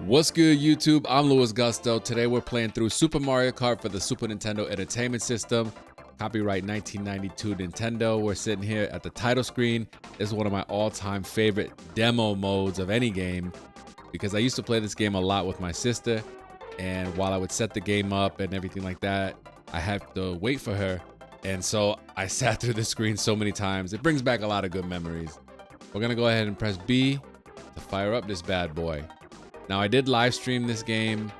What's good, YouTube? I'm Louis Gusto. Today we're playing through Super Mario Kart for the Super Nintendo Entertainment System. Copyright 1992 Nintendo. We're sitting here at the title screen. This is one of my all-time favorite demo modes of any game because I used to play this game a lot with my sister, and while I would set the game up and everything like that, I had to wait for her, and so I sat through the screen so many times. It brings back a lot of good memories. We're gonna go ahead and press B to fire up this bad boy. Now, I did live stream this game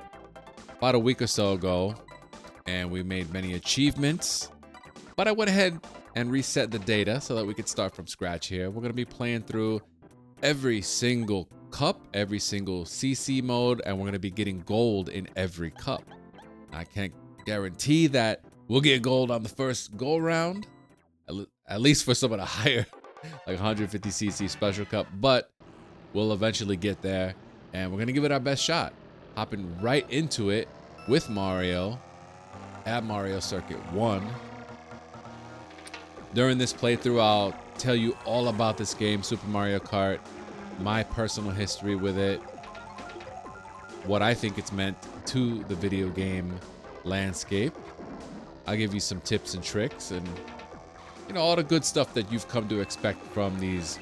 about a week or so ago, and we made many achievements, but I went ahead and reset the data so that we could start from scratch here. We're going to be playing through every single cup, every single CC mode, and we're going to be getting gold in every cup. I can't guarantee that we'll get gold on the first go around, at least for some of the higher, like 150cc special cup, but we'll eventually get there. And we're going to give it our best shot, hopping right into it with Mario at Mario Circuit 1. During this playthrough, I'll tell you all about this game, Super Mario Kart, my personal history with it, what I think it's meant to the video game landscape. I'll give you some tips and tricks and, you know, all the good stuff that you've come to expect from these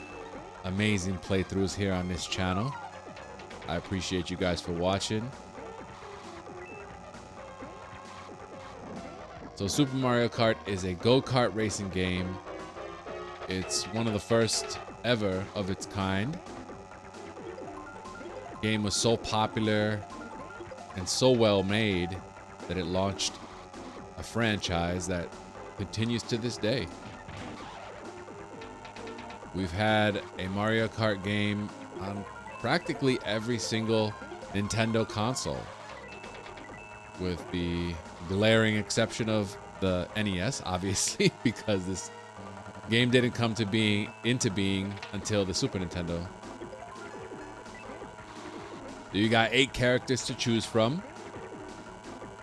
amazing playthroughs here on this channel. I appreciate you guys for watching. So Super Mario Kart is a go-kart racing game. It's one of the first ever of its kind. The game was so popular and so well made that it launched a franchise that continues to this day. We've had a Mario Kart game on practically every single Nintendo console, with the glaring exception of the NES, obviously, because this game didn't come into being until the Super Nintendo. So you got 8 characters to choose from.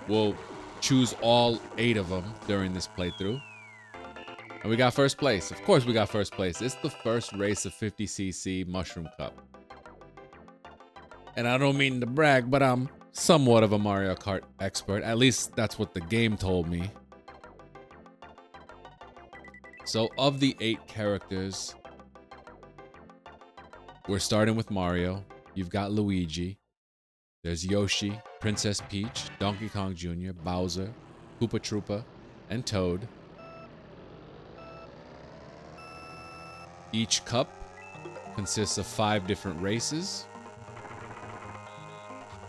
We'll choose all 8 of them during this playthrough. And we got first place. Of course we got first place. It's the first race of 50cc Mushroom Cup. And I don't mean to brag, but I'm somewhat of a Mario Kart expert. At least that's what the game told me. So of the 8 characters, we're starting with Mario. You've got Luigi. There's Yoshi, Princess Peach, Donkey Kong Jr., Bowser, Koopa Troopa, and Toad. Each cup consists of 5 different races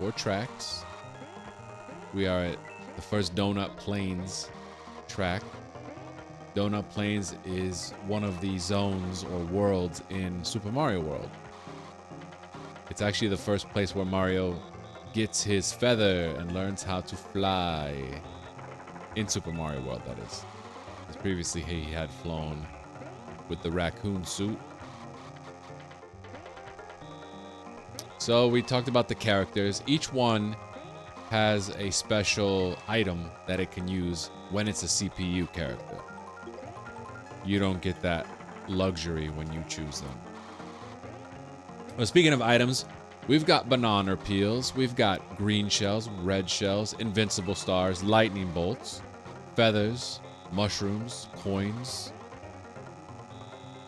or tracks. We are at the first Donut Plains track. Donut Plains is one of the zones or worlds in Super Mario World. It's actually the first place where Mario gets his feather and learns how to fly in Super Mario World, that is. Because previously he had flown with the raccoon suit. So we talked about the characters. Each one has a special item that it can use when it's a CPU character. You don't get that luxury when you choose them. Well, speaking of items, we've got banana peels, we've got green shells, red shells, invincible stars, lightning bolts, feathers, mushrooms, coins.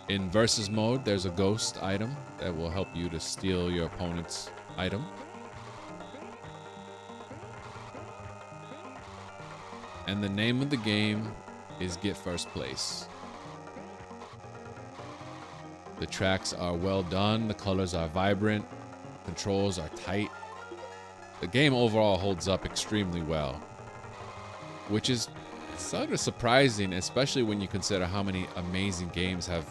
In versus mode, there's a ghost item that will help you to steal your opponent's item. And the name of the game is Get First Place. The tracks are well done, the colors are vibrant, controls are tight. The game overall holds up extremely well, which is sort of surprising, especially when you consider how many amazing games have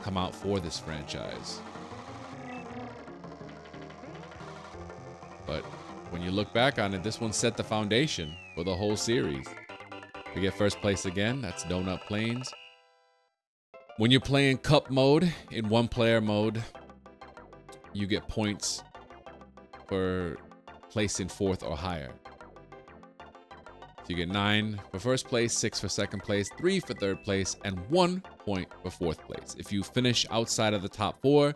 come out for this franchise. But when you look back on it, this one set the foundation for the whole series. We get first place again, that's Donut Plains. When you're playing cup mode, in one player mode, you get points for placing 4th or higher. So you get 9 for first place, 6 for second place, 3 for third place, and 1 point for 4th place. If you finish outside of the top 4,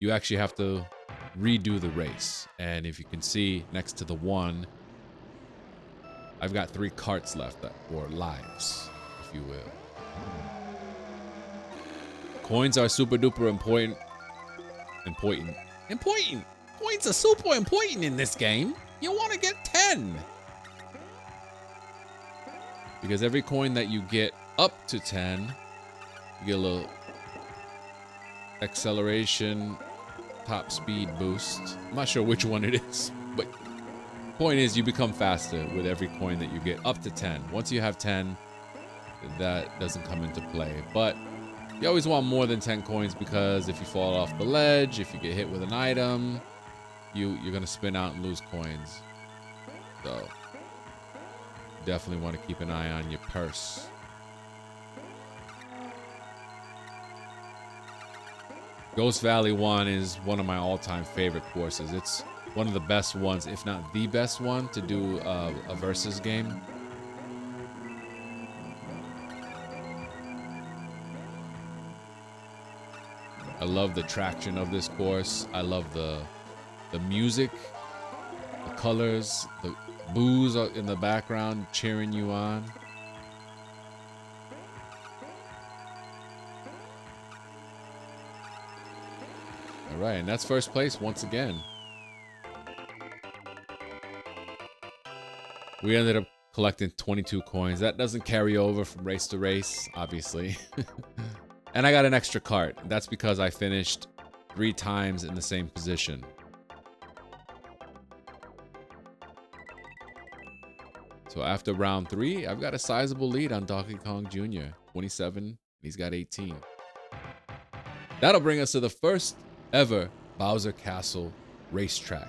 you actually have to redo the race. And if you can see next to the 1, I've got 3 carts left, or lives, if you will. Coins are super duper important. Points are super important in this game. You want to get 10. Because every coin that you get up to 10, you get a little acceleration, top speed boost. I'm not sure which one it is, but point is you become faster with every coin that you get up to 10. Once you have 10, that doesn't come into play. But you always want more than 10 coins because if you fall off the ledge, if you get hit with an item, you're gonna spin out and lose coins. So definitely want to keep an eye on your purse. Ghost Valley 1 is one of my all-time favorite courses. It's one of the best ones, if not the best one, to do a versus game. I love the traction of this course. I love the music, the colors, the boos in the background cheering you on. All right, and that's first place once again. We ended up collecting 22 coins. That doesn't carry over from race to race, obviously. And I got an extra cart. That's because I finished 3 times in the same position. So after round 3, I've got a sizable lead on Donkey Kong Jr. 27, he's got 18. That'll bring us to the first ever Bowser Castle racetrack.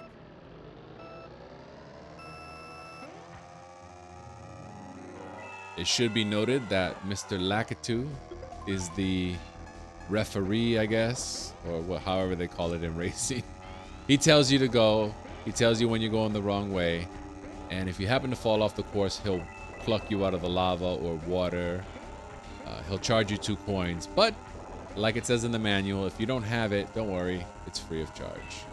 It should be noted that Mr. Lakitu is the referee, I guess, or however they call it in racing. He tells you to go. He tells you when you're going the wrong way. And if you happen to fall off the course, he'll pluck you out of the lava or water. He'll charge you 2 coins. But like it says in the manual, if you don't have it, don't worry. It's free of charge.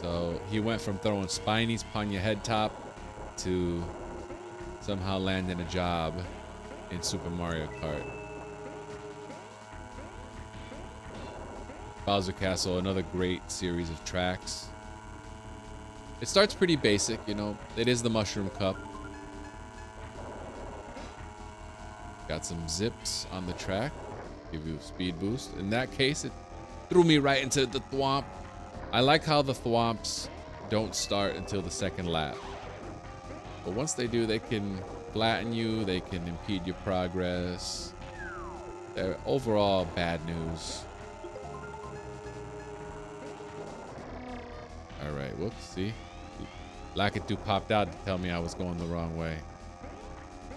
So he went from throwing spinies upon your head top to somehow landing a job in Super Mario Kart. Bowser Castle, another great series of tracks. It starts pretty basic, you know. It is the Mushroom Cup. Got some zips on the track. Give you a speed boost. In that case, it threw me right into the thwomp. I like how the thwomps don't start until the second lap. But once they do, they can flatten you. They can impede your progress. They're overall bad news. All right, whoops, see? Lakitu popped out to tell me I was going the wrong way.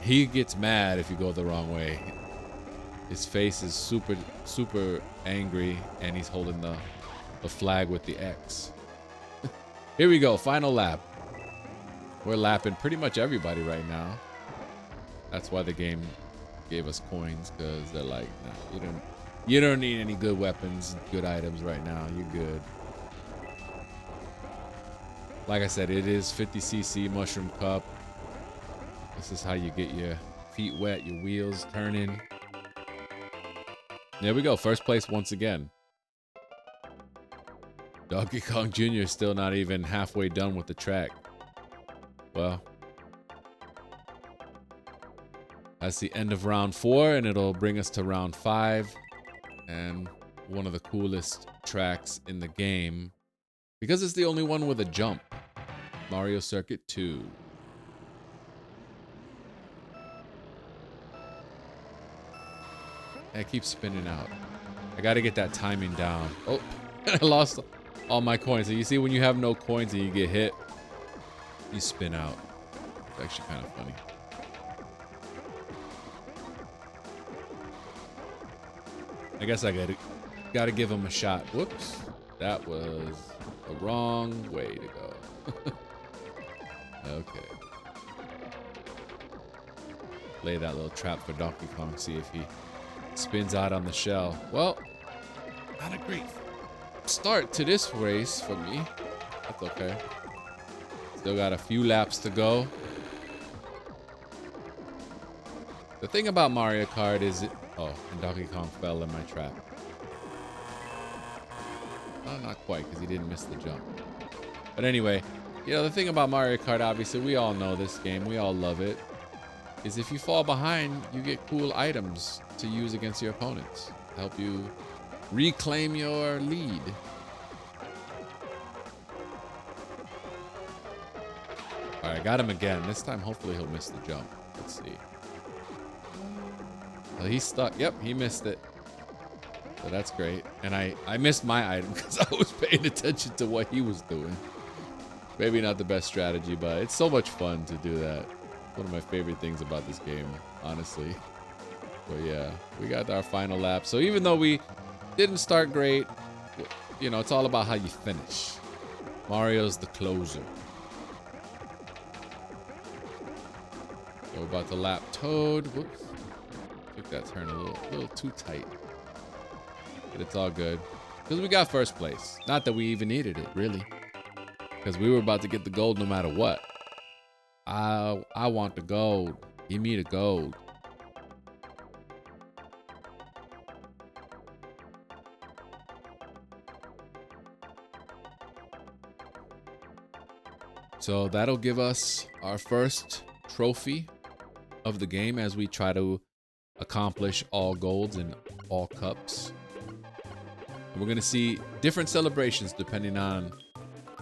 He gets mad if you go the wrong way. His face is super, super angry, and he's holding the flag with the X. Here we go, final lap. We're lapping pretty much everybody right now. That's why the game gave us coins, because they're like, nah, you don't need any good weapons, good items right now. You're good. Like I said, it is 50cc Mushroom Cup. This is how you get your feet wet, your wheels turning. There we go, first place once again. Donkey Kong Jr. is still not even halfway done with the track. Well, that's the end of round 4, and it'll bring us to round 5. And one of the coolest tracks in the game, because it's the only one with a jump. Mario Circuit 2. I keep spinning out. I gotta get that timing down. Oh, I lost all my coins. So you see when you have no coins and you get hit, you spin out. It's actually kind of funny. I guess I gotta give him a shot. Whoops. That was the wrong way to go. Okay. Lay that little trap for Donkey Kong, see if he spins out on the shell. Well, Not a great start to this race for me. That's okay. Still got a few laps to go. The thing about Mario Kart is oh, and Donkey Kong fell in my trap. Well, not quite, because he didn't miss the jump. But anyway, you know, the thing about Mario Kart, obviously, we all know this game. We all love it. Is if you fall behind, you get cool items to use against your opponents to help you reclaim your lead. All right, got him again. This time, hopefully, he'll miss the jump. Let's see. Well, he's stuck. Yep, he missed it. So that's great. And I missed my item because I was paying attention to what he was doing. Maybe not the best strategy, but it's so much fun to do that. One of my favorite things about this game, honestly. So yeah, we got our final lap. So even though we didn't start great, you know, it's all about how you finish. Mario's the closer. So we're about to lap Toad. Whoops. Took that turn a little too tight. But it's all good. Because we got first place. Not that we even needed it, really. Because we were about to get the gold no matter what. I want the gold. Give me the gold. So that'll give us our first trophy of the game as we try to accomplish all golds and all cups. And we're going to see different celebrations depending on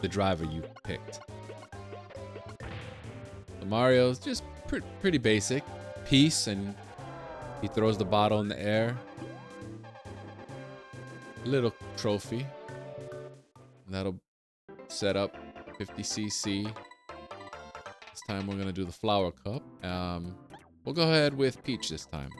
the driver you picked. Mario's just pretty basic. Peace, and he throws the bottle in the air. Little trophy. And that'll set up 50cc. This time we're going to do the flower cup. We'll go ahead with Peach this time.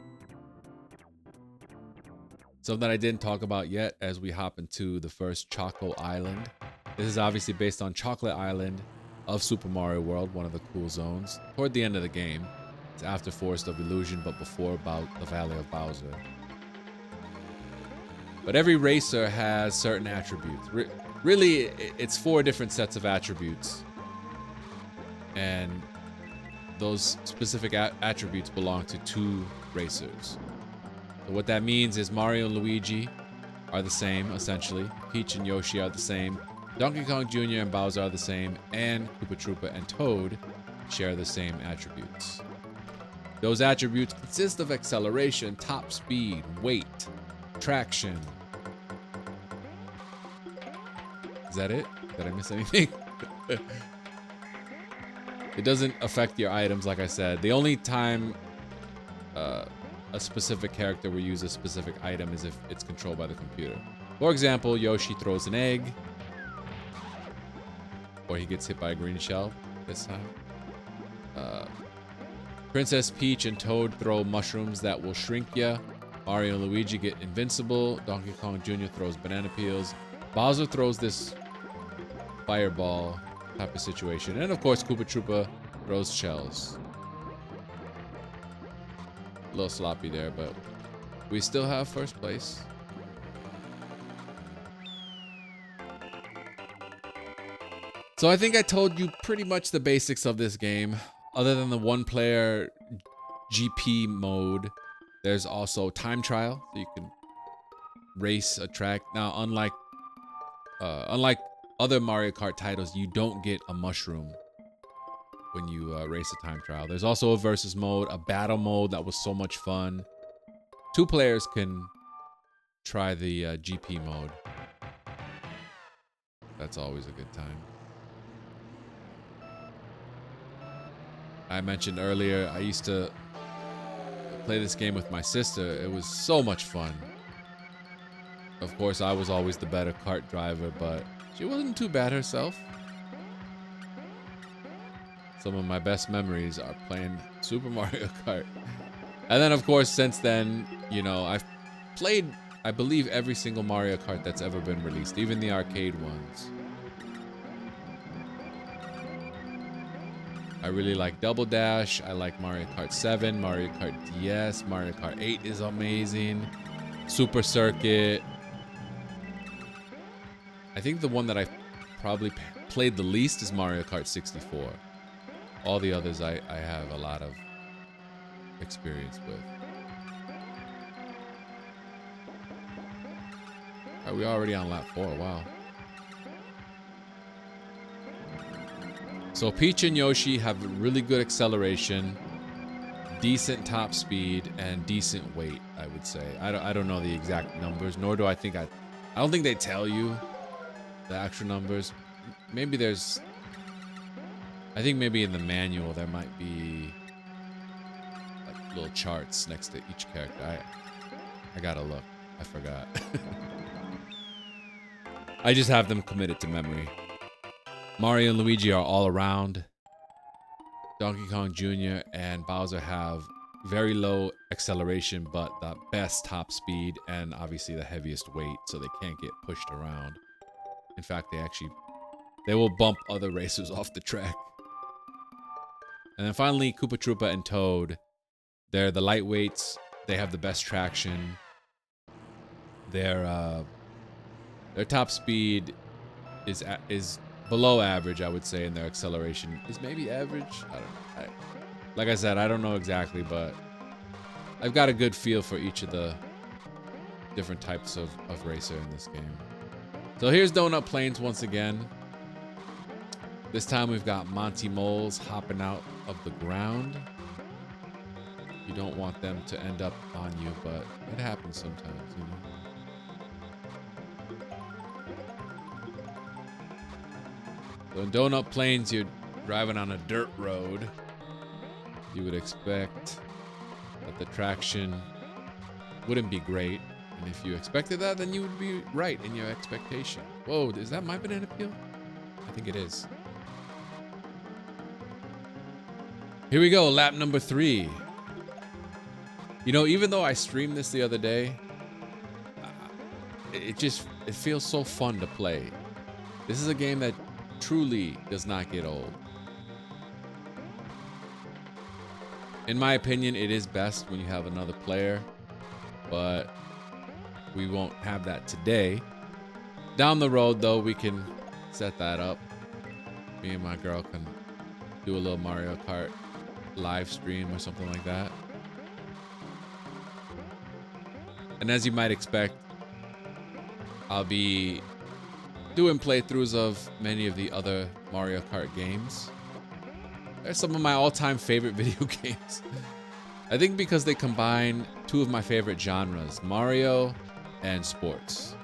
Something I didn't talk about yet as we hop into the first Choco Island. This is obviously based on Chocolate Island of Super Mario World, one of the cool zones. Toward the end of the game. It's after Forest of Illusion, but before the Valley of Bowser. But every racer has certain attributes. Really, it's 4 different sets of attributes. And those specific attributes belong to 2 racers. So what that means is Mario and Luigi are the same, essentially. Peach and Yoshi are the same. Donkey Kong Jr. and Bowser are the same, and Koopa Troopa and Toad share the same attributes. Those attributes consist of acceleration, top speed, weight, traction. Is that it? Did I miss anything? It doesn't affect your items, like I said. The only time a specific character will use a specific item is if it's controlled by the computer. For example, Yoshi throws an egg. Or he gets hit by a green shell this time. Princess Peach and Toad throw mushrooms that will shrink ya. Mario and Luigi get invincible. Donkey Kong Jr. throws banana peels. Bowser throws this fireball type of situation. And of course, Koopa Troopa throws shells. A little sloppy there, but we still have first place. So I think I told you pretty much the basics of this game. Other than the 1-player GP mode, there's also time trial, so you can race a track. Now, unlike other Mario Kart titles, you don't get a mushroom when you race a time trial. There's also a versus mode, a battle mode that was so much fun. 2 players can try the GP mode. That's always a good time. I mentioned earlier, I used to play this game with my sister. It was so much fun. Of course, I was always the better kart driver, but she wasn't too bad herself. Some of my best memories are playing Super Mario Kart. And then, of course, since then, you know, I've played, I believe, every single Mario Kart that's ever been released, even the arcade ones. I really like Double Dash. I like Mario Kart 7, Mario Kart DS, Mario Kart 8 is amazing. Super Circuit. I think the one that I probably played the least is Mario Kart 64. All the others I have a lot of experience with. Are we already on lap 4? Wow. So Peach and Yoshi have really good acceleration, decent top speed, and decent weight, I would say. I don't know the exact numbers, nor do I think I don't think they tell you the actual numbers. Maybe there's, I think maybe in the manual there might be like little charts next to each character. I gotta look. I forgot. I just have them committed to memory. Mario and Luigi are all around. Donkey Kong Jr. and Bowser have very low acceleration, but the best top speed and obviously the heaviest weight, so they can't get pushed around. In fact, they will bump other racers off the track. And then finally, Koopa Troopa and Toad. They're the lightweights. They have the best traction. Their top speed is below average, I would say, and their acceleration is maybe average. I don't know. Like I said, I don't know exactly, but I've got a good feel for each of the different types of racer in this game. So here's Donut Plains once again. This time we've got Monty Moles hopping out of the ground. You don't want them to end up on you, but it happens sometimes, you know. So in Donut Plains, you're driving on a dirt road. You would expect that the traction wouldn't be great. And if you expected that, then you would be right in your expectation. Whoa, is that my banana peel? I think it is. Here we go, lap number 3. You know, even though I streamed this the other day, it feels so fun to play. This is a game that truly does not get old. In my opinion, it is best when you have another player, but we won't have that today. Down the road, though, we can set that up. Me and my girl can do a little Mario Kart live stream or something like that. And as you might expect, I'll be doing playthroughs of many of the other Mario Kart games. They're some of my all-time favorite video games. I think because they combine two of my favorite genres, Mario and sports.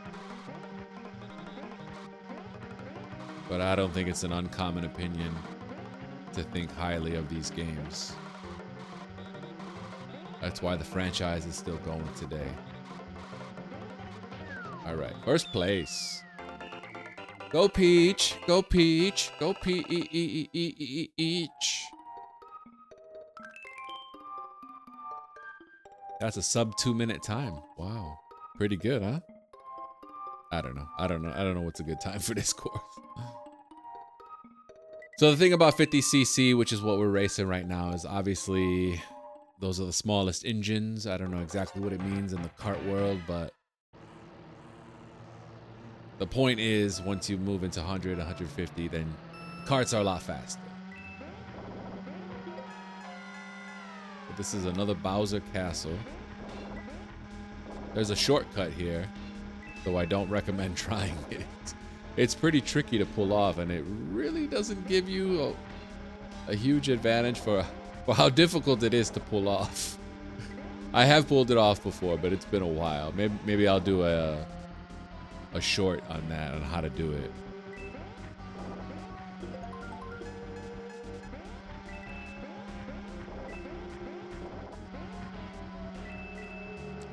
But I don't think it's an uncommon opinion to think highly of these games. That's why the franchise is still going today. All right, first place. Go Peach, go Peach, go Peach. That's a sub 2-minute time. Wow, pretty good, huh? I don't know what's a good time for this course. So the thing about 50cc, which is what we're racing right now, is obviously those are the smallest engines. I don't know exactly what it means in the kart world, but the point is, once you move into 100, 150, then karts are a lot faster. But this is another Bowser Castle. There's a shortcut here, though I don't recommend trying it. It's pretty tricky to pull off, and it really doesn't give you a huge advantage for how difficult it is to pull off. I have pulled it off before, but it's been a while. Maybe I'll do a short on that, on how to do it.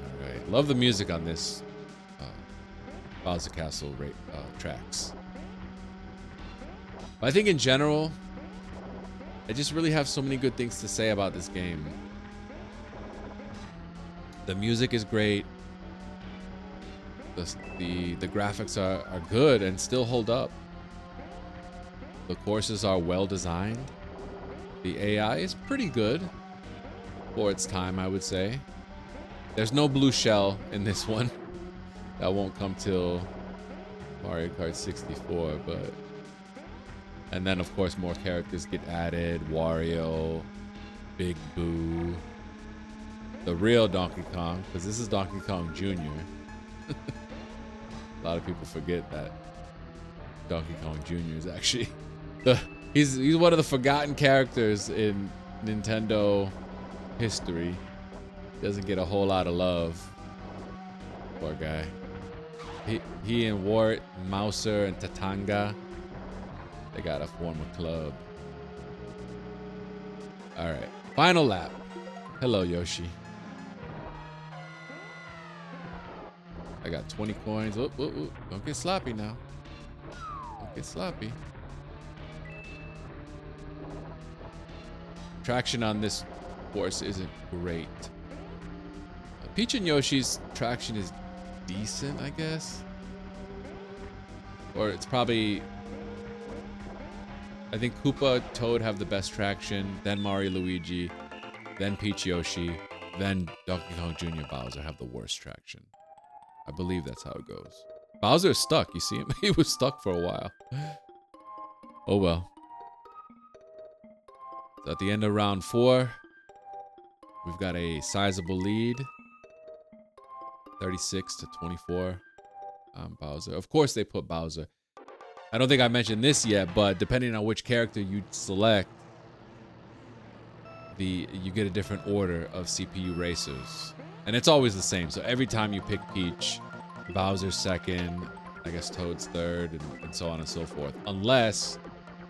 All right, love the music on this Bowser Castle tracks. But I think in general, I just really have so many good things to say about this game. The music is great. The graphics are good and still hold up. The courses are well designed. The AI is pretty good for its time, I would say. There's no blue shell in this one. That won't come till Mario Kart 64, but... And then, of course, more characters get added. Wario, Big Boo, the real Donkey Kong, because this is Donkey Kong Jr. A lot of people forget that Donkey Kong Jr. is actually he's one of the forgotten characters in Nintendo history. Doesn't get a whole lot of love. Poor guy. He and Wart, Mouser, and Tatanga, they gotta form a club. All right, final lap. Hello, Yoshi. I got 20 coins. Oop, oop, oop. Don't get sloppy now. Don't get sloppy. Traction on this course isn't great. Peach and Yoshi's traction is decent, I guess. Or it's probably... I think Koopa, Toad have the best traction, then Mario, Luigi, then Peach, Yoshi, then Donkey Kong Jr., Bowser have the worst traction. I believe that's how it goes. Bowser is stuck, you see him? He was stuck for a while. Oh well. So at the end of round 4, we've got a sizable lead. 36 to 24 on Bowser. Of course they put Bowser. I don't think I mentioned this yet, but depending on which character you select, you get a different order of CPU racers. And it's always the same. So every time you pick Peach, Bowser's second, I guess Toad's third, and so on and so forth. Unless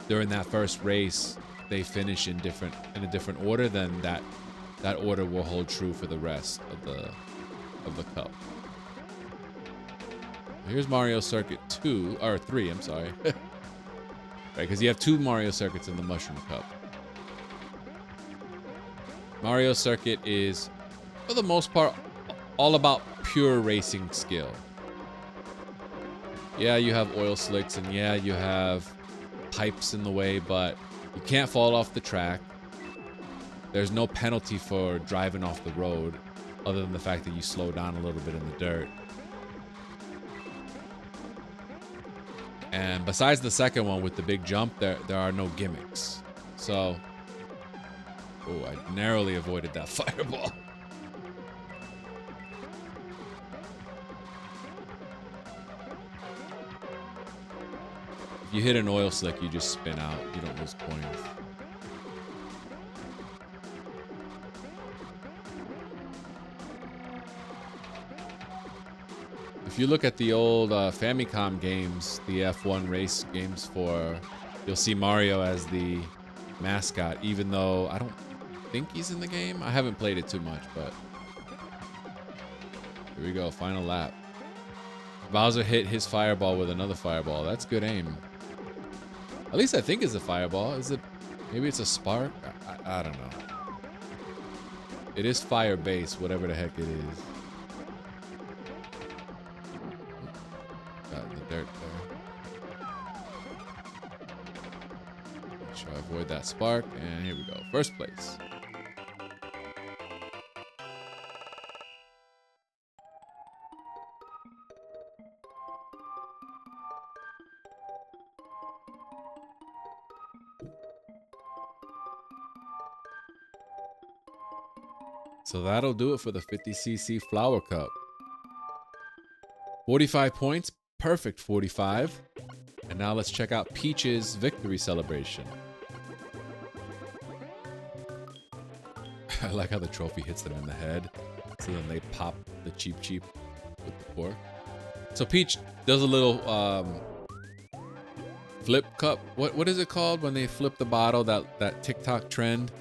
during that first race they finish in a different order, then that order will hold true for the rest of the cup. Here's Mario Circuit 2, or 3, I'm sorry. Right, because you have 2 Mario Circuits in the Mushroom Cup. Mario Circuit is, for the most part, all about pure racing skill. Yeah, you have oil slicks, and yeah, you have pipes in the way, but you can't fall off the track. There's no penalty for driving off the road, other than the fact that you slow down a little bit in the dirt. And besides the second one with the big jump, there are no gimmicks. So, oh, I narrowly avoided that fireball. If you hit an oil slick, you just spin out. You don't lose points. If you look at the old Famicom games, the F1 race games you'll see Mario as the mascot, even though I don't think he's in the game. I haven't played it too much, but here we go, final lap. Bowser hit his fireball with another fireball. That's good aim. At least I think it's a fireball. Is it? Maybe it's a spark? I don't know. It is fire based, whatever the heck it is. Got in the dirt there. Make sure I avoid that spark. And here we go. First place. So that'll do it for the 50cc Flower Cup. 45 points, perfect 45. And now let's check out Peach's victory celebration. I like how the trophy hits them in the head. So then they pop the Cheep Cheep with the fork. So Peach does a little flip cup. What is it called when they flip the bottle, that TikTok trend?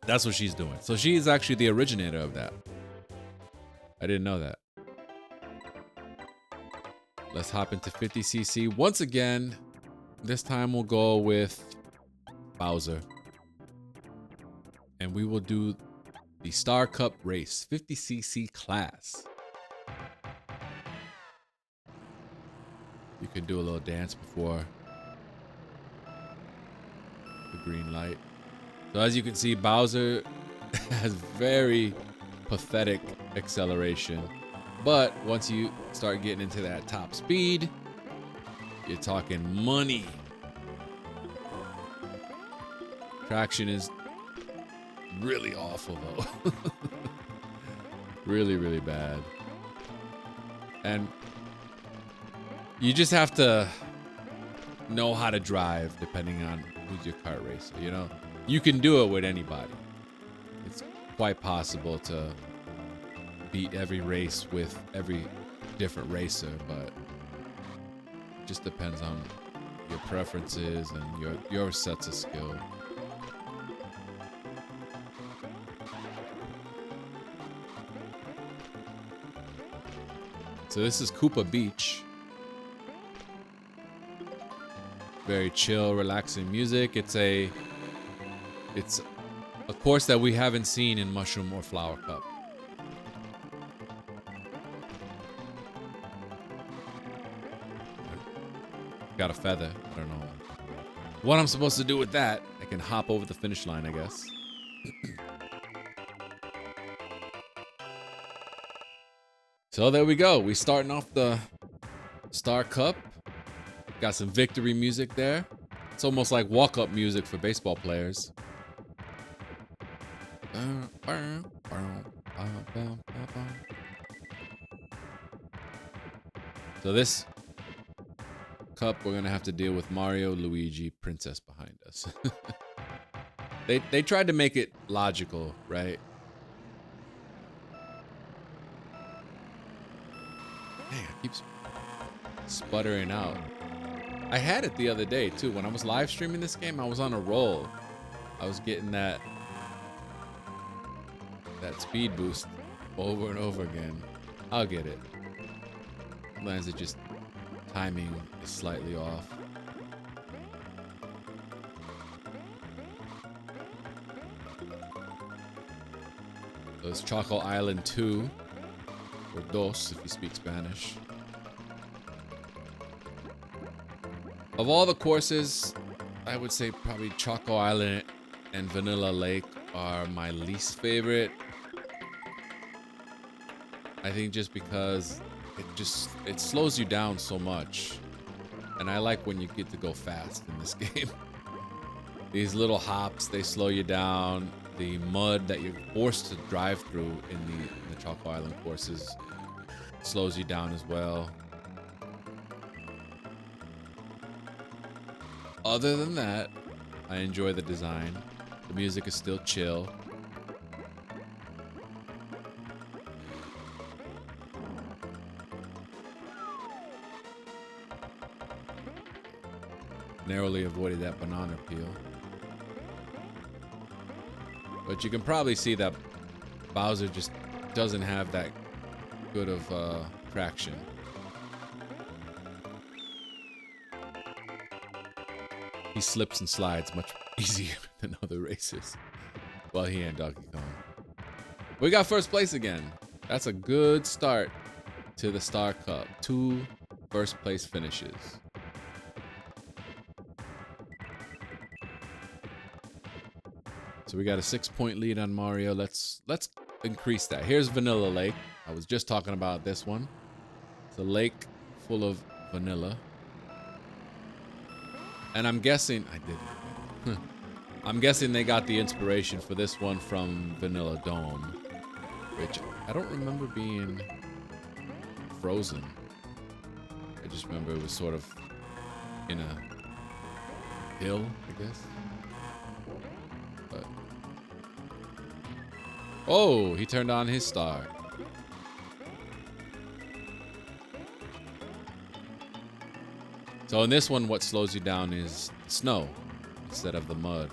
That's what she's doing. So she is actually the originator of that. I didn't know that. Let's hop into 50cc. Once again, this time we'll go with Bowser. And we will do the Star Cup race, 50cc class. You can do a little dance before the green light. So as you can see, Bowser has very pathetic acceleration. But once you start getting into that top speed, you're talking money. Traction is really awful though. Really, really bad. And you just have to know how to drive depending on who's your kart racer, you know? You can do it with anybody. It's quite possible to beat every race with every different racer, but it just depends on your preferences and your sets of skill. So this is Koopa Beach. Very chill, relaxing music. It's a course that we haven't seen in Mushroom or Flower Cup. Got a feather. I don't know what I'm supposed to do with that. I can hop over the finish line, I guess. So there we go. We're starting off the Star Cup. Got some victory music there. It's almost like walk-up music for baseball players. So this cup, we're gonna have to deal with Mario, Luigi, Princess behind us. They tried to make it logical, right? Dang, it keeps sputtering out. I had it the other day too. When I was live streaming this game, I was on a roll. I was getting that speed boost over and over again. I'll get it. Sometimes it just timing is slightly off. So it's Choco Island 2, or Dos if you speak Spanish. Of all the courses, I would say probably Choco Island and Vanilla Lake are my least favorite. I think just because it slows you down so much. And I like when you get to go fast in this game. These little hops, they slow you down. The mud that you're forced to drive through in the Choco Island courses slows you down as well. Other than that, I enjoy the design. The music is still chill. Narrowly avoided that banana peel. But you can probably see that Bowser just doesn't have that good of traction. He slips and slides much easier than other races. Well, he and Donkey Kong. We got first place again. That's a good start to the Star Cup. 2 first place finishes. So we got a 6-point lead on Mario. Let's increase that. Here's Vanilla Lake. I was just talking about this one. It's a lake full of vanilla. And I'm guessing I didn't. I'm guessing they got the inspiration for this one from Vanilla Dome, which I don't remember being frozen. I just remember it was sort of in a hill, I guess. But oh, he turned on his star. So in this one, what slows you down is snow instead of the mud.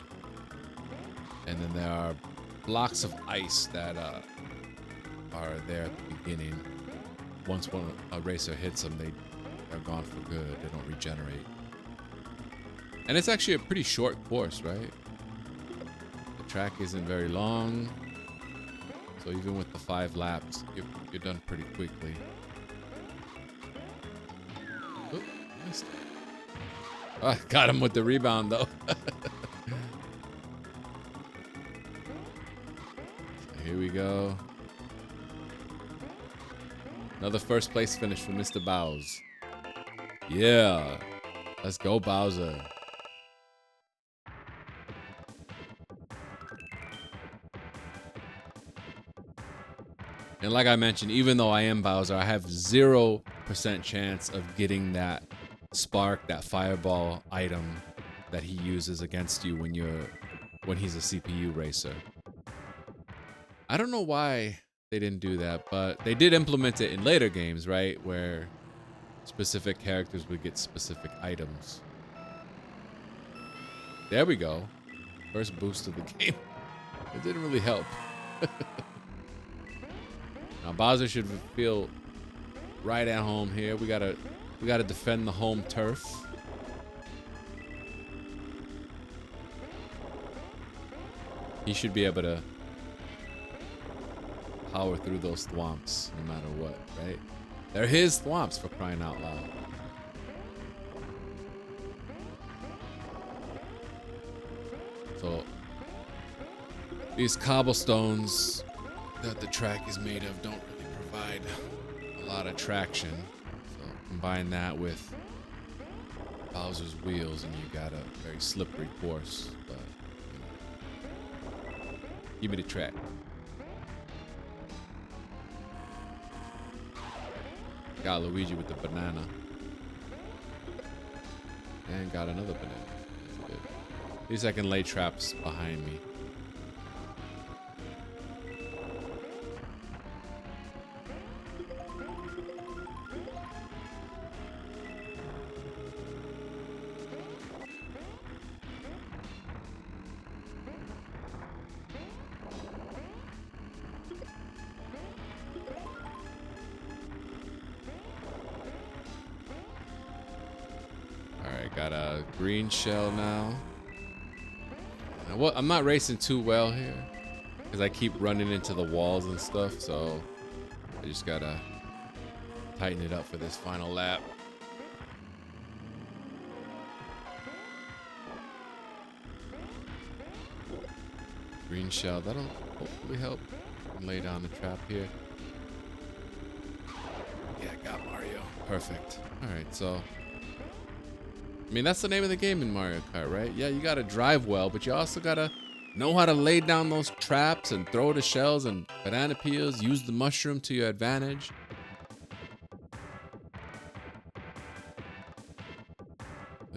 And then there are blocks of ice that are there at the beginning. Once a racer hits them, they're gone for good. They don't regenerate. And it's actually a pretty short course, right? The track isn't very long. So even with the 5 laps, you're done pretty quickly. Oop, missed it. Oh, got him with the rebound, though. So here we go. Another first place finish for Mr. Bowes. Yeah. Let's go, Bowser. And like I mentioned, even though I am Bowser, I have 0% chance of getting that spark, that fireball item that he uses against you when he's a CPU racer. I don't know why they didn't do that, but they did implement it in later games, right? Where specific characters would get specific items. There we go. First boost of the game. It didn't really help. Now Bowser should feel right at home here. We gotta defend the home turf. He should be able to power through those thwomps no matter what, right? They're his thwomps, for crying out loud. So these cobblestones that the track is made of don't really provide a lot of traction. So combine that with Bowser's wheels and you got a very slippery course. But you know, give me the track. Got Luigi with the banana. And got another banana. That's good. At least I can lay traps behind me. Got a green shell now. I'm not racing too well here because I keep running into the walls and stuff, so I just gotta tighten it up for this final lap. Green shell, that'll hopefully help. Lay down the trap here. Yeah, got Mario. Perfect. All right, so I mean, that's the name of the game in Mario Kart, right? Yeah, you gotta drive well, but you also gotta know how to lay down those traps and throw the shells and banana peels, use the mushroom to your advantage.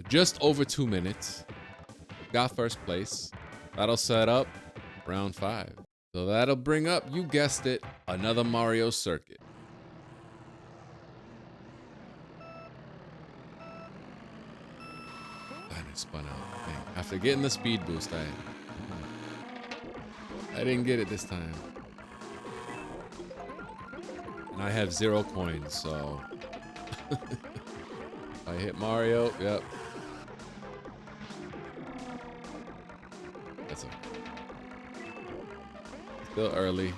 Just over 2 minutes. Got first place. That'll set up round 5. So that'll bring up, you guessed it, another Mario circuit. Spun out. Dang. After getting the speed boost, I didn't get it this time. And I have 0 coins, so I hit Mario. Yep. That's okay. Still early.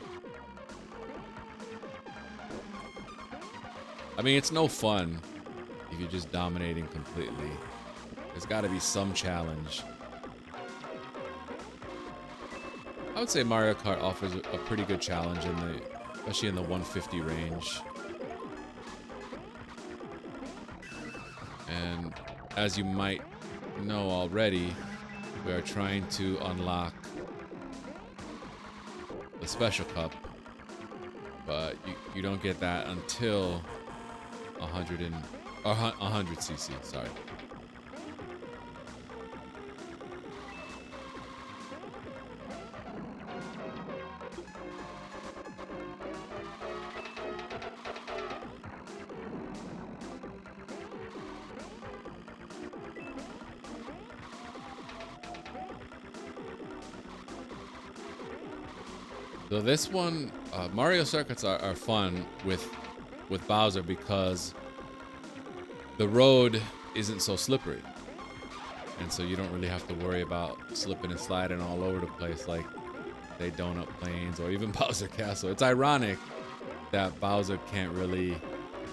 I mean, it's no fun if you're just dominating completely. There's got to be some challenge. I would say Mario Kart offers a pretty good challenge especially in the 150 range. And as you might know already, we are trying to unlock the Special Cup, but you don't get that until 100 cc. Sorry. So this one, Mario circuits are fun with Bowser because the road isn't so slippery. And so you don't really have to worry about slipping and sliding all over the place like they Donut Plains or even Bowser Castle. It's ironic that Bowser can't really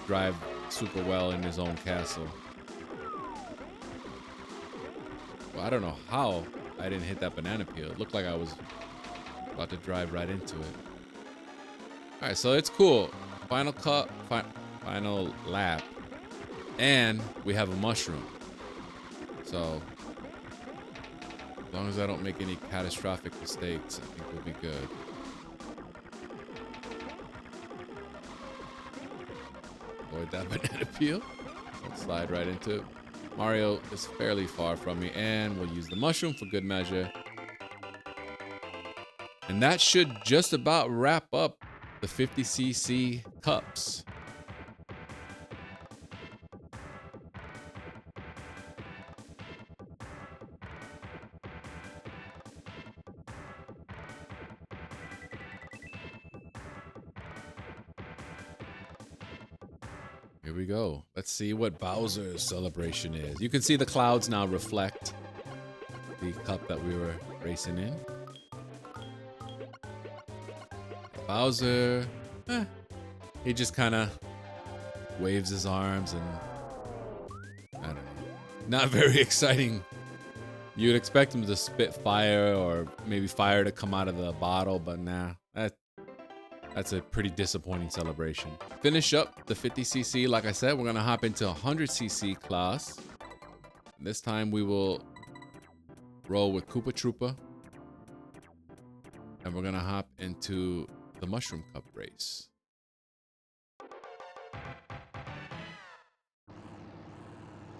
drive super well in his own castle. Well, I don't know how I didn't hit that banana peel. It looked like I was about to drive right into it. All right, so it's cool. Final cut, final lap, and we have a mushroom. So as long as I don't make any catastrophic mistakes, I think we'll be good. Avoid that banana peel. Let's slide right into it. Mario is fairly far from me, and we'll use the mushroom for good measure. And that should just about wrap up the 50cc cups. Here we go. Let's see what Bowser's celebration is. You can see the clouds now reflect the cup that we were racing in. Bowser, he just kind of waves his arms and I don't know. Not very exciting. You'd expect him to spit fire or maybe fire to come out of the bottle, but nah, that's a pretty disappointing celebration. Finish up the 50cc. Like I said, we're gonna hop into 100cc class. This time we will roll with Koopa Troopa. And we're gonna hop into the Mushroom Cup race.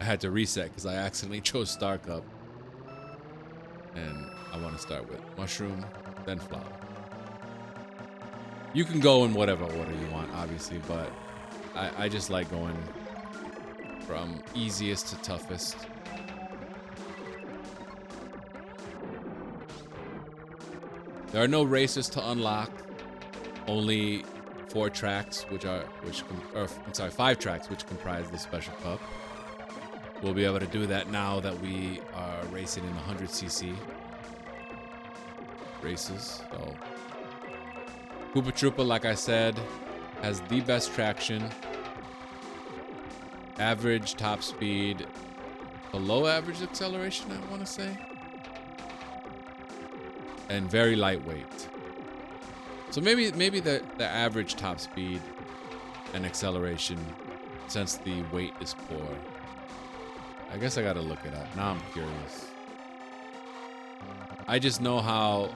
I had to reset because I accidentally chose Star Cup. And I want to start with Mushroom, then Flower. You can go in whatever order you want, obviously, but I just like going from easiest to toughest. There are no races to unlock, only 4 tracks, I'm 5 tracks, which comprise the special cup. We'll be able to do that now that we are racing in 100cc races. So Koopa Troopa, like I said, has the best traction, average top speed, below average acceleration, I want to say, and very lightweight. So maybe the average top speed and acceleration, since the weight is poor. I guess I gotta look it up. Now I'm curious. I just know how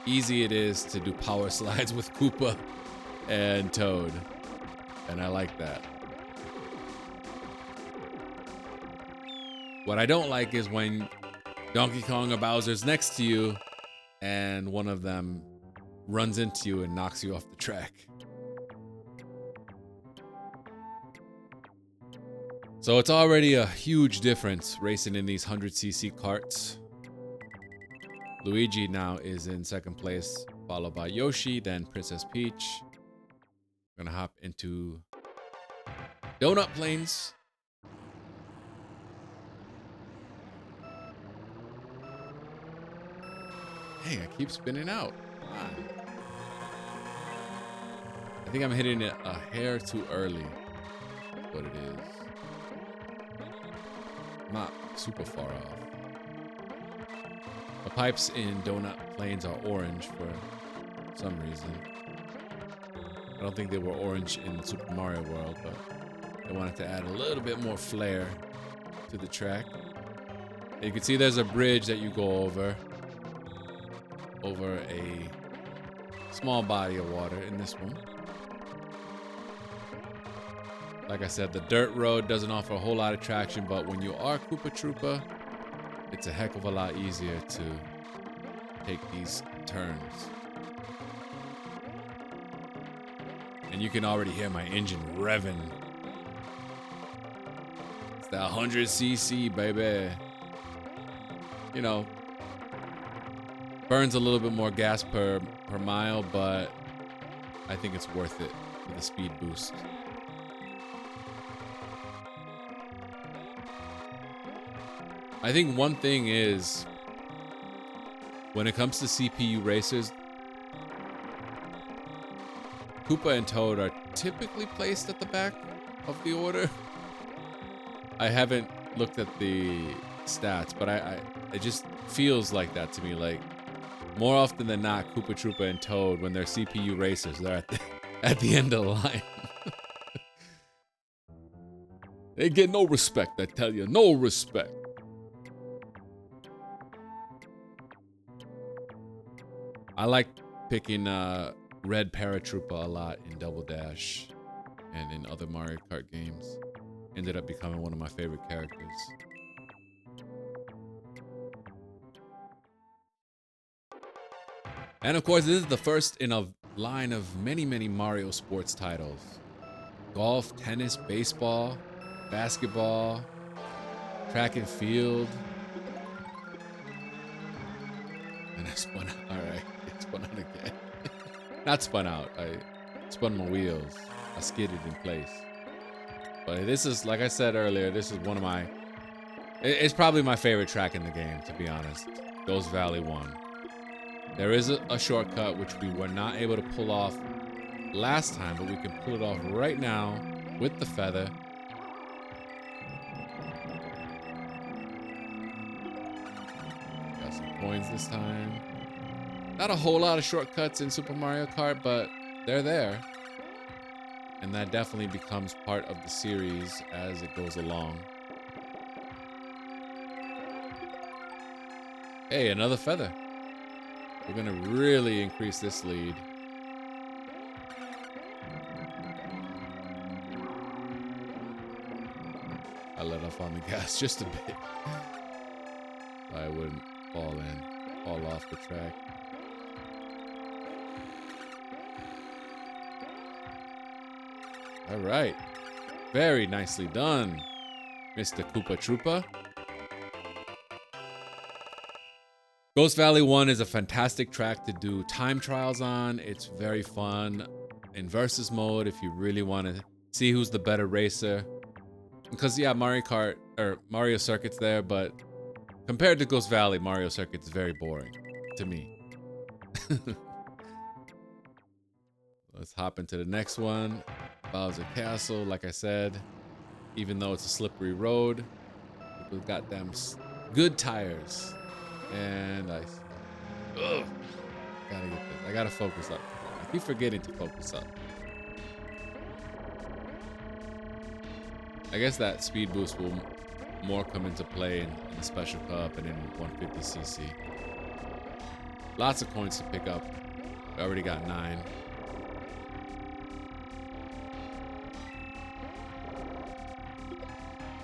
easy it is to do power slides with Koopa and Toad, and I like that. What I don't like is when Donkey Kong or Bowser's next to you and one of them runs into you and knocks you off the track. So it's already a huge difference racing in these 100cc karts. Luigi now is in second place, followed by Yoshi, then Princess Peach. We're gonna hop into Donut Plains. Dang, I keep spinning out. Come on. I think I'm hitting it a hair too early. That's what it is. Not super far off. The pipes in Donut Plains are orange for some reason. I don't think they were orange in Super Mario World, but they wanted to add a little bit more flair to the track. And you can see there's a bridge that you go over a small body of water in this one. Like I said, the dirt road doesn't offer a whole lot of traction, but when you are Koopa Troopa, it's a heck of a lot easier to take these turns. And you can already hear my engine revving. It's that 100cc, baby. You know, burns a little bit more gas per mile, but I think it's worth it for the speed boost. I think one thing is, when it comes to CPU racers, Koopa and Toad are typically placed at the back of the order. I haven't looked at the stats, but it just feels like that to me. Like, more often than not, Koopa Troopa and Toad, when they're CPU racers, they're at the end of the line. They get no respect, I tell you, no respect. I like picking Red Paratrooper a lot in Double Dash and in other Mario Kart games. Ended up becoming one of my favorite characters. And of course, this is the first in a line of many, many Mario sports titles. Golf, tennis, baseball, basketball, track and field. And I spun out. All right, it spun out again. Not spun out. I spun my wheels. I skidded in place. But this is, like I said earlier, this is one of my... It's probably my favorite track in the game, to be honest. Ghost Valley 1. There is a shortcut which we were not able to pull off last time, but we can pull it off right now with the feather. Got some coins this time. Not a whole lot of shortcuts in Super Mario Kart, but they're there. And that definitely becomes part of the series as it goes along. Hey, another feather. We're gonna really increase this lead. I let off on the gas just a bit. So I wouldn't fall off the track. All right. Very nicely done, Mr. Koopa Troopa. Ghost Valley 1 is a fantastic track to do time trials on. It's very fun in versus mode if you really want to see who's the better racer. Because yeah, Mario Kart or Mario Circuit's there, but compared to Ghost Valley, Mario Circuit's very boring to me. Let's hop into the next one. Bowser Castle, like I said, even though it's a slippery road, we've got them good tires. And I gotta get this. I gotta focus up. I keep forgetting to focus up. I guess that speed boost will more come into play in the Special Cup and in 150cc. Lots of coins to pick up. I already got 9.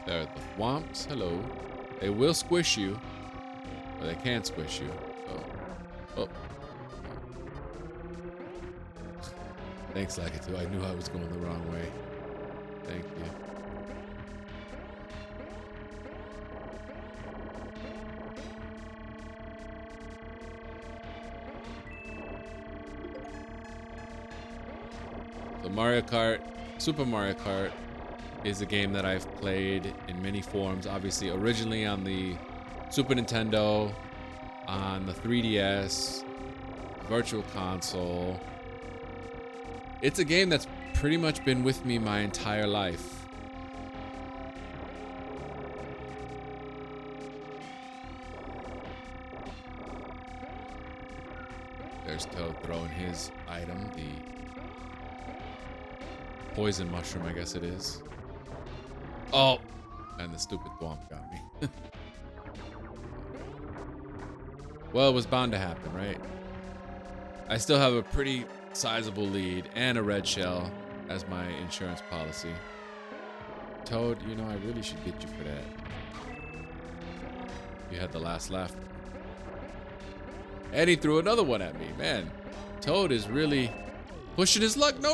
There are the Thwomps. Hello. They will squish you. Or they can squish you. Oh. Thanks, Lakitu. I knew I was going the wrong way. Thank you. So Mario Kart, Super Mario Kart is a game that I've played in many forms. Obviously, originally on the Super Nintendo, on the 3DS, Virtual Console. It's a game that's pretty much been with me my entire life. There's Toad throwing his item, the poison mushroom, I guess it is. Oh, and the stupid Thwomp got me. Well, it was bound to happen, right? I still have a pretty sizable lead and a red shell as my insurance policy. Toad, you know, I really should get you for that. You had the last laugh. And he threw another one at me. Man, Toad is really pushing his luck. No.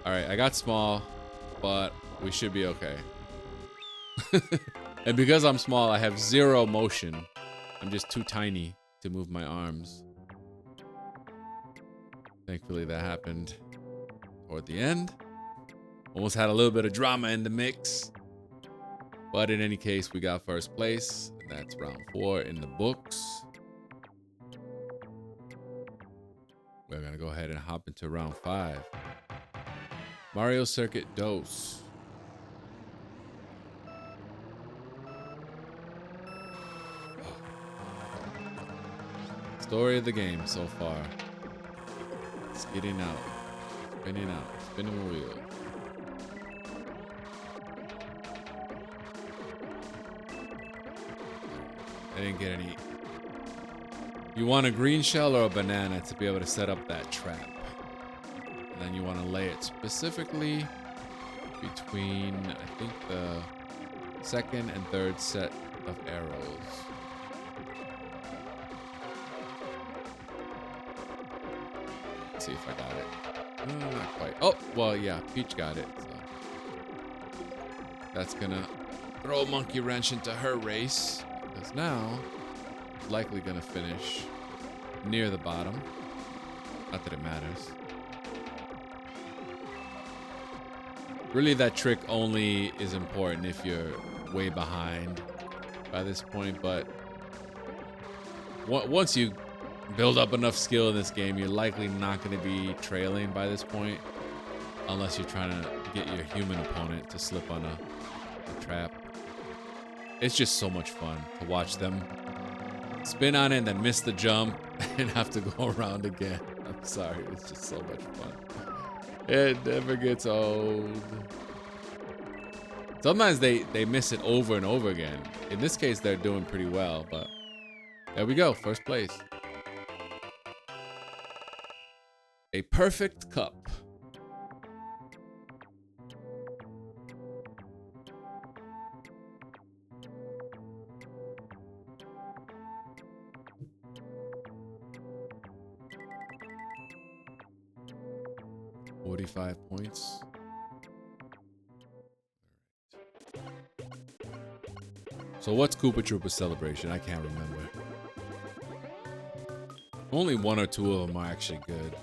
All right, I got small, but we should be okay. And because I'm small, I have 0 motion. I'm just too tiny to move my arms. Thankfully, that happened toward the end. Almost had a little bit of drama in the mix. But in any case, we got first place. And that's round 4 in the books. We're going to go ahead and hop into round 5. Mario Circuit Dos. Story of the game so far. Skidding out. Spinning out. Spinning the wheel. I didn't get any You want a green shell or a banana to be able to set up that trap. And then you want to lay it specifically between, I think, the second and third set of arrows. Let's see if I got it. Not quite. Oh, well, yeah, Peach got it. So that's gonna throw a monkey wrench into her race, because now likely gonna finish near the bottom. Not that it matters. Really, that trick only is important if you're way behind by this point, but once you build up enough skill in this game, you're likely not going to be trailing by this point, unless you're trying to get your human opponent to slip on a trap. It's just so much fun to watch them spin on it and then miss the jump and have to go around again. I'm sorry, it's just so much fun. It never gets old. Sometimes they miss it over and over again. In this case, they're doing pretty well, but there we go, first place. A perfect cup. $45 points. So what's Koopa Troopa Celebration? I can't remember. Only one or two of them are actually good.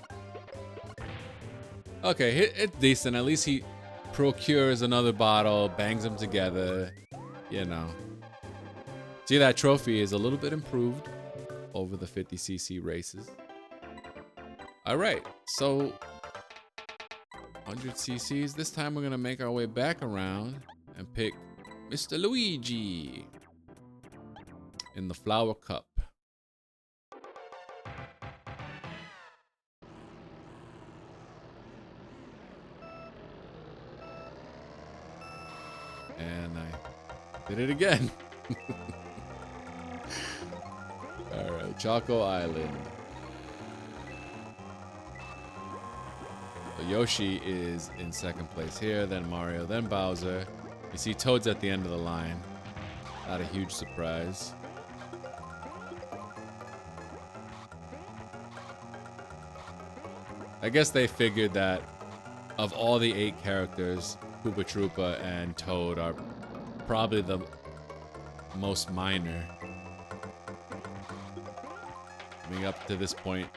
Okay, it's decent. At least he procures another bottle, bangs them together, you know. See, that trophy is a little bit improved over the 50cc races. All right, so 100 cc's. This time we're gonna make our way back around and pick Mr. Luigi in the flower cup. And I did it again. All right, Choco Island. So Yoshi is in second place here, then Mario, then Bowser. You see Toad's at the end of the line. Not a huge surprise. I guess they figured that of all the 8 characters, Koopa Troopa and Toad are probably the most minor. I mean, up to this point,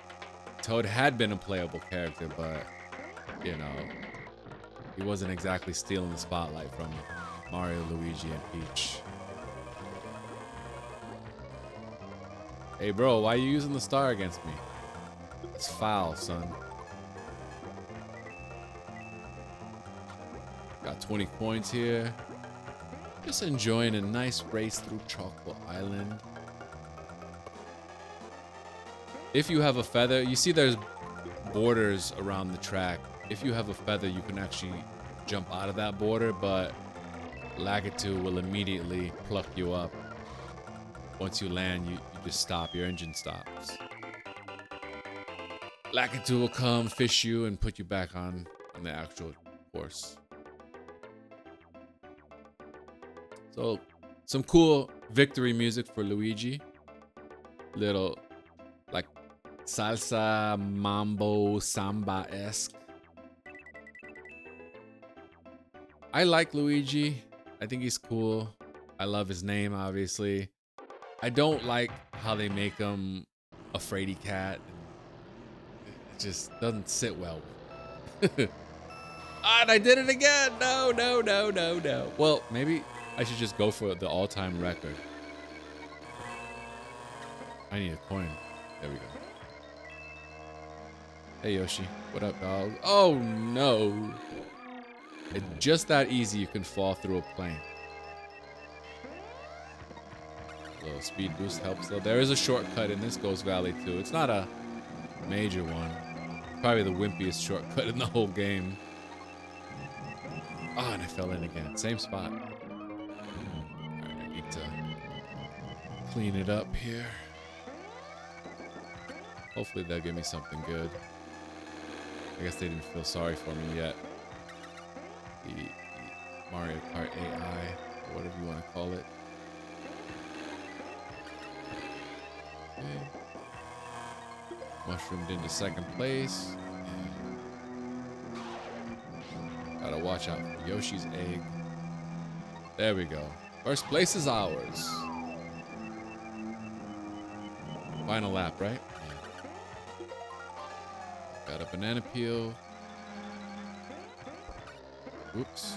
Toad had been a playable character, but, you know, he wasn't exactly stealing the spotlight from Mario, Luigi, and Peach. Hey, bro, why are you using the star against me? It's foul, son. Got 20 points here. Just enjoying a nice race through Chocolate Island. If you have a feather, you see there's borders around the track. If you have a feather, you can actually jump out of that border, but Lakitu will immediately pluck you up. Once you land, you just stop. Your engine stops. Lakitu will come, fish you, and put you back on the actual course. So, some cool victory music for Luigi. Little, like, salsa, mambo, samba-esque. I like Luigi. I think he's cool. I love his name, obviously. I don't like how they make him a fraidy cat. It just doesn't sit well with me. And I did it again! No, no, no, no, no. Well, maybe I should just go for the all-time record. I need a coin. There we go. Hey, Yoshi. What up, dog? Oh, no. It's just that easy you can fall through a plane. A little speed boost helps, though. There is a shortcut in this Ghost Valley, too. It's not a major one. Probably the wimpiest shortcut in the whole game. Oh, and I fell in again. Same spot. Alright, I need to clean it up here. Hopefully they'll give me something good. I guess they didn't feel sorry for me yet. The Mario Kart AI, or whatever you want to call it. Okay. Mushroomed into second place. Gotta watch out for Yoshi's egg. There we go. First place is ours. Final lap, right? Yeah. Got a banana peel. Oops.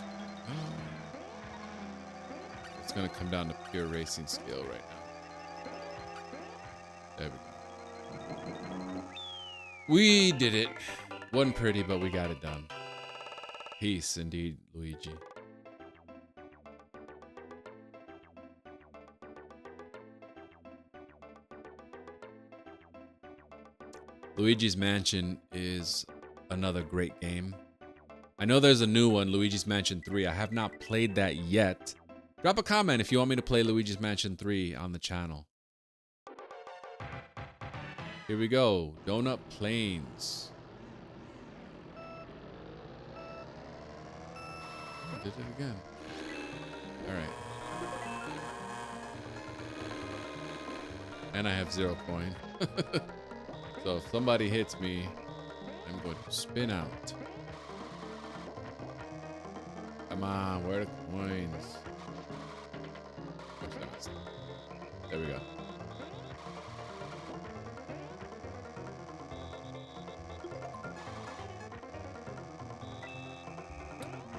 It's gonna come down to pure racing skill right now. There we go. We did it. Wasn't pretty, but we got it done. Peace indeed, Luigi. Luigi's Mansion is another great game. I know there's a new one, Luigi's Mansion 3. I have not played that yet. Drop a comment if you want me to play Luigi's Mansion 3 on the channel. Here we go. Donut Plains. Oh, did it again. All right. And I have 0 coin. So if somebody hits me, I'm going to spin out. Come on, where are the coins? There we go.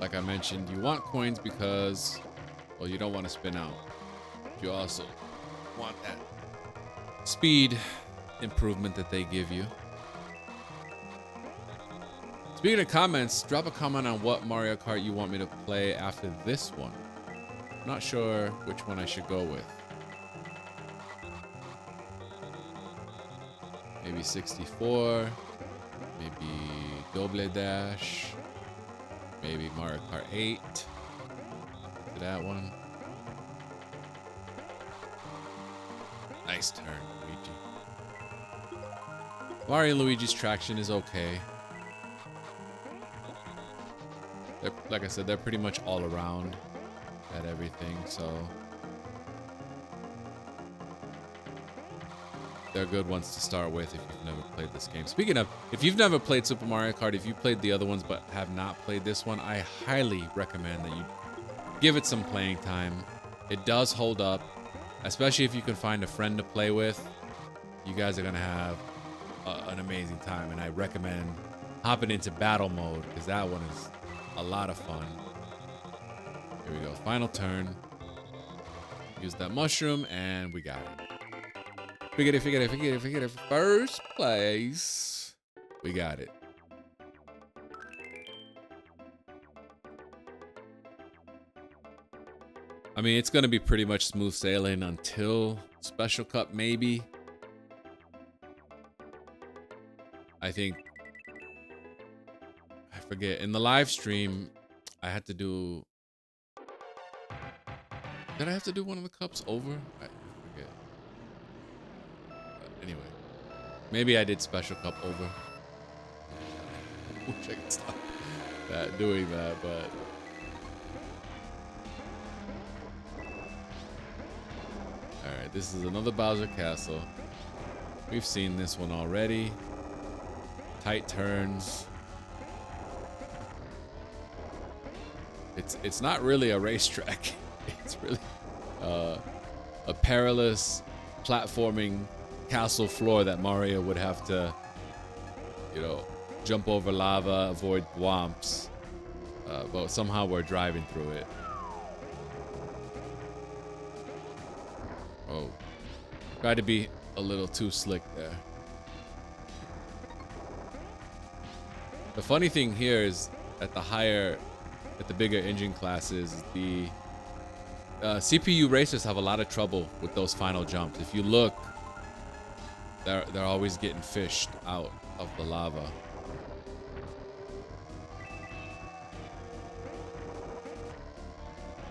Like I mentioned, you want coins because, well, you don't want to spin out. You also want that speed improvement that they give you. Speaking of comments, drop a comment on what Mario Kart you want me to play after this one. I'm not sure which one I should go with. Maybe 64, maybe Double Dash, maybe Mario Kart 8. To that one. Nice turn, Luigi. Mario and Luigi's traction is okay. Like I said, they're pretty much all around at everything, so they're good ones to start with if you've never played this game. Speaking of, if you've never played Super Mario Kart, if you played the other ones but have not played this one, I highly recommend that you give it some playing time. It does hold up, especially if you can find a friend to play with. You guys are gonna have an amazing time, and I recommend hopping into battle mode because that one is a lot of fun. Here we go, final turn. Use that mushroom, and we got it. Figured it. First place. We got it. I mean, it's going to be pretty much smooth sailing until Special Cup, maybe. I think, I forget, in the live stream, I had to do, did I have to do one of the cups over? I forget. Anyway, maybe I did Special Cup over. Wish I could stop doing that, but all right, this is another Bowser Castle. We've seen this one already. Tight turns. It's not really a racetrack. It's really a perilous platforming castle floor that Mario would have to, you know, jump over lava, avoid thwomps. But somehow we're driving through it. Oh, tried to be a little too slick there. The funny thing here is at the bigger engine classes, the CPU racers have a lot of trouble with those final jumps. If you look, they're always getting fished out of the lava.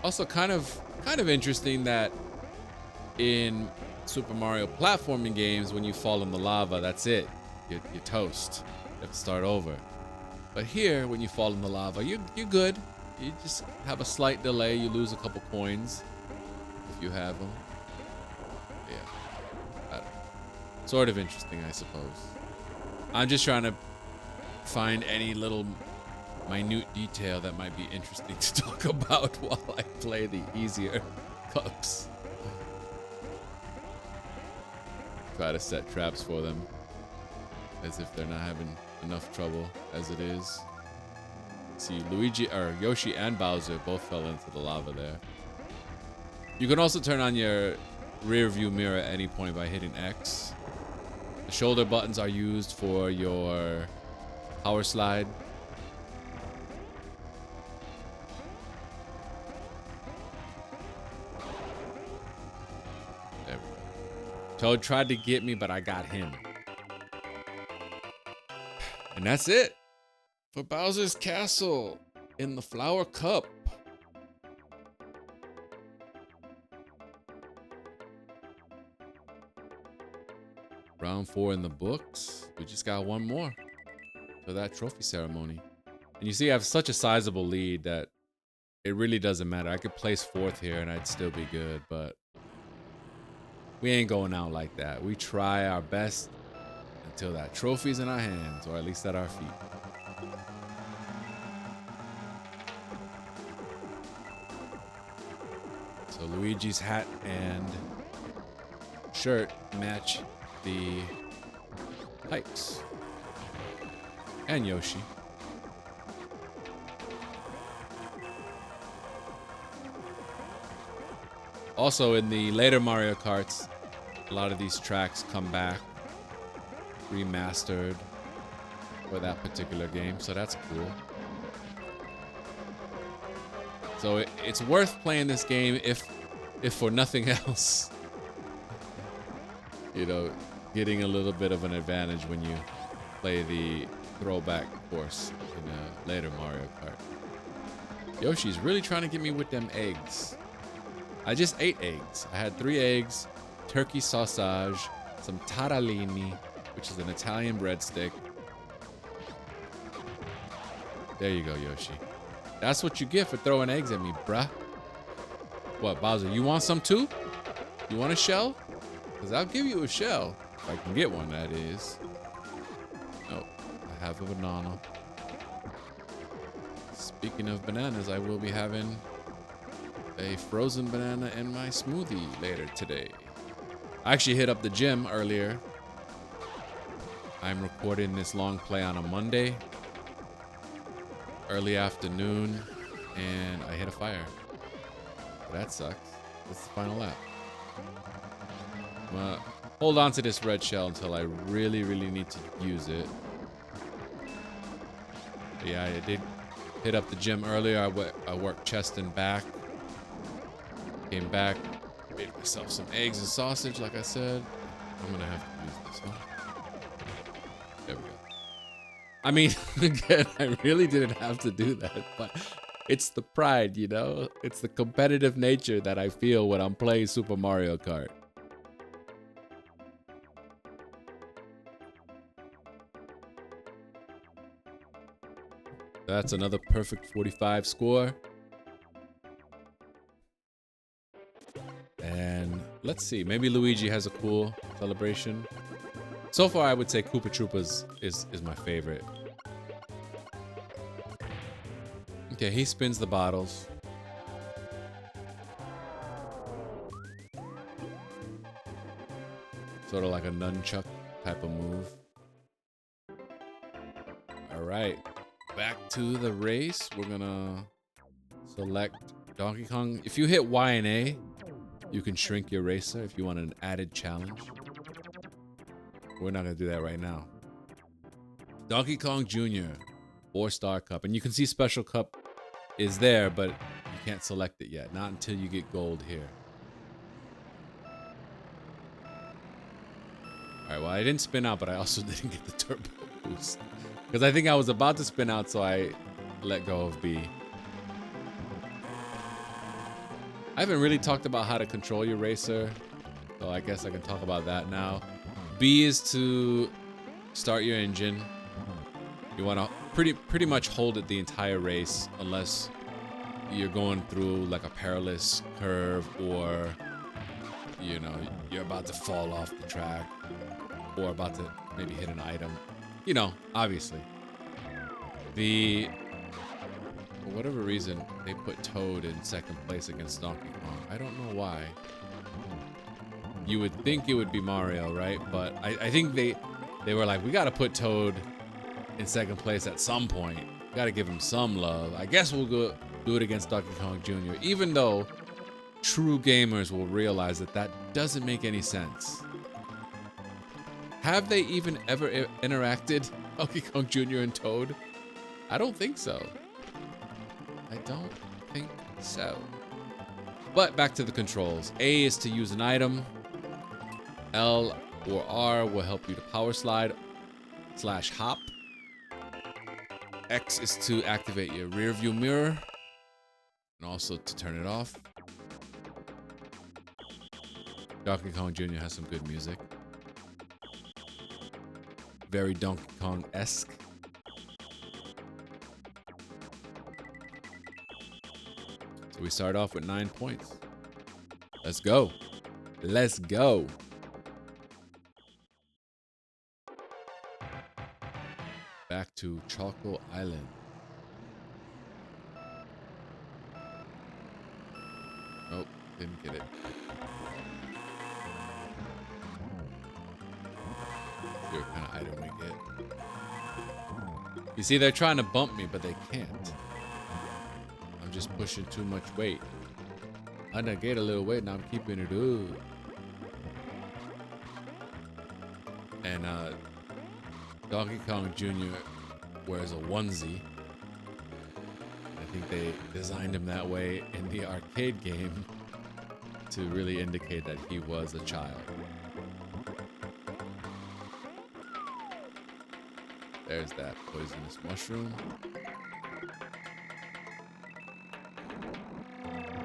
Also, kind of interesting that in Super Mario platforming games, when you fall in the lava, that's it. you're toast. You have to start over. But here, when you fall in the lava, you're good. You just have a slight delay. You lose a couple coins if you have them. Yeah, sort of interesting, I suppose. I'm just trying to find any little minute detail that might be interesting to talk about while I play the easier cups. Try to set traps for them as if they're not having enough trouble as it is. See, Yoshi and Bowser both fell into the lava there. You can also turn on your rear view mirror at any point by hitting X. The shoulder buttons are used for your power slide. There we go. Toad tried to get me, but I got him. And that's it for Bowser's Castle in the Flower Cup. Round 4 in the books. We just got one more for that trophy ceremony. And you see, I have such a sizable lead that it really doesn't matter. I could place 4th here and I'd still be good, but we ain't going out like that. We try our best until that trophy's in our hands, or at least at our feet. So Luigi's hat and shirt match the pipes. And Yoshi. Also, in the later Mario Karts, a lot of these tracks come back remastered for that particular game, so that's cool. So it's worth playing this game if for nothing else. You know, getting a little bit of an advantage when you play the throwback course in a later Mario Kart. Yoshi's really trying to get me with them eggs. I just ate eggs. I had 3 eggs, turkey sausage, some taralini, which is an Italian breadstick. There you go, Yoshi. That's what you get for throwing eggs at me, bruh. What, Bowser, you want some too? You want a shell? Because I'll give you a shell. If I can get one, that is. Oh, I have a banana. Speaking of bananas, I will be having a frozen banana in my smoothie later today. I actually hit up the gym earlier. I'm recording this long play on a Monday, early afternoon, and I hit a fire. That sucks. That's the final lap. I'm gonna hold on to this red shell until I really, really need to use it. But yeah, I did hit up the gym earlier. I worked chest and back. Came back, made myself some eggs and sausage, like I said. I'm gonna have to use this, huh? There we go. I mean, again, I really didn't have to do that, but it's the pride, you know? It's the competitive nature that I feel when I'm playing Super Mario Kart. That's another perfect 45 score. And let's see, maybe Luigi has a cool celebration. So far, I would say Koopa Troopas is my favorite. Okay, he spins the bottles. Sort of like a nunchuck type of move. All right, back to the race. We're gonna select Donkey Kong. If you hit Y and A, you can shrink your racer if you want an added challenge. We're not gonna do that right now. Donkey Kong Jr. 4-star cup. And you can see special cup is there, but you can't select it yet. Not until you get gold here. Alright, well, I didn't spin out, but I also didn't get the turbo boost. Because I think I was about to spin out, so I let go of B. I haven't really talked about how to control your racer, so I guess I can talk about that now. B is to start your engine. You want to pretty much hold it the entire race unless you're going through like a perilous curve, or you know, you're about to fall off the track, or about to maybe hit an item. You know, obviously. For whatever reason, they put Toad in second place against Donkey Kong. I don't know why. You would think it would be Mario, right? But I think they were like, we gotta put Toad in second place at some point. Gotta give him some love. I guess we'll go do it against Donkey Kong Jr., even though true gamers will realize that that doesn't make any sense. Have they even ever interacted, Donkey Kong Jr. and Toad? I don't think so. I don't think so. But back to the controls. A is to use an item. L or R will help you to power slide / hop. X is to activate your rear view mirror and also to turn it off. Donkey Kong Jr. has some good music. Very Donkey Kong-esque. So we start off with 9 points. Let's go. Let's go. Back to Choco Island. Nope, didn't get it. See what kind of item we get. You see, they're trying to bump me, but they can't. I'm just pushing too much weight. I done gained a little weight, now I'm keeping it up. And Donkey Kong Jr. wears a onesie. I think they designed him that way in the arcade game to really indicate that he was a child. There's that poisonous mushroom.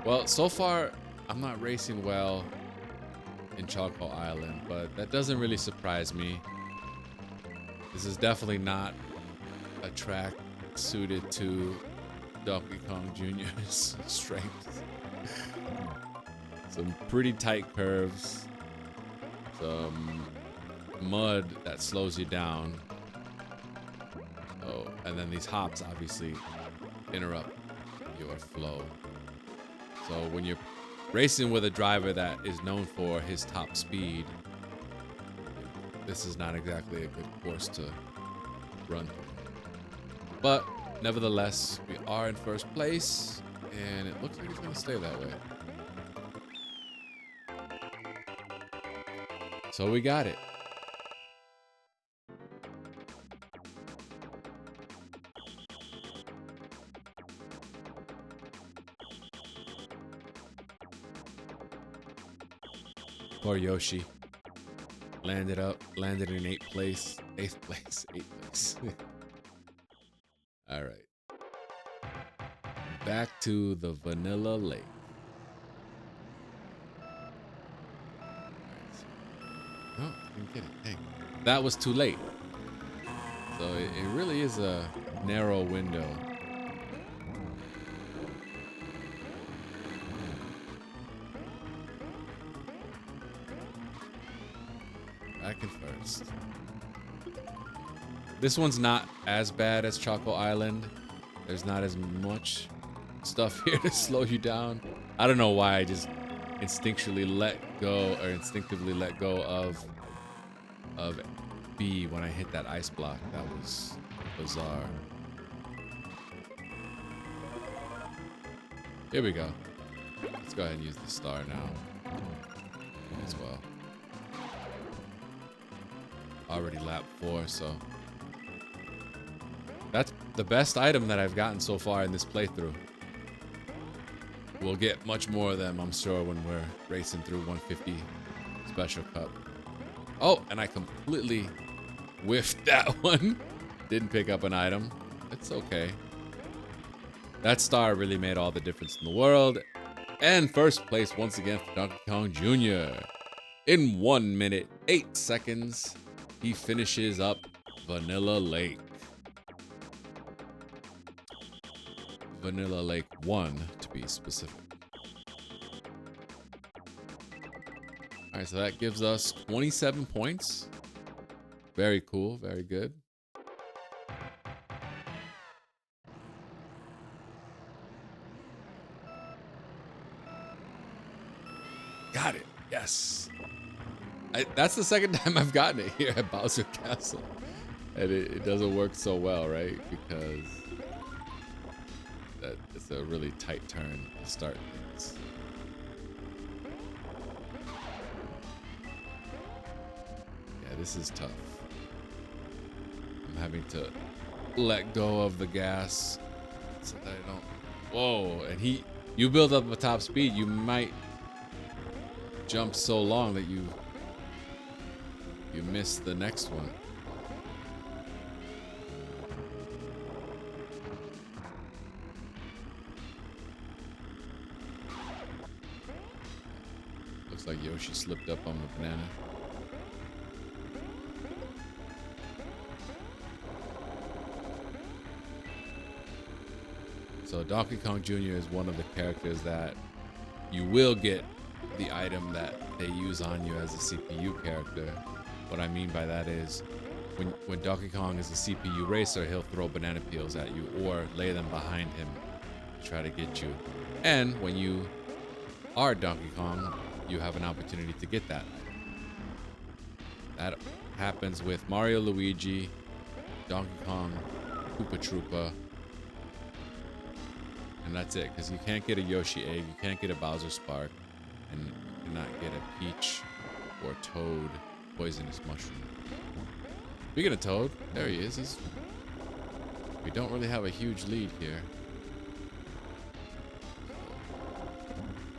Well, so far, I'm not racing well in Choco Island, but that doesn't really surprise me. This is definitely not a track suited to Donkey Kong Jr.'s strength. Some pretty tight curves. Some mud that slows you down. Oh, and then these hops obviously interrupt your flow. So when you're racing with a driver that is known for his top speed, this is not exactly a good course to run through. But nevertheless, we are in first place, and it looks like it's going to stay that way. So we got it. Poor Yoshi. Landed in 8th place. All right. Back to the Vanilla Lake. Oh, didn't get it. Dang. That was too late. So it really is a narrow window. Back in first. This one's not as bad as Choco Island. There's not as much stuff here to slow you down. I don't know why I just instinctively let go of B when I hit that ice block. That was bizarre. Here we go. Let's go ahead and use the star now as well. Already lap 4, so that's the best item that I've gotten so far in this playthrough. We'll get much more of them, I'm sure, when we're racing through 150 Special Cup. Oh, and I completely whiffed that one. Didn't pick up an item. It's okay. That star really made all the difference in the world. And first place once again for Donkey Kong Jr. In 1 minute, 8 seconds. He finishes up Vanilla Lake. Vanilla Lake 1 to be specific. All right, so that gives us 27 points. Very cool, very good. Got it, yes. That's the second time I've gotten it here at Bowser Castle. And it doesn't work so well, right? Because it's a really tight turn to start things. Yeah, this is tough. I'm having to let go of the gas so that I don't. Whoa, and you build up a top speed, you might jump so long that you miss the next one. Looks like Yoshi slipped up on the banana. So Donkey Kong Jr. is one of the characters that you will get the item that they use on you as a CPU character. What I mean by that is when Donkey Kong is a CPU racer, he'll throw banana peels at you or lay them behind him to try to get you. And when you are Donkey Kong, you have an opportunity to get that item. That happens with Mario, Luigi, Donkey Kong, Koopa Troopa, and that's it, because you can't get a Yoshi egg, you can't get a Bowser Spark, and you cannot get a Peach or Toad poisonous mushroom. Speaking of Toad, there he is. We don't really have a huge lead here.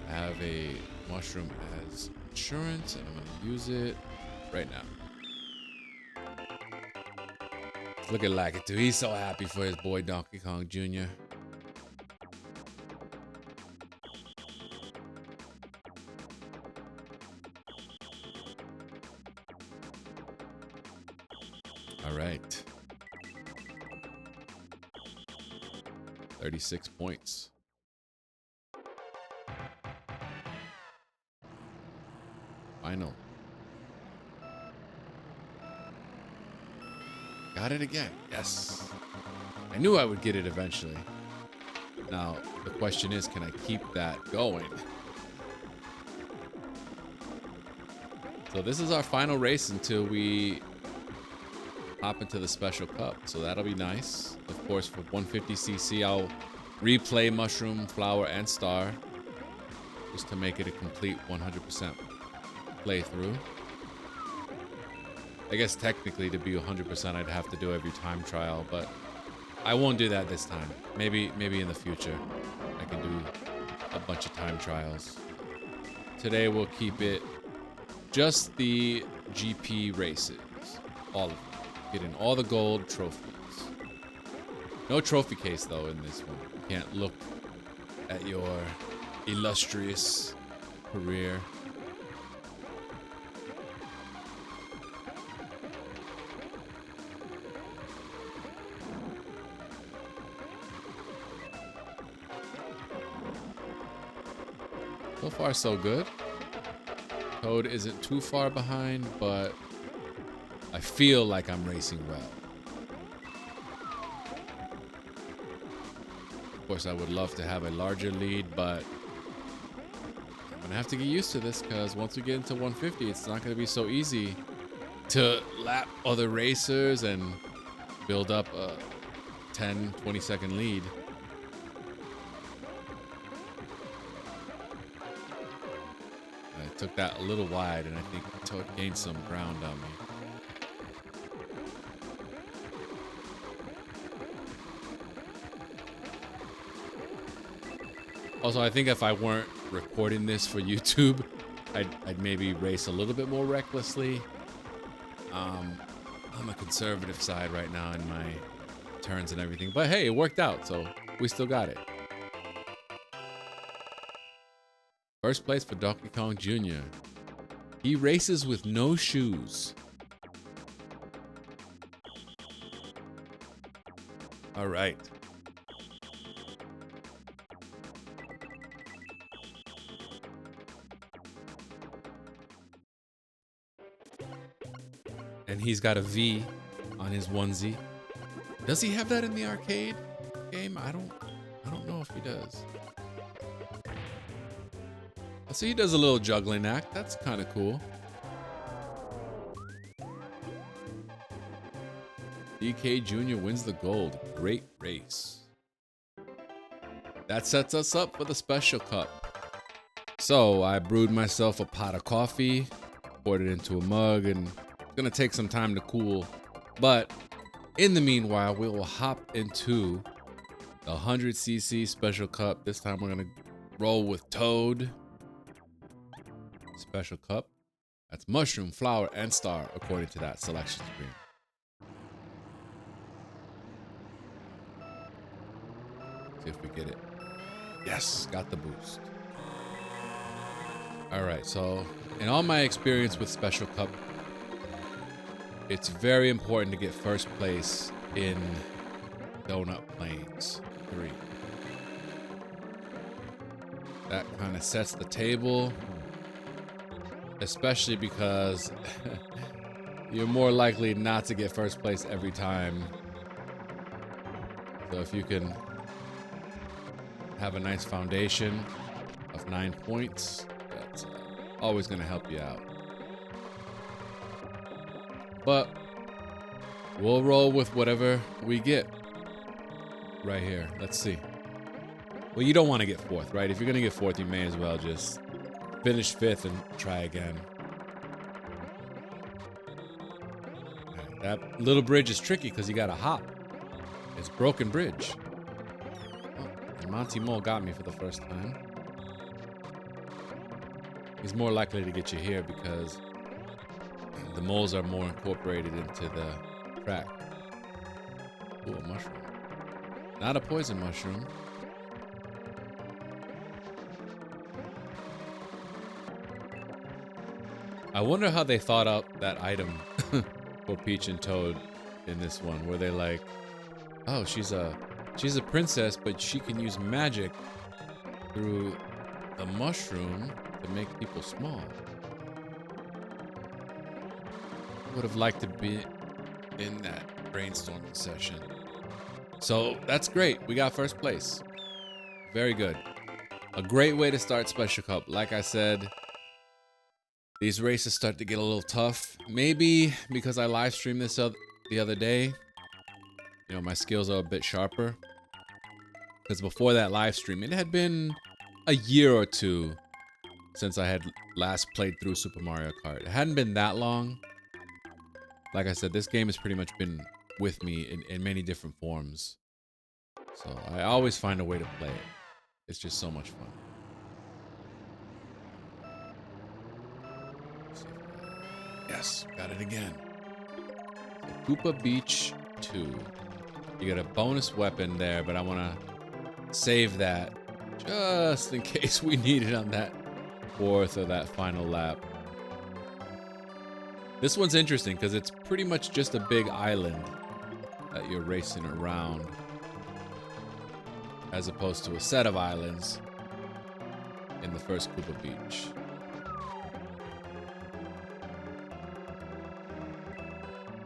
I have a mushroom as insurance, and I'm going to use it right now. Look at Lakitu. He's so happy for his boy Donkey Kong Jr. All right. 36 points. Final. Got it again. Yes. I knew I would get it eventually. Now, the question is, can I keep that going? So this is our final race until we hop into the Special Cup. So that'll be nice. Of course, for 150cc, I'll replay Mushroom, Flower, and Star just to make it a complete 100% playthrough. I guess technically to be 100% I'd have to do every time trial, but I won't do that this time. Maybe in the future I can do a bunch of time trials. Today we'll keep it just the GP races, all of them. Getting all the gold trophies. No trophy case though in this one. You can't look at your illustrious career. So far, so good. Toad isn't too far behind, but I feel like I'm racing well. Of course, I would love to have a larger lead, but I'm gonna have to get used to this because once we get into 150, it's not gonna be so easy to lap other racers and build up a 10, 20-second lead. I took that a little wide, and I think Toad gained some ground on me. Also, I think if I weren't recording this for YouTube, I'd maybe race a little bit more recklessly. I'm a conservative side right now in my turns and everything, but hey, it worked out, so we still got it. First place for Donkey Kong Jr. He races with no shoes. All right. And he's got a V on his onesie. Does he have that in the arcade game? I don't know if he does. I see he does a little juggling act. That's kind of cool. DK Jr. wins the gold. Great race. That sets us up for the special cup. So I brewed myself a pot of coffee, poured it into a mug, and it's gonna take some time to cool. But in the meanwhile, we will hop into the 100cc special cup. This time we're gonna roll with Toad. Special cup. That's mushroom, flower, and star, according to that selection screen. See if we get it. Yes, got the boost. All right, so in all my experience with Special Cup, it's very important to get first place in Donut Plains 3. That kind of sets the table, especially because you're more likely not to get first place every time. So if you can have a nice foundation of 9 points, that's always going to help you out. But we'll roll with whatever we get right here. Let's see. Well, you don't want to get fourth, right? If you're going to get fourth, you may as well just finish fifth and try again. Right, that little bridge is tricky because you got to hop. It's broken bridge. Oh, and Monty Mole got me for the first time. He's more likely to get you here because the moles are more incorporated into the track. Ooh, a mushroom. Not a poison mushroom. I wonder how they thought up that item for Peach and Toad in this one. Were they like, oh, she's a princess, but she can use magic through the mushroom to make people small. Would have liked to be in that brainstorming session. So that's great. We got first place. Very good. A great way to start Special Cup. Like I said, these races start to get a little tough. Maybe because I live streamed this the other day. You know, my skills are a bit sharper. Because before that live stream, it had been a year or two since I had last played through Super Mario Kart. It hadn't been that long. Like I said, this game has pretty much been with me in many different forms. So I always find a way to play it. It's just so much fun. Yes, got it again. So Koopa Beach 2. You get a bonus weapon there, but I want to save that just in case we need it on that fourth or that final lap. This one's interesting because it's pretty much just a big island that you're racing around, as opposed to a set of islands in the first Koopa Beach.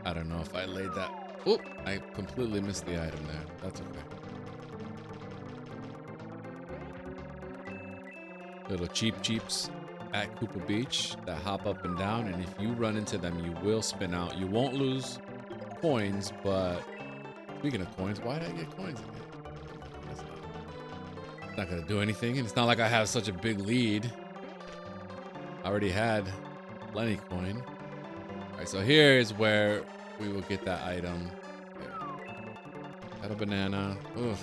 I don't know if I laid that. Oh, I completely missed the item there. That's okay. Little cheeps at Koopa Beach that hop up and down, and if you run into them, you will spin out. You won't lose coins, but speaking of coins, why did I get coins again? That's not gonna do anything, and it's not like I have such a big lead. I already had plenty coin. All right, so here is where we will get that item. Got a banana. Ugh.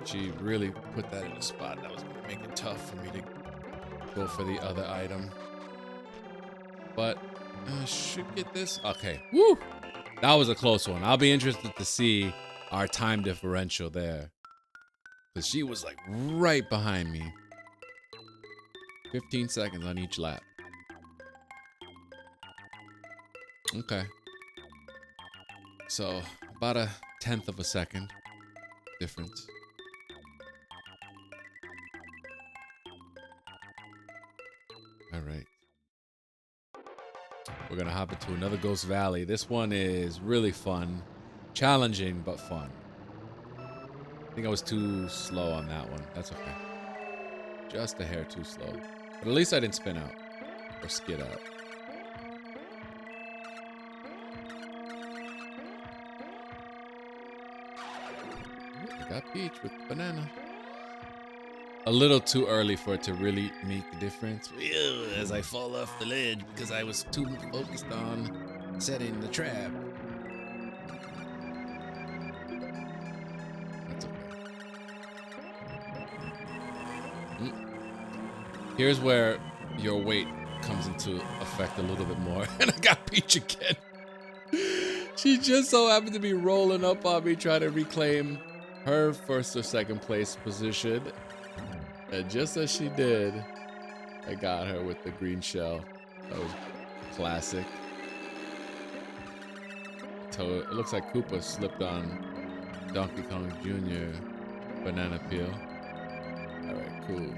She really put that in a spot that was gonna make it tough for me to go for the other item. But I should get this. Okay. Woo! That was a close one. I'll be interested to see our time differential there. Because she was like right behind me. 15 seconds on each lap. Okay. So about a tenth of a second difference. All right. We're gonna hop into another Ghost Valley. This one is really fun. Challenging, but fun. I think I was too slow on that one. That's okay. Just a hair too slow. But at least I didn't spin out. Or skid out. I got Peach with banana. A little too early for it to really make a difference. Ew, as I fall off the lid because I was too focused on setting the trap. That's okay. Here's where your weight comes into effect a little bit more. And I got Peach again. She just so happened to be rolling up on me trying to reclaim her first or second place position. And just as she did, I got her with the green shell. That was classic. So it looks like Koopa slipped on Donkey Kong Jr. banana peel. All right, cool.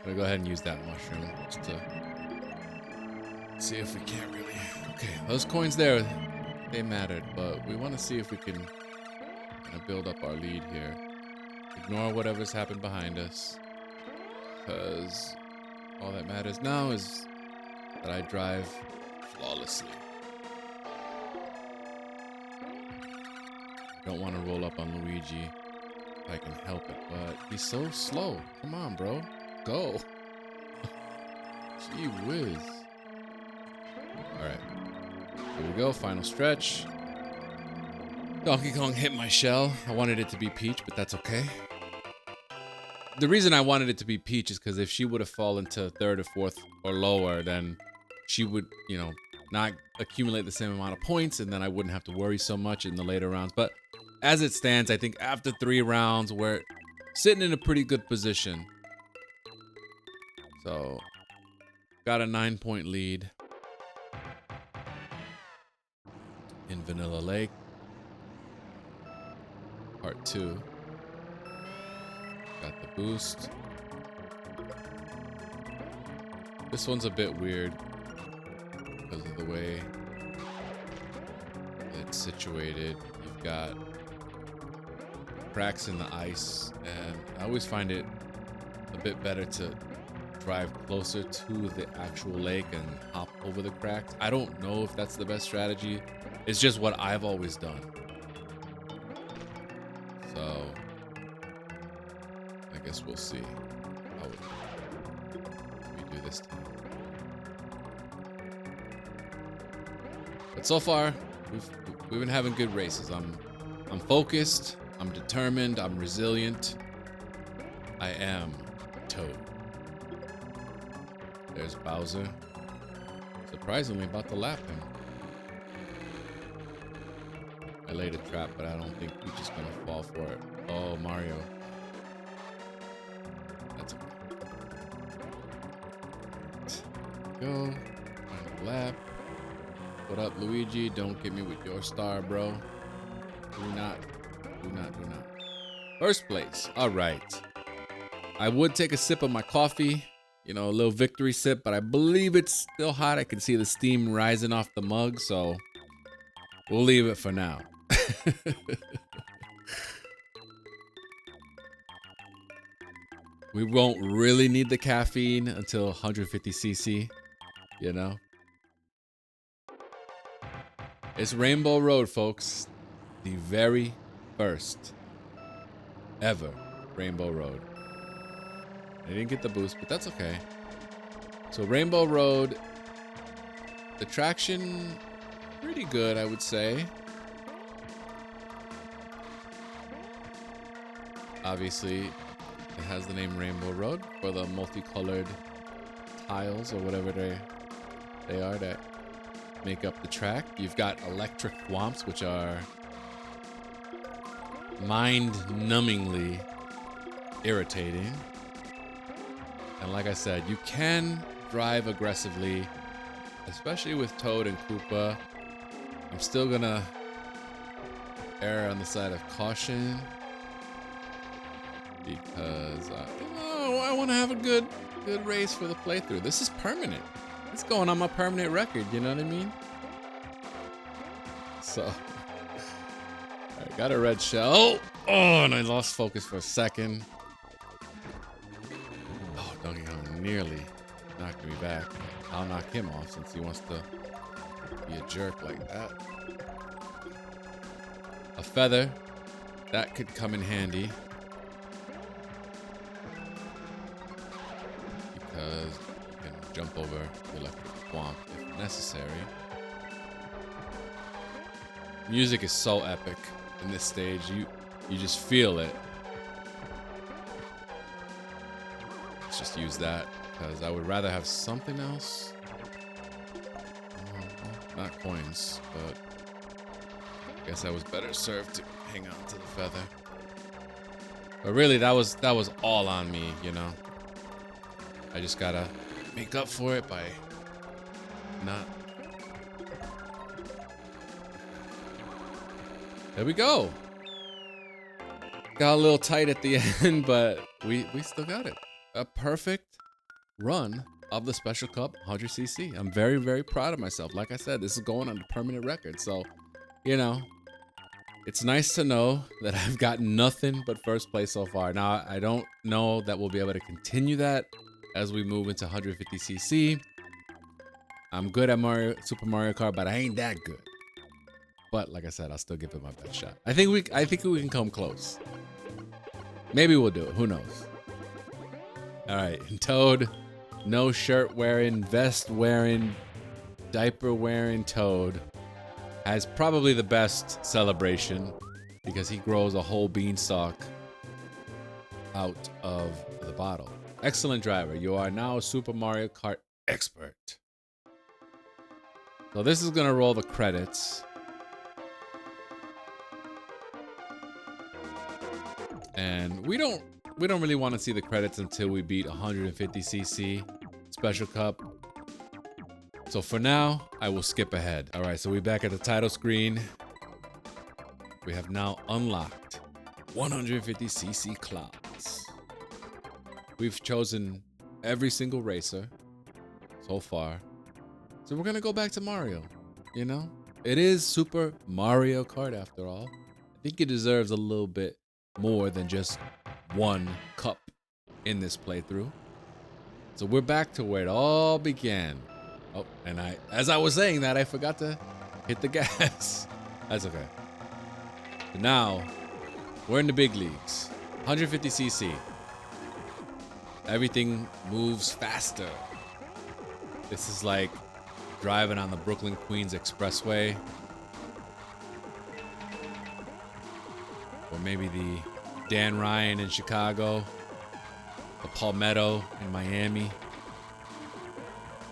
I'm gonna go ahead and use that mushroom just to see if we can't really. Okay, those coins there, they mattered, but we want to see if we can kind of build up our lead here. Ignore whatever's happened behind us, because all that matters now is that I drive flawlessly. Don't want to roll up on Luigi if I can help it, but he's so slow. Come on, bro. Go. Gee whiz. All right. Here we go. Final stretch. Donkey Kong hit my shell. I wanted it to be Peach, but that's okay. The reason I wanted it to be Peach is because if she would have fallen to third or fourth or lower, then she would, you know, not accumulate the same amount of points, and then I wouldn't have to worry so much in the later rounds. But as it stands, I think after 3 rounds, we're sitting in a pretty good position. So, got a 9-point lead in Vanilla Lake. Part 2. Got the boost. This one's a bit weird because of the way it's situated. You've got cracks in the ice, and I always find it a bit better to drive closer to the actual lake and hop over the cracks. I don't know if that's the best strategy. It's just what I've always done. So I guess we'll see how we do this time. But so far, we've been having good races. I'm focused, I'm determined, I'm resilient. I am Toad. There's Bowser. Surprisingly about to lap him. I laid a trap, but I don't think Peach is gonna fall for it. Oh, Mario. That's okay. Go. Final lap. What up, Luigi? Don't get me with your star, bro. Do not. First place. All right. I would take a sip of my coffee. You know, a little victory sip, but I believe it's still hot. I can see the steam rising off the mug, so we'll leave it for now. We won't really need the caffeine until 150 cc, you know? It's Rainbow Road, folks. The very first ever Rainbow Road. I didn't get the boost, but that's okay. So Rainbow Road, the traction, pretty good, I would say. Obviously, it has the name Rainbow Road for the multicolored tiles or whatever they are that make up the track. You've got electric thwomps, which are mind-numbingly irritating. And like I said, you can drive aggressively, especially with Toad and Koopa. I'm still gonna err on the side of caution because I want to have a good race for the playthrough. This is permanent. It's going on my permanent record. You know what I mean? So I got a red shell. Oh, and I lost focus for a second. Oh, Donkey Kong nearly knocked me back. I'll knock him off since he wants to be a jerk like that. A feather. That could come in handy. Because you can jump over the electric swamp if necessary. Music is so epic in this stage. You just feel it. Let's just use that because I would rather have something else. Not coins, but I guess I was better served to hang on to the feather. But really, that was all on me, you know. I just gotta make up for it by not. There we go. Got a little tight at the end, but we still got it. A perfect run of the Special Cup 100cc. I'm very, very proud of myself. Like I said, this is going on the permanent record. So, you know, it's nice to know that I've got nothing but first place so far. Now, I don't know that we'll be able to continue that as we move into 150cc. I'm good at Super Mario Kart, but I ain't that good. But like I said, I'll still give it my best shot. I think we can come close. Maybe we'll do it. Who knows? All right, Toad, no shirt wearing, vest wearing, diaper wearing Toad has probably the best celebration because he grows a whole beanstalk out of the bottle. Excellent driver. You are now a Super Mario Kart expert. So this is gonna roll the credits. And we don't really want to see the credits until we beat 150cc Special Cup. So for now, I will skip ahead. All right, so we're back at the title screen. We have now unlocked 150cc clouds. We've chosen every single racer so far. So we're gonna go back to Mario, you know? It is Super Mario Kart after all. I think it deserves a little bit more than just one cup in this playthrough. So we're back to where it all began. Oh, and as I was saying that, I forgot to hit the gas. That's okay. But now, we're in the big leagues. 150cc. Everything moves faster. This is like driving on the Brooklyn Queens Expressway. Or maybe the Dan Ryan in Chicago, the Palmetto in Miami.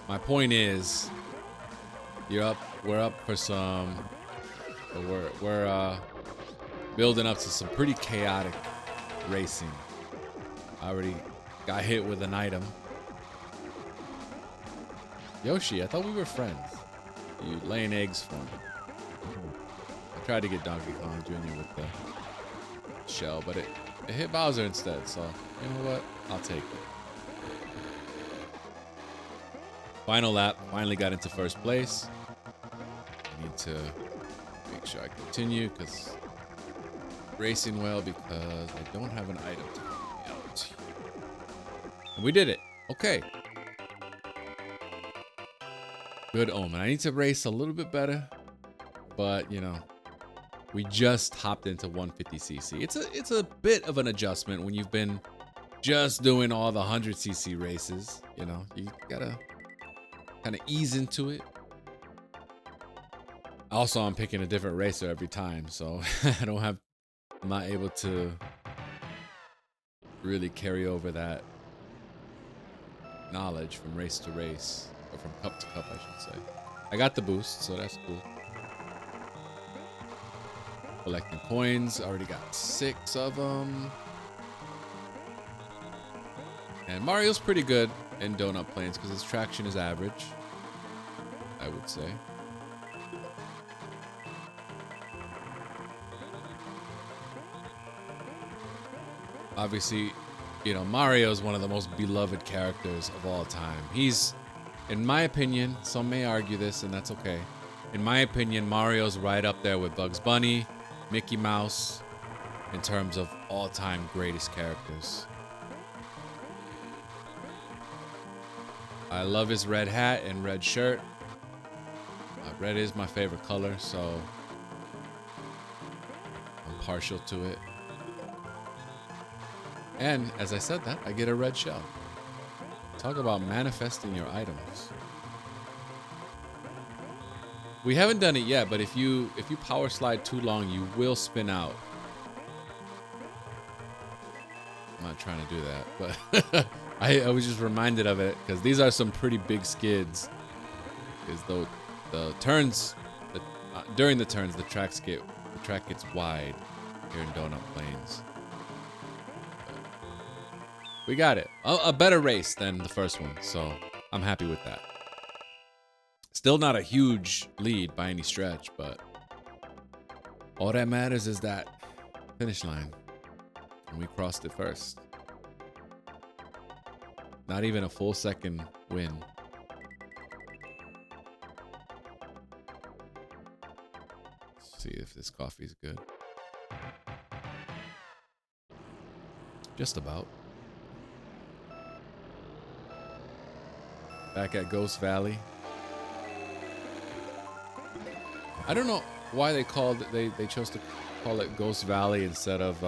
My point is, we're up for some, we're building up to some pretty chaotic racing. I already got hit with an item. Yoshi, I thought we were friends. You laying eggs for me. I tried to get Donkey Kong Jr. with the shell, but it hit Bowser instead, so you know what? I'll take it. Final lap, finally got into first place. I need to make sure I continue because racing well because I don't have an item to help me out. And we did it. Okay. Good omen. I need to race a little bit better, but you know, we just hopped into 150cc. It's a bit of an adjustment when you've been just doing all the 100cc races. You know, you gotta kind of ease into it. Also, I'm picking a different racer every time, so I'm not able to really carry over that knowledge from race to race, or from cup to cup, I should say. I got the boost, so that's cool. Collecting coins, already got 6 of them. And Mario's pretty good in donut planes because his traction is average, I would say. Obviously, you know, Mario is one of the most beloved characters of all time. He's, in my opinion, some may argue this, and that's okay. In my opinion, Mario's right up there with Bugs Bunny, Mickey Mouse, in terms of all-time greatest characters. I love his red hat and red shirt. Red is my favorite color, so I'm partial to it. And as I said that, I get a red shell. Talk about manifesting your items. We haven't done it yet, but if you power slide too long, you will spin out. I'm not trying to do that, but I was just reminded of it because these are some pretty big skids. Because the turns, during the turns, the track gets wide here in Donut Plains. We got it. A better race than the first one, so I'm happy with that. Still not a huge lead by any stretch, but all that matters is that finish line. And we crossed it first. Not even a full second win. Let's see if this coffee is good. Just about. Back at Ghost Valley. I don't know why they called it, they chose to call it Ghost Valley instead of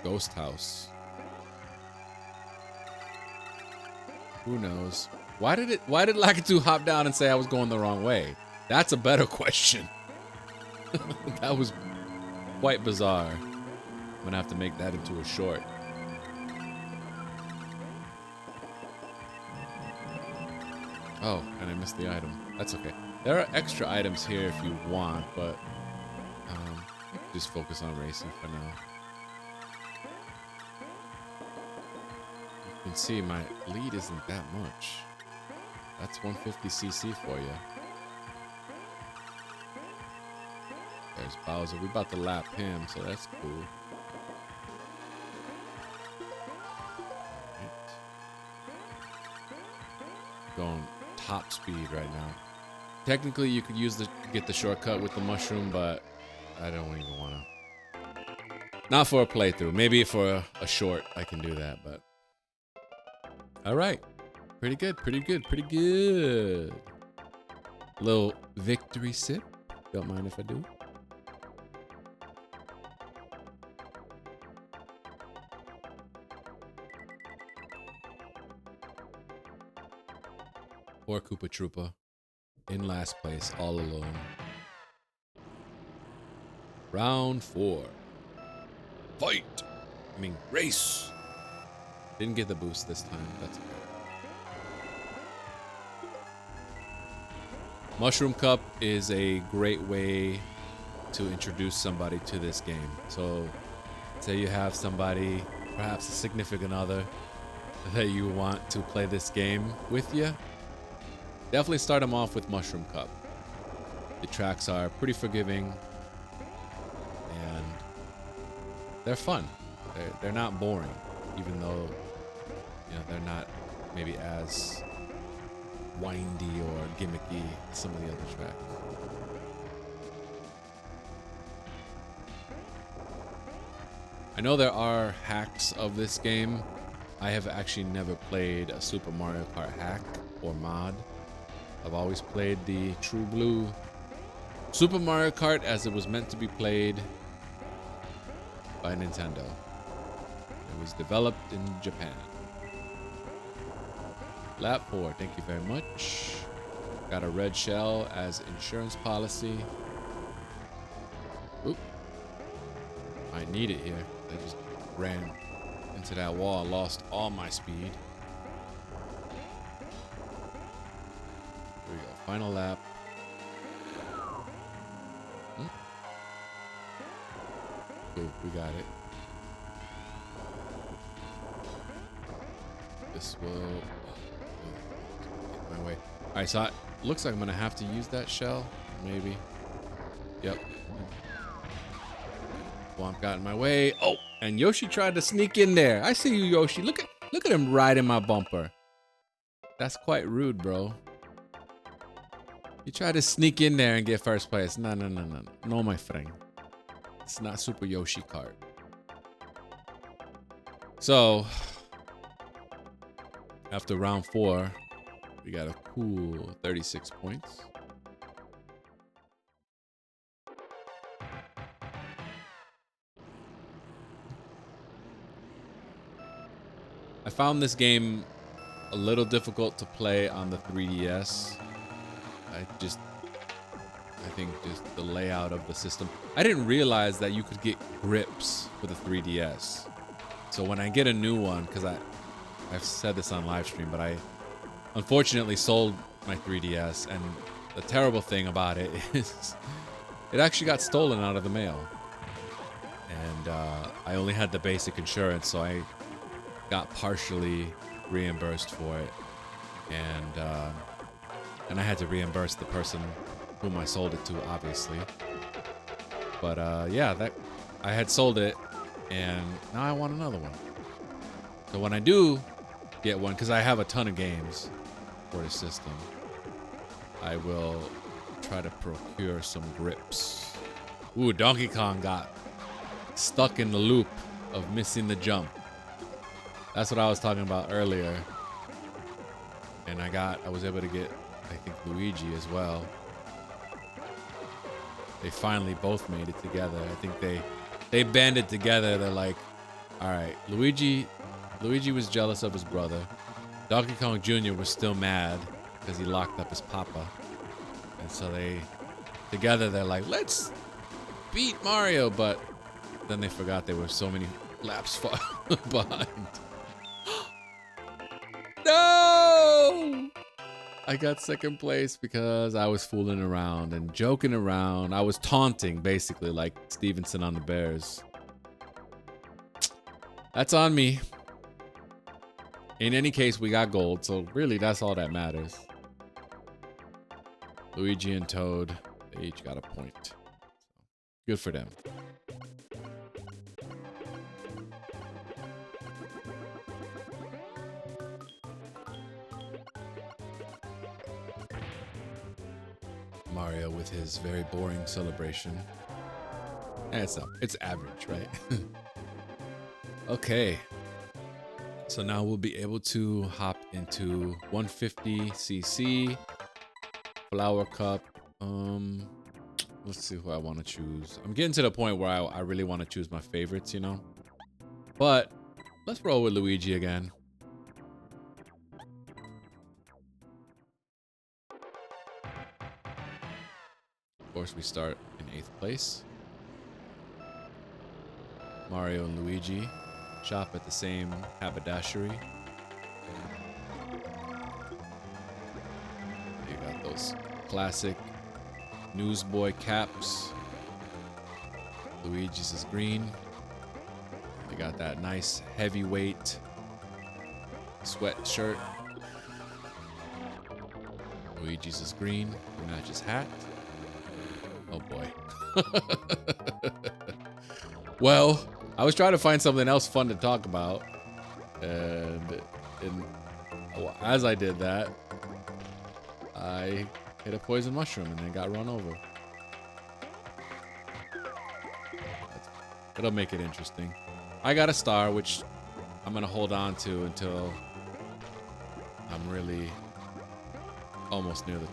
Ghost House. Who knows? Why did Lakitu hop down and say I was going the wrong way? That's a better question. That was quite bizarre. I'm gonna have to make that into a short. Oh, and I missed the item. That's okay. There are extra items here if you want, but just focus on racing for now. You can see my lead isn't that much. That's 150cc for you. There's Bowser. We're about to lap him, so that's cool. Right. Going top speed right now. Technically, you could get the shortcut with the mushroom, but I don't even want to. Not for a playthrough. Maybe for a short, I can do that, but. All right. Pretty good, pretty good, pretty good. Little victory sip. Don't mind if I do. Poor Koopa Troopa. In last place, all alone. Round 4. Fight! I mean, race! Didn't get the boost this time. That's okay. Mushroom Cup is a great way to introduce somebody to this game. So, say you have somebody, perhaps a significant other, that you want to play this game with you. Definitely start them off with Mushroom Cup. The tracks are pretty forgiving, and they're fun. They're not boring, even though they're not maybe as windy or gimmicky as some of the other tracks. I know there are hacks of this game. I have actually never played a Super Mario Kart hack or mod. I've always played the true blue Super Mario Kart as it was meant to be played by Nintendo. It was developed in Japan. Lap 4, thank you very much. Got a red shell as insurance policy. Oop. Might need it here. I just ran into that wall, lost all my speed. Here we go, final lap. Cool, we got it. This will get my way. All right, so it looks like I'm gonna have to use that shell, maybe. Yep. Swamp got in my way. Oh, and Yoshi tried to sneak in there. I see you, Yoshi. Look at him riding my bumper. That's quite rude, bro. You tried to sneak in there and get first place. No, no, no, no. No, my friend. It's not Super Yoshi Kart. So, after round 4, we got a cool 36 points. I found this game a little difficult to play on the 3DS. I think just the layout of the system. I didn't realize that you could get grips for the 3DS. So when I get a new one, because I've said this on live stream, but I unfortunately sold my 3DS, and the terrible thing about it is it actually got stolen out of the mail. And I only had the basic insurance, so I got partially reimbursed for it. And I had to reimburse the person whom I sold it to, obviously. But yeah, that I had sold it, and now I want another one. So when I do get one, because I have a ton of games for the system, I will try to procure some grips. Ooh, Donkey Kong got stuck in the loop of missing the jump. That's what I was talking about earlier. And I was able to get, I think, Luigi as well. They finally both made it together. I think they banded together. They're like, all right, Luigi was jealous of his brother. Donkey Kong Jr. was still mad because he locked up his papa. And so they're like, let's beat Mario. But then they forgot there were so many laps behind. No! I got second place because I was fooling around and joking around. I was taunting, basically, like Stevenson on the Bears. That's on me. In any case, we got gold, so really that's all that matters. Luigi and Toad, they each got a point. Good for them. Mario with his very boring celebration. And it's average, right? Okay. So now we'll be able to hop into 150cc Flower Cup. Let's see who I want to choose. I'm getting to the point where I really want to choose my favorites, you know? But let's roll with Luigi again. Of course, we start in 8th place. Mario and Luigi shop at the same haberdashery. You got those classic newsboy caps. Luigi's is green. They got that nice heavyweight sweatshirt. Luigi's is green to match his hat. Oh boy. Well, I was trying to find something else fun to talk about, and as I did that, I hit a poison mushroom and then got run over. It'll make it interesting. I got a star, which I'm gonna hold on to until I'm really almost near the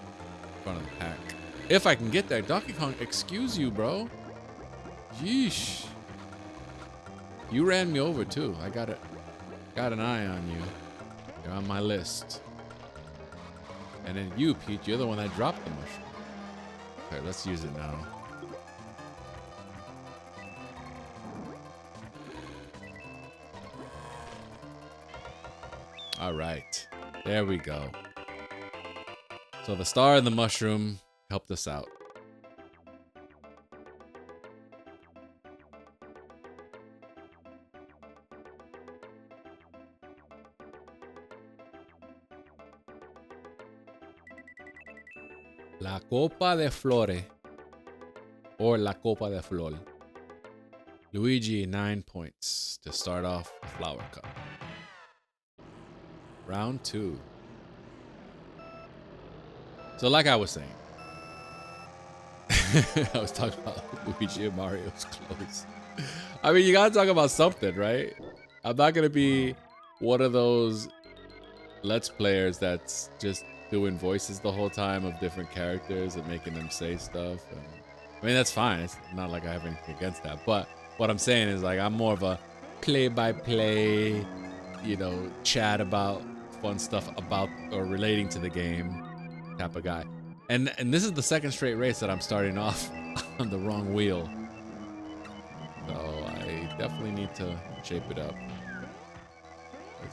front of the pack. If I can get there. Donkey Kong, excuse you, bro. Yeesh. You ran me over too. I got an eye on you. You're on my list. And then you, Pete, you're the one that dropped the mushroom. Okay, let's use it now. All right, there we go. So the star and the mushroom helped us out. La Copa de Flore, or La Copa de Flor. Luigi, 9 points to start off the Flower Cup. Round 2. So like I was saying, I was talking about Luigi and Mario's clothes. I mean, you gotta talk about something, right? I'm not gonna be one of those Let's Players that's just doing voices the whole time of different characters and making them say stuff. And, I mean, that's fine. It's not like I have anything against that. But what I'm saying is, like, I'm more of a play-by-play, you know, chat about fun stuff about or relating to the game type of guy. And this is the second straight race that I'm starting off on the wrong wheel. So I definitely need to shape it up.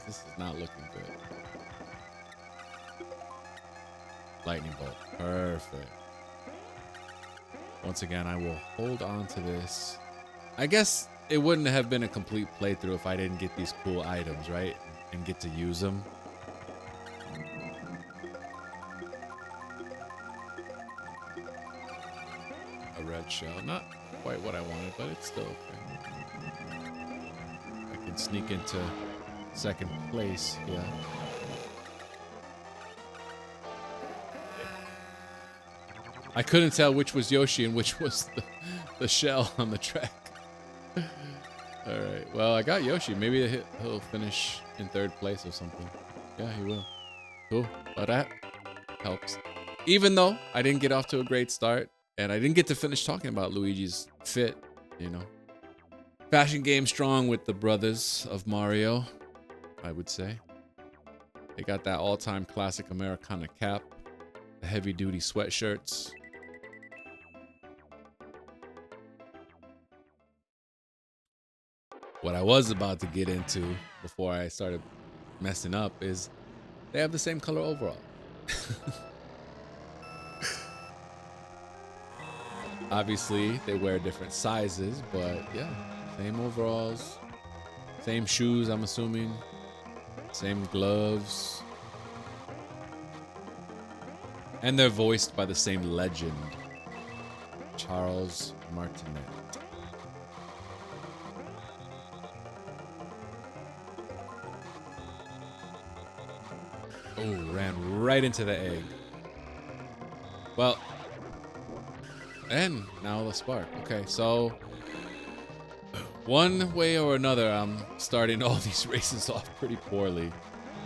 This is not looking good. Lightning bolt. Perfect. Once again, I will hold on to this. I guess it wouldn't have been a complete playthrough if I didn't get these cool items, right? And get to use them. A red shell. Not quite what I wanted, but it's still okay. I can sneak into second place, yeah. I couldn't tell which was Yoshi and which was the shell on the track. Alright, well, I got Yoshi. Maybe he'll finish in third place or something. Yeah, he will. Cool. Well, that helps. Even though I didn't get off to a great start, and I didn't get to finish talking about Luigi's fit, you know. Fashion game strong with the brothers of Mario, I would say. They got that all-time classic Americana cap, the heavy-duty sweatshirts. What I was about to get into before I started messing up is they have the same color overall. Obviously, they wear different sizes, but yeah, same overalls, same shoes, I'm assuming, same gloves. And they're voiced by the same legend, Charles Martinet. Oh, ran right into the egg. Well, and now the spark. Okay, so one way or another, I'm starting all these races off pretty poorly.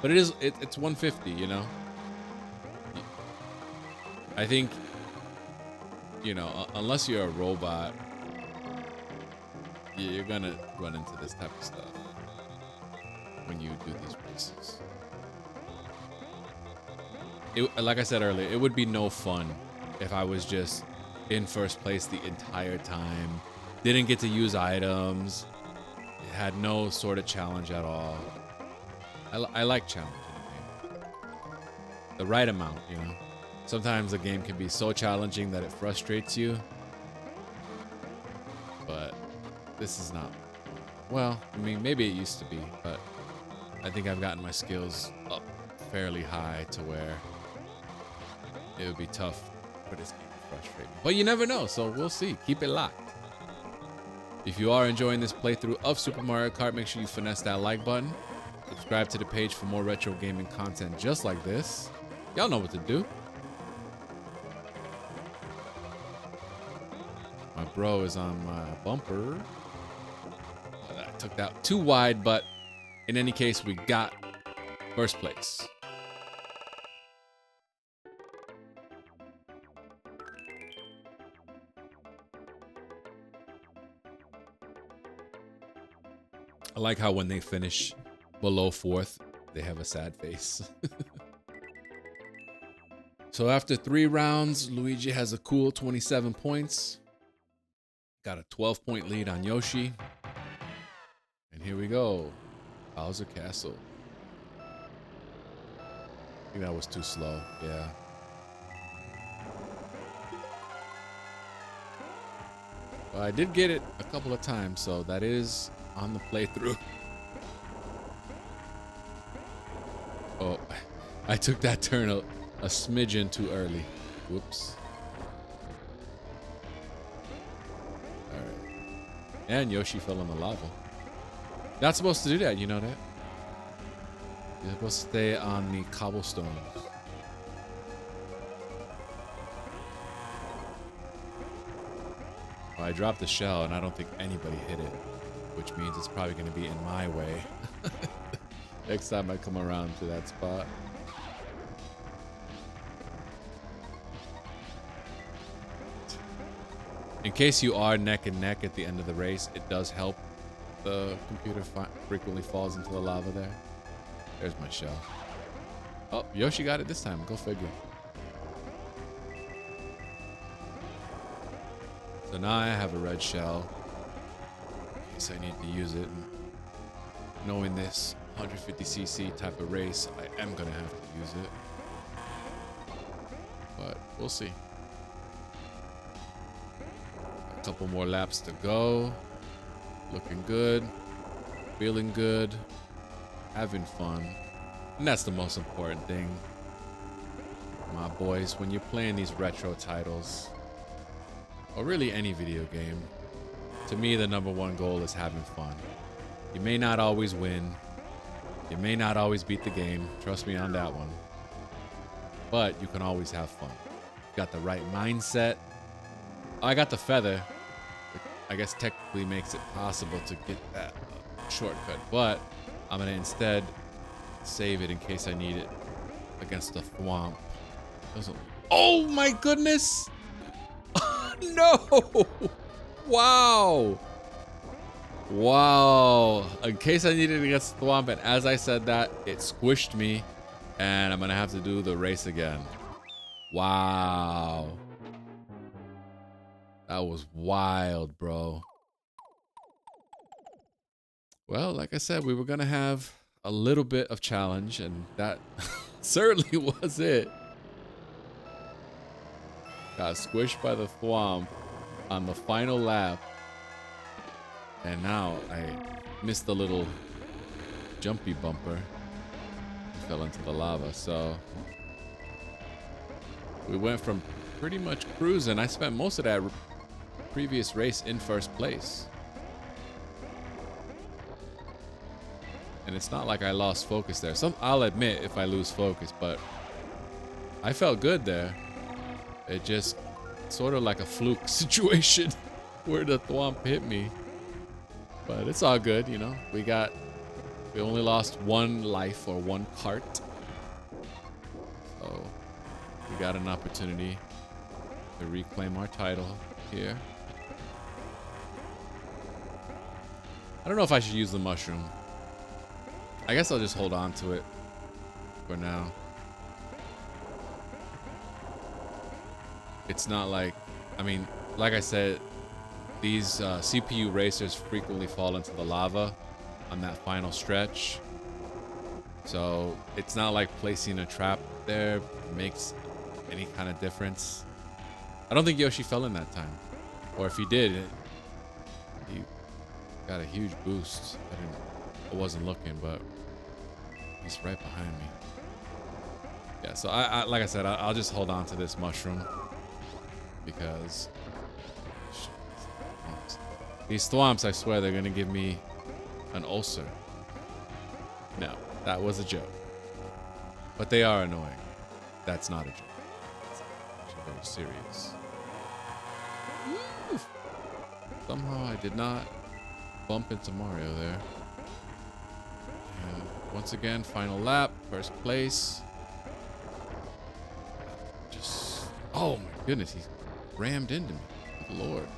But it's 150, you know? I think, you know, unless you're a robot, you're gonna run into this type of stuff when you do these races. Like I said earlier, it would be no fun if I was just in first place the entire time, didn't get to use items, it had no sort of challenge at all. I like challenge in a game. The right amount, you know. Sometimes a game can be so challenging that it frustrates you. But this is not. Well, I mean, maybe it used to be, but I think I've gotten my skills up fairly high to where it would be tough for this game to frustrate me. But you never know, so we'll see. Keep it locked. If you are enjoying this playthrough of Super Mario Kart, make sure you finesse that like button. Subscribe to the page for more retro gaming content just like this. Y'all know what to do. My bro is on my bumper. I took that too wide, but in any case, we got first place. I like how when they finish below fourth, they have a sad face. So after 3 rounds, Luigi has a cool 27 points. Got a 12-point lead on Yoshi. And here we go. Bowser Castle. I think that was too slow. Yeah. Well, I did get it a couple of times, so that is on the playthrough. Oh, I took that turn a smidgen too early. Whoops. All right. And Yoshi fell in the lava. Not supposed to do that, you know that? You're supposed to stay on the cobblestones. Well, I dropped the shell and I don't think anybody hit it, which means it's probably going to be in my way next time I come around to that spot. In case you are neck and neck at the end of the race, it does help. The computer frequently falls into the lava there. There's my shell. Oh, Yoshi got it this time. Go figure. So now I have a red shell in case I need to use it. And knowing this 150cc type of race, I am going to have to use it. But we'll see. A couple more laps to go. Looking good. Feeling good. Having fun. And that's the most important thing, my boys, when you're playing these retro titles, or really any video game. To me, the #1 goal is having fun. You may not always win. You may not always beat the game. Trust me on that one. But you can always have fun. You got the right mindset. I got the feather, which I guess technically makes it possible to get that shortcut. But I'm going to instead save it in case I need it against the thwomp. Oh my goodness! No! Wow! Wow! In case I needed it against the thwomp, and as I said that, it squished me, and I'm gonna have to do the race again. Wow! That was wild, bro. Well, like I said, we were gonna have a little bit of challenge, and that certainly was it. Got squished by the thwomp on the final lap. And now I missed the little jumpy bumper. I fell into the lava. So we went from pretty much cruising. I spent most of that previous race in first place. And it's not like I lost focus there. I'll admit if I lose focus, but I felt good there. It just sort of like a fluke situation where the thwomp hit me. But it's all good, you know. We only lost one life or one cart. So we got an opportunity to reclaim our title here. I don't know if I should use the mushroom. I guess I'll just hold on to it for now. It's not like, I mean, like I said, these CPU racers frequently fall into the lava on that final stretch. So it's not like placing a trap there makes any kind of difference. I don't think Yoshi fell in that time. Or if he did, he got a huge boost. I wasn't looking, but he's right behind me. Yeah, so I like I said, I'll just hold on to this mushroom. Because these thwomps, I swear, they're gonna give me an ulcer. No, that was a joke. But they are annoying. That's not a joke. It's actually very serious. Woo! Somehow I did not bump into Mario there. And once again, final lap, first place. Just, oh my goodness, he's rammed into me. Good Lord.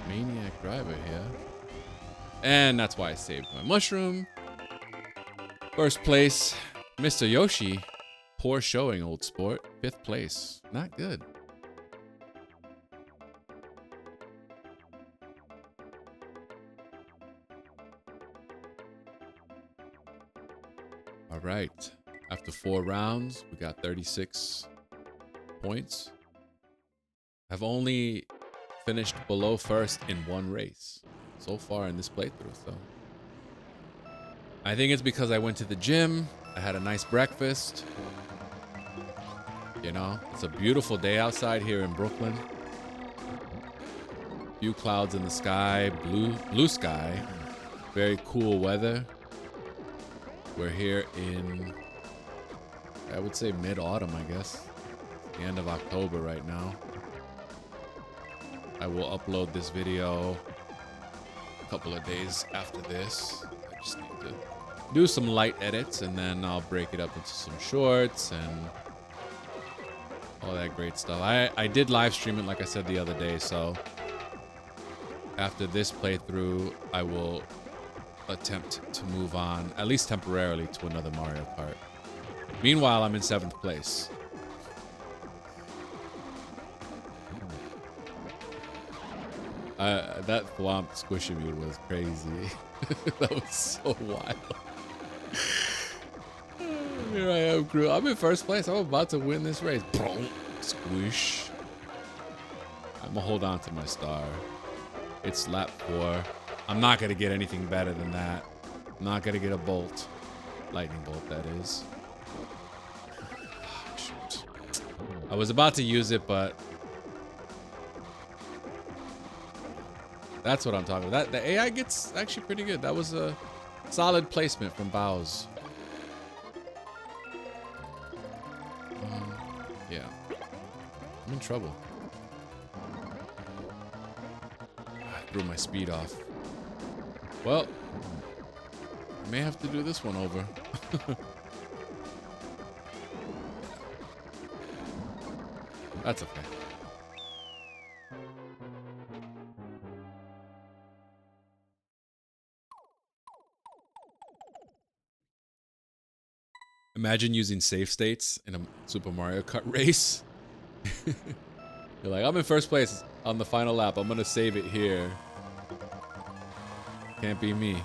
Maniac driver here. And that's why I saved my mushroom. First place, Mr. Yoshi. Poor showing, old sport. 5th place. Not good. All right. After 4 rounds, we got 36 points. I've only finished below first in 1 race so far in this playthrough, so I think it's because I went to the gym, I had a nice breakfast. You know, it's a beautiful day outside here in Brooklyn. Few clouds in the sky, blue sky. Very cool weather. We're here in, I would say mid-autumn, I guess. The end of October right now. I will upload this video a couple of days after this. I just need to do some light edits and then I'll break it up into some shorts and all that great stuff. I did live stream it, like I said the other day, so after this playthrough, I will attempt to move on, at least temporarily, to another Mario Kart. Meanwhile, I'm in 7th place. That thwomp squishing me was crazy. That was so wild. Here I am, crew. I'm in 1st place. I'm about to win this race. Boom. Squish. I'm gonna hold on to my star. It's lap 4. I'm not gonna get anything better than that. I'm not gonna get a bolt. Lightning bolt, that is. Oh, shoot. I was about to use it, but that's what I'm talking about. The AI gets actually pretty good. That was a solid placement from Bow's. Yeah. I'm in trouble. I threw my speed off. Well, I may have to do this one over. That's okay. Imagine using save states in a Super Mario Kart race. You're like, I'm in 1st place on the final lap. I'm gonna save it here. Can't be me.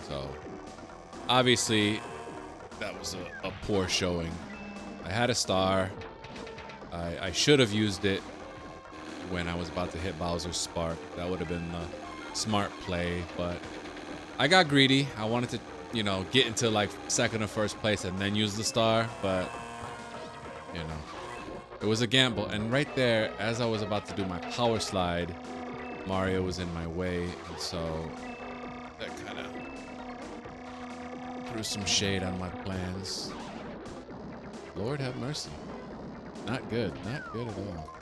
So, obviously, that was a poor showing. I had a star. I should have used it when I was about to hit Bowser's Spark. That would have been a smart play, but I got greedy. I wanted to, you know, get into like 2nd or 1st place and then use the star, but you know, it was a gamble. And right there, as I was about to do my power slide, Mario was in my way, and so that kind of threw some shade on my plans. Lord have mercy. Not good. Not good at all.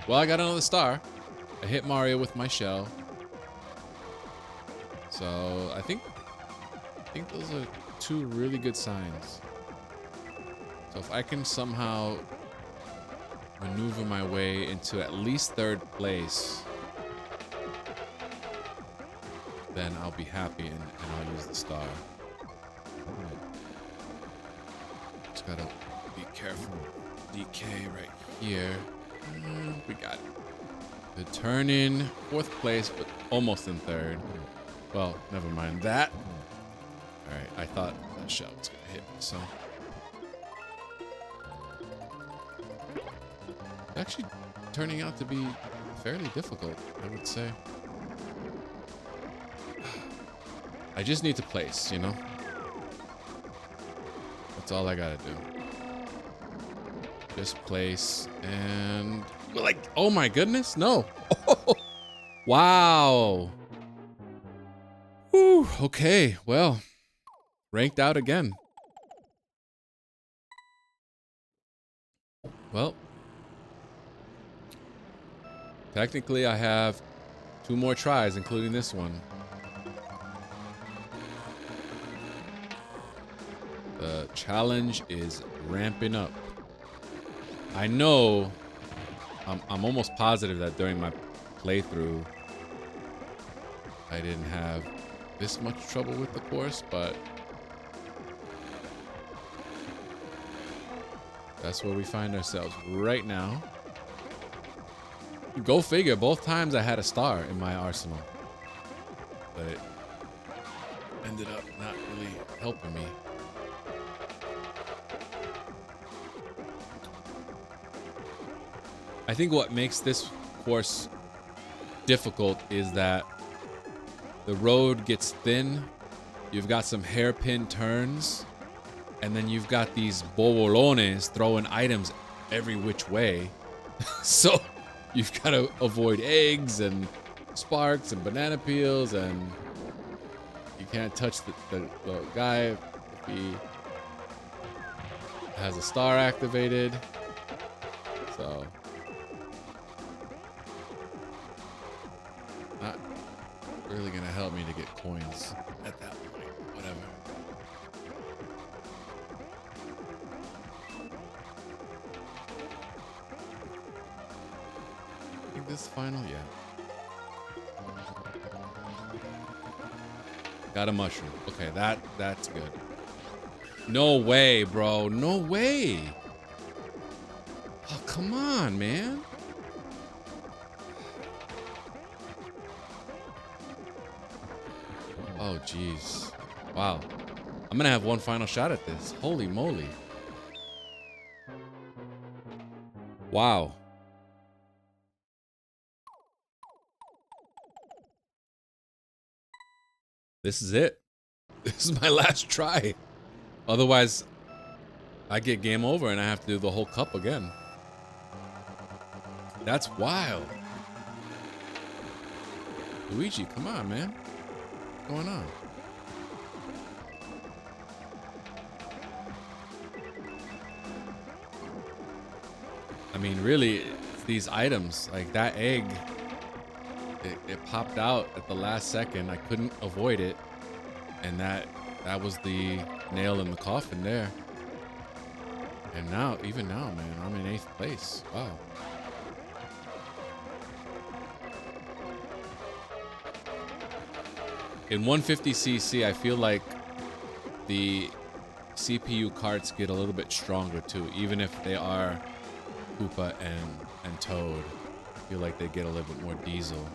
Well, I got another star. I hit Mario with my shell. So I think those are 2 really good signs. So if I can somehow maneuver my way into at least 3rd place, then I'll be happy and I'll use the star. Just gotta be careful. DK right here. We got the turn in 4th place, but almost in 3rd. Well, never mind that. All right, I thought that shell was gonna hit me, so. Actually turning out to be fairly difficult, I would say. I just need to place, you know? That's all I gotta do. Just place and like, oh my goodness, no. Oh, wow. Whew, okay, well, ranked out again. Well, technically I have 2 more tries, including this one. The challenge is ramping up. I know, I'm almost positive that during my playthrough, I didn't have this much trouble with the course, but that's where we find ourselves right now. Go figure, both times I had a star in my arsenal, but it ended up not really helping me. I think what makes this course difficult is that the road gets thin. You've got some hairpin turns, And then you've got these bobolones throwing items every which way. So you've got to avoid eggs and sparks and banana peels, and you can't touch the guy if he has a star activated. So not really gonna help me to get coins at that point. Whatever. I think this is final, yeah. Got a mushroom. Okay, that's good. No way, bro. No way. Oh, come on, man. Oh, jeez. Wow. I'm gonna have one final shot at this. Holy moly. Wow. This is it. This is my last try. Otherwise, I get game over and I have to do the whole cup again. That's wild. Luigi, come on, man. What's going on? I mean, really, it's these items, like that egg, it popped out at the last second. I couldn't avoid it. And that was the nail in the coffin there. And now, even now, man, I'm in 8th place. Wow. In 150cc, I feel like the CPU carts get a little bit stronger too, even if they are Koopa and Toad. I feel like they get a little bit more diesel.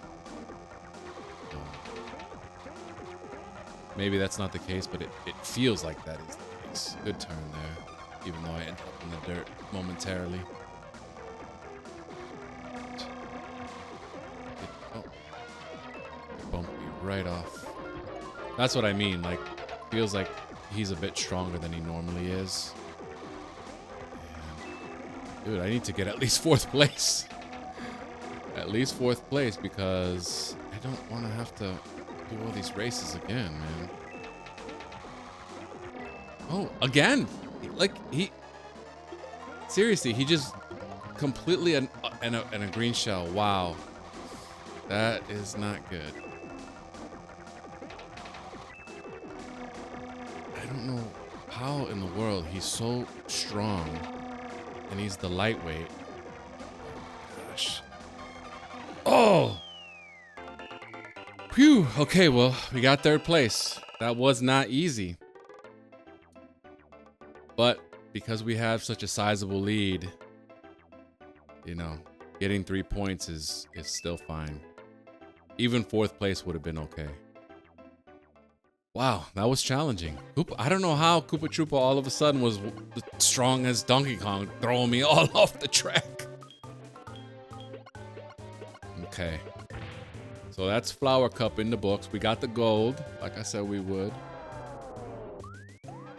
Maybe that's not the case, but it feels like that is the case. Good turn there, even though I ended up in the dirt momentarily. Oh, bumped me right off. That's what I mean. Like, feels like he's a bit stronger than he normally is. And, dude, I need to get at least 4th place. At least 4th place, because I don't want to have to do all these races again, man. Oh, again! Like, seriously, he just completely and a green shell. Wow. That is not good. I don't know how in the world he's so strong and he's the lightweight. Gosh. Oh! Phew. Okay, well, we got 3rd place. That was not easy. But because we have such a sizable lead, you know, getting 3 points is still fine. Even 4th place would have been okay. Wow, that was challenging. I don't know how Koopa Troopa all of a sudden was strong as Donkey Kong, throwing me all off the track. Okay. So that's Flower Cup in the books. We got the gold, like I said we would.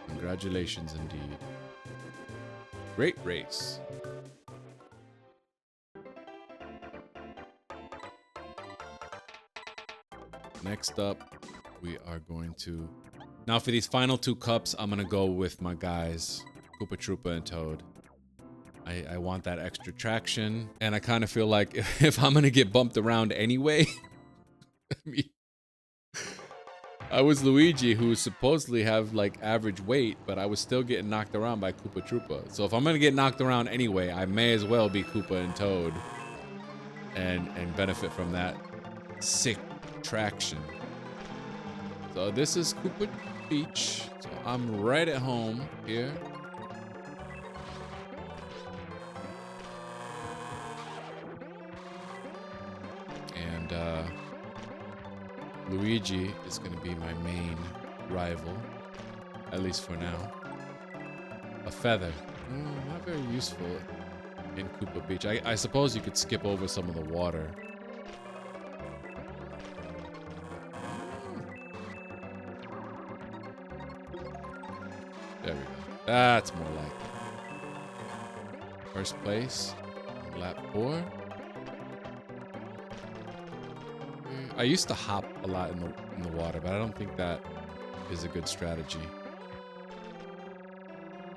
Congratulations indeed. Great race. Next up, we are going to... Now for these final 2 cups, I'm going to go with my guys, Koopa Troopa and Toad. I want that extra traction, and I kind of feel like if I'm going to get bumped around anyway... I mean, I was Luigi, who supposedly have like average weight, but I was still getting knocked around by Koopa Troopa. So if I'm gonna get knocked around anyway, I may as well be Koopa and Toad and benefit from that sick traction. So this is Koopa Beach. So I'm right at home here. And Luigi is going to be my main rival, at least for now. A feather. Not very useful in Koopa Beach. I suppose you could skip over some of the water. There we go. That's more like it. First place. Lap 4. I used to hop a lot in the water, but I don't think that is a good strategy.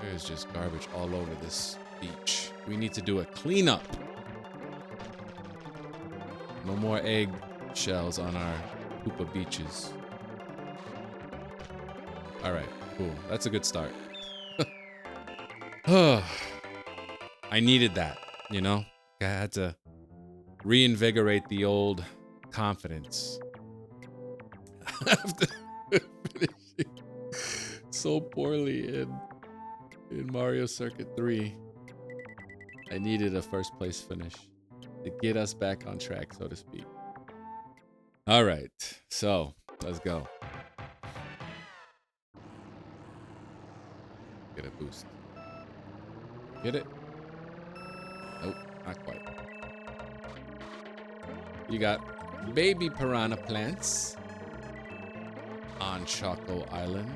There's just garbage all over this beach. We need to do a cleanup. No more egg shells on our Koopa beaches. All right, cool. That's a good start. I needed that, you know? I had to reinvigorate the old confidence. After finishing so poorly in Mario Circuit 3, I needed a first place finish to get us back on track, so to speak. All right, so let's go. Get a boost. Get it? Nope, not quite. You got baby piranha plants on Choco Island.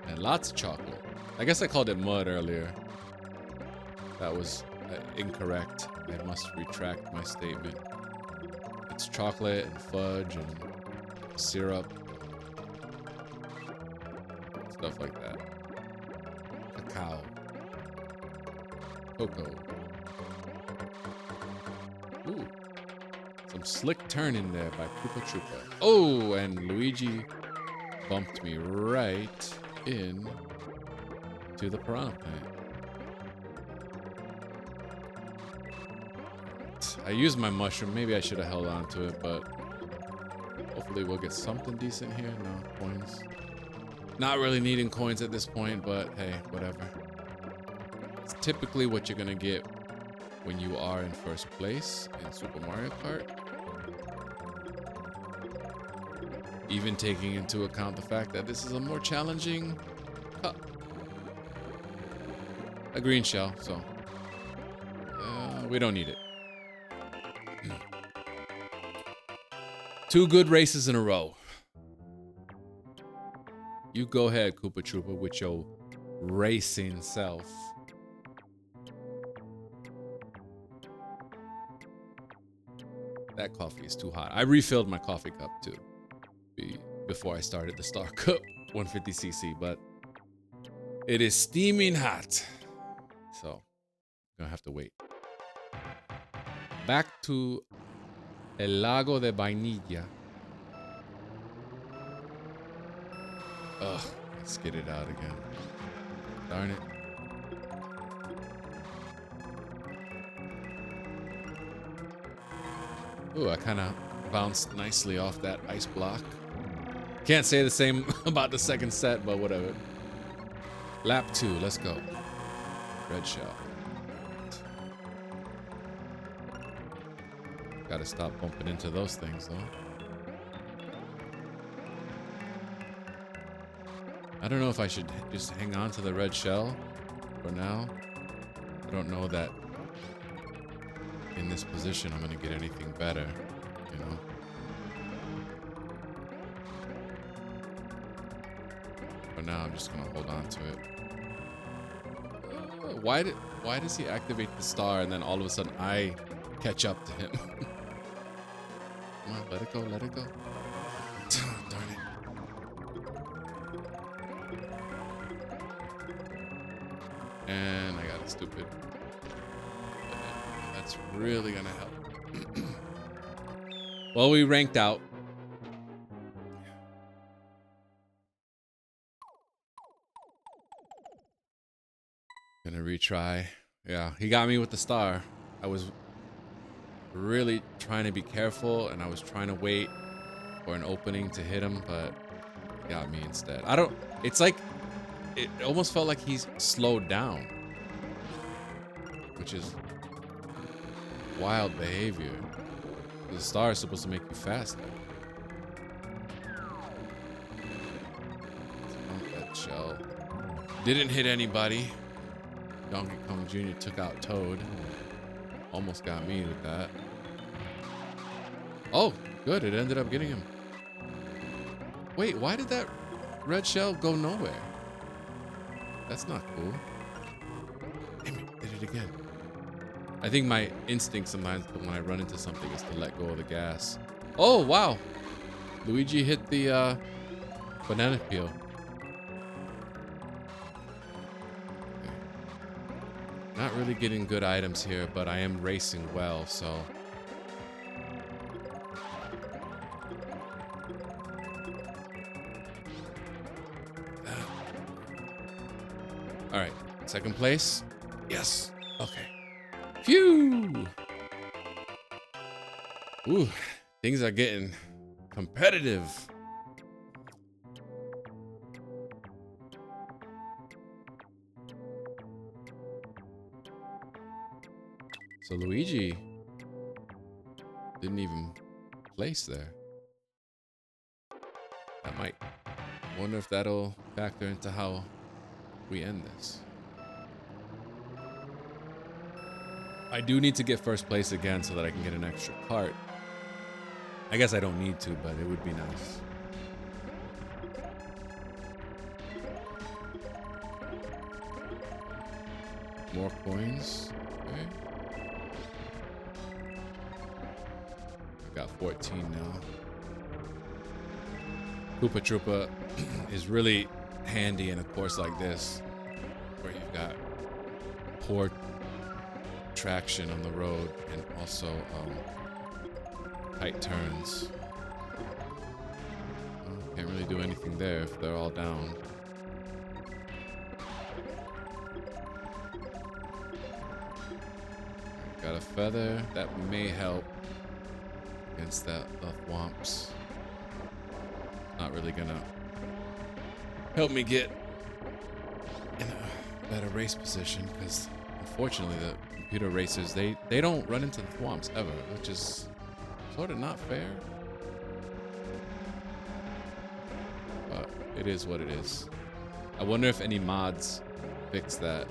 And lots of chocolate. I guess I called it mud earlier. That was incorrect. I must retract my statement. It's chocolate and fudge and syrup. Stuff like that. Cacao. Cocoa. Ooh. Some slick turn in there by Koopa Troopa. Oh, and Luigi bumped me right in to the piranha plant. I used my mushroom. Maybe I should have held on to it, but hopefully we'll get something decent here. No, coins. Not really needing coins at this point, but hey, whatever. It's typically what you're gonna get when you are in first place in Super Mario Kart. Even taking into account the fact that this is a more challenging cup. A green shell, so we don't need it. 2 good races in a row. You go ahead, Koopa Troopa, with your racing self. That coffee is too hot. I refilled my coffee cup too before I started the Star Cup 150cc, but it is steaming hot. So, I'm gonna have to wait. Back to El Lago de Vainilla. Ugh, let's get it out again. Darn it. Ooh, I kind of bounced nicely off that ice block. Can't say the same about the second set, but whatever. Lap 2, let's go. Red shell. Gotta stop bumping into those things, though. I don't know if I should just hang on to the red shell for now. I don't know that in this position I'm gonna get anything better, you know? For now, I'm just gonna hold on to it. Why does he activate the star and then all of a sudden I catch up to him? Come on, let it go, let it go. Darn it. And I got it stupid. That's really gonna help. Well, we ranked out. Gonna retry. Yeah, he got me with the star. I was really trying to be careful and I was trying to wait for an opening to hit him, but he got me instead. It's like, it almost felt like he's slowed down, which is wild behavior. The star is supposed to make you faster. That shell didn't hit anybody. Donkey Kong Jr. took out Toad. Almost got me with that. Oh, good. It ended up getting him. Wait, why did that red shell go nowhere? That's not cool. Damn it, did it again. I think my instinct sometimes when I run into something is to let go of the gas. Oh, wow. Luigi hit the banana peel. Okay. Not really getting good items here, but I am racing well, so. All right, second place. Yes. Okay. Phew. Ooh, things are getting competitive. So Luigi didn't even place there. That might. Wonder if that'll factor into how we end this. I do need to get first place again so that I can get an extra cart. I guess I don't need to, but it would be nice. More coins. Okay. I've got 14 now. Koopa Troopa is really handy in a course like this, where you've got poor traction on the road and also tight turns. Well, can't really do anything there if they're all down. Got a feather that may help against the thwomps. Not really gonna help me get in a better race position because unfortunately the computer racers they don't run into the thwomps ever, which is sort of not fair. But it is what it is. I wonder if any mods fix that.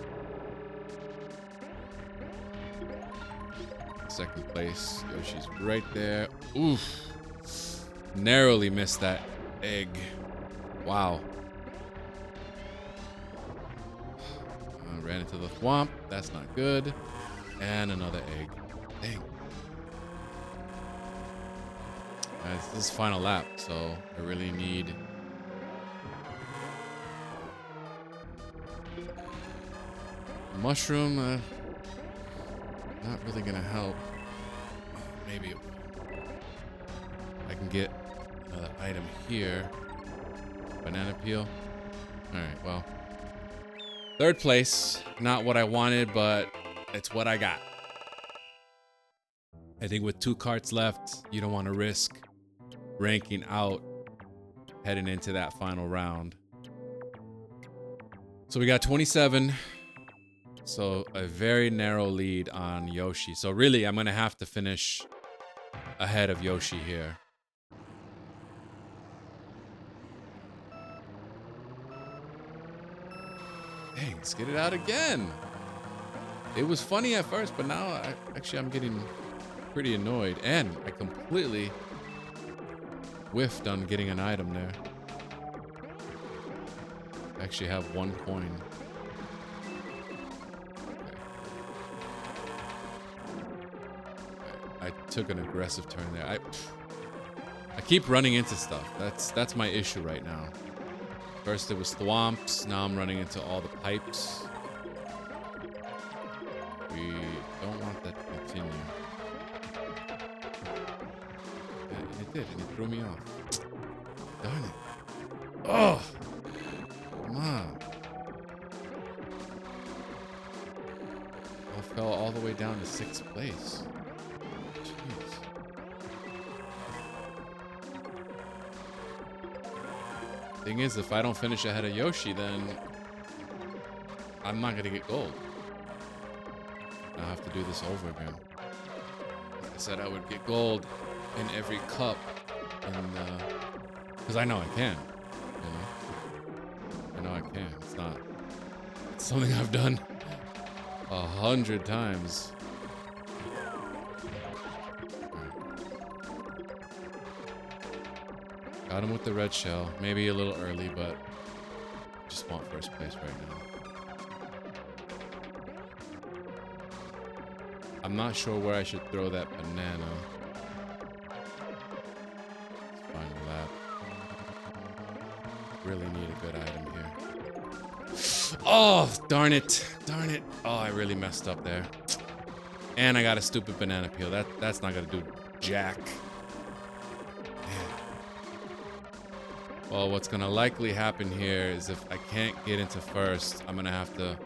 Second place, Yoshi's right there. Oof. Narrowly missed that egg. Wow. Ran into the thwomp. That's not good. And another egg. Dang. This is final lap, so I really need mushroom. Not really gonna help. Maybe I can get another item here. Banana peel. All right, well. Third place. Not what I wanted, but it's what I got. I think with 2 carts left, you don't want to risk ranking out heading into that final round. So we got 27. So a very narrow lead on Yoshi. So really, I'm going to have to finish ahead of Yoshi here. Dang, let's get it out again. It was funny at first, but now I'm getting pretty annoyed. And I completely whiffed on getting an item there. I actually have 1 coin. I took an aggressive turn there. I keep running into stuff. That's my issue right now. First it was thwomps, now I'm running into all the pipes. We don't want that to continue. And it did, and it threw me off. Darn it. Oh! Come on. I fell all the way down to 6th place. Thing is, if I don't finish ahead of Yoshi, then I'm not gonna get gold. I have to do this over again. I said I would get gold in every cup, and because I know I can. You know, I know I can. It's something I've done 100 times. Got him with the red shell. Maybe a little early, but just want first place right now. I'm not sure where I should throw that banana. Let's find that. Really need a good item here. Oh, darn it. Darn it. Oh, I really messed up there. And I got a stupid banana peel. That's not gonna do jack. Well, what's gonna likely happen here is if I can't get into first, I'm gonna have to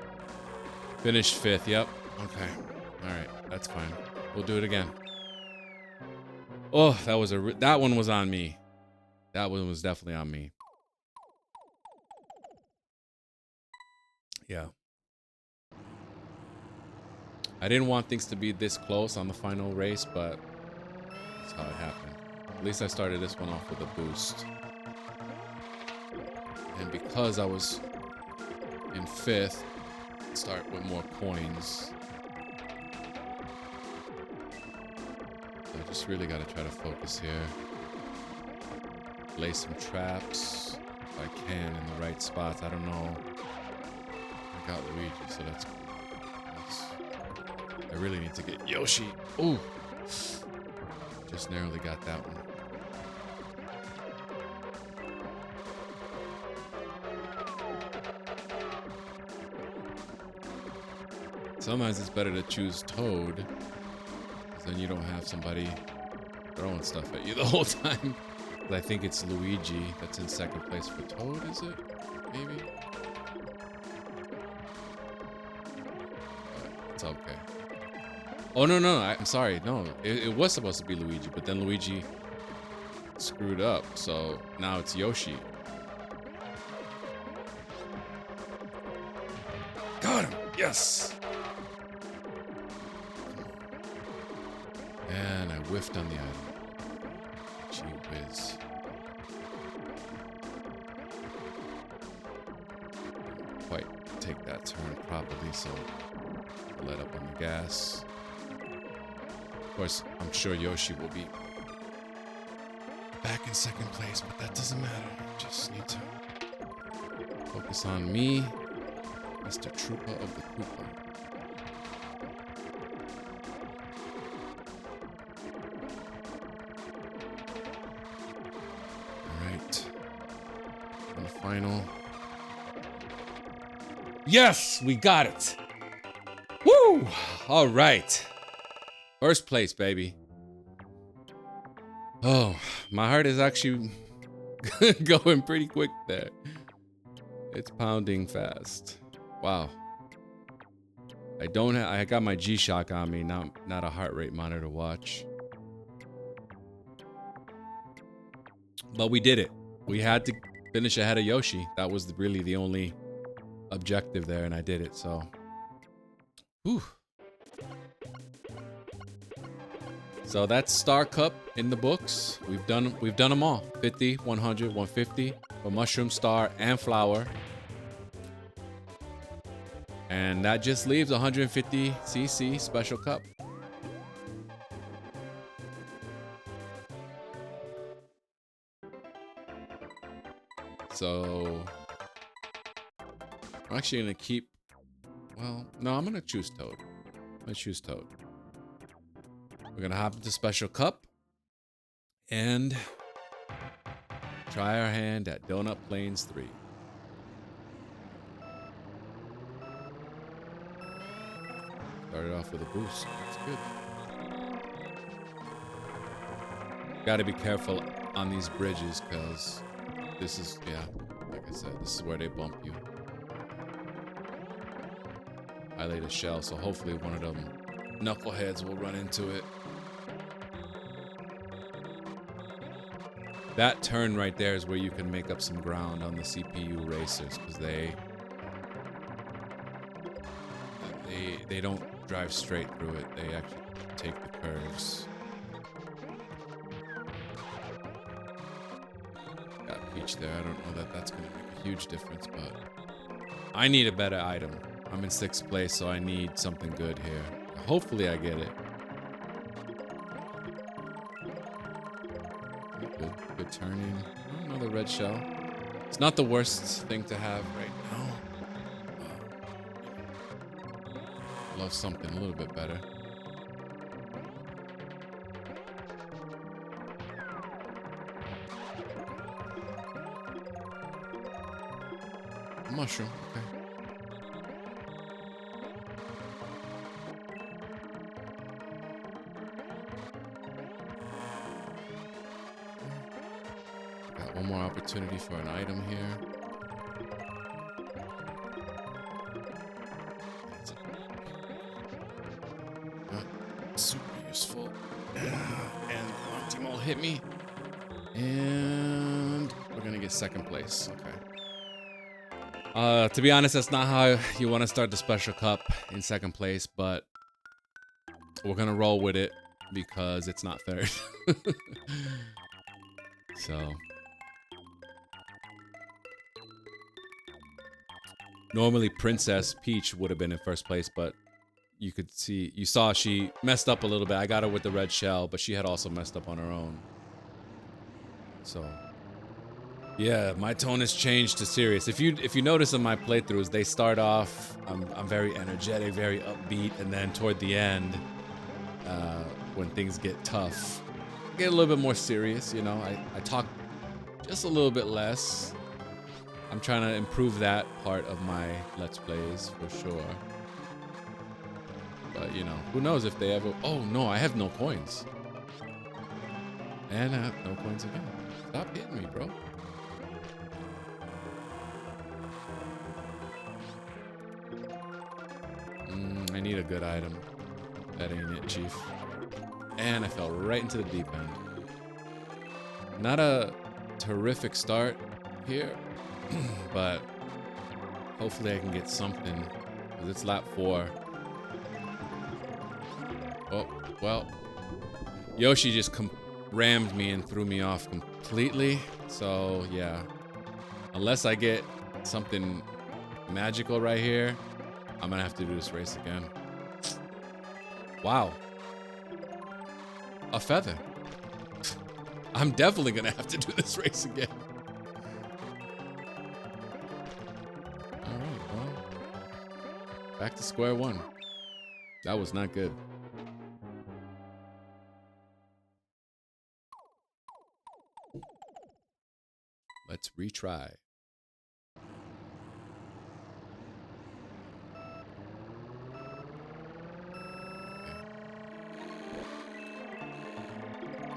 finish fifth. Yep. Okay. All right. That's fine. We'll do it again. Oh, that one was on me. That one was definitely on me. Yeah. I didn't want things to be this close on the final race, but that's how it happened. At least I started this one off with a boost. And because I was in fifth, start with more coins. So I just really gotta try to focus here. Lay some traps if I can in the right spots. I don't know. I got Luigi, so that's cool. I really need to get Yoshi. Ooh. Just narrowly got that one. Sometimes it's better to choose Toad, because then you don't have somebody throwing stuff at you the whole time. I think it's Luigi that's in second place for Toad, is it? Maybe? But it's okay. Oh, no, I'm sorry. No, it was supposed to be Luigi, but then Luigi screwed up, so now it's Yoshi. Got him! Yes! And I whiffed on the item. Gee whiz. Didn't quite take that turn properly, so I let up on the gas. Of course, I'm sure Yoshi will be back in second place, but that doesn't matter. Just need to focus on me, Mr. Trooper of the Koopa. Alright. And the final. Yes! We got it! Woo! Alright. First place, baby. Oh, my heart is actually going pretty quick there. It's pounding fast. Wow. I got my G-Shock on me, not a heart rate monitor watch. But we did it. We had to finish ahead of Yoshi. That was really the only objective there, and I did it, so. Whew. So that's Star Cup in the books. We've done them all. 50, 100, 150 for Mushroom, Star, and Flower. And that just leaves 150cc Special Cup. So I'm actually gonna keep, well, no, I'm gonna choose Toad. I'm gonna choose Toad. We're gonna hop into Special Cup and try our hand at Donut Plains 3. Started off with a boost. That's good. Gotta be careful on these bridges, because this is, yeah, like I said, this is where they bump you. I laid a shell, so hopefully one of them knuckleheads will run into it. That turn right there is where you can make up some ground on the CPU racers, because they don't drive straight through it. They actually take the curves. Got Peach there. I don't know that that's going to make a huge difference, but I need a better item. I'm in 6th place, so I need something good here. Hopefully I get it. good. Good turning. Oh, another red shell. It's not the worst thing to have right now. Love something a little bit better. Mushroom, okay. Got one more opportunity for an item here. Not super useful. And Optimal hit me. And we're gonna get second place. Okay. To be honest, that's not how you want to start the special cup, in second place, but we're gonna roll with it because it's not third. So normally Princess Peach would have been in first place, but you saw she messed up a little bit. I got her with the red shell, but she had also messed up on her own. So yeah, my tone has changed to serious. If you notice in my playthroughs, they start off, I'm very energetic, very upbeat, and then toward the end, when things get tough, I get a little bit more serious. You know, I talk just a little bit less. I'm trying to improve that part of my Let's Plays for sure. But you know, who knows if they ever. Oh no, I have no coins, and I have no coins again. Stop hitting me, bro. I need a good item. That ain't it, Chief. And I fell right into the deep end. Not a terrific start here, but hopefully I can get something, because it's lap 4. Oh, well. Yoshi just rammed me and threw me off completely. So, yeah. Unless I get something magical right here, I'm gonna have to do this race again. Wow. A feather. I'm definitely gonna have to do this race again. Alright, well. Back to square one. That was not good. Let's retry.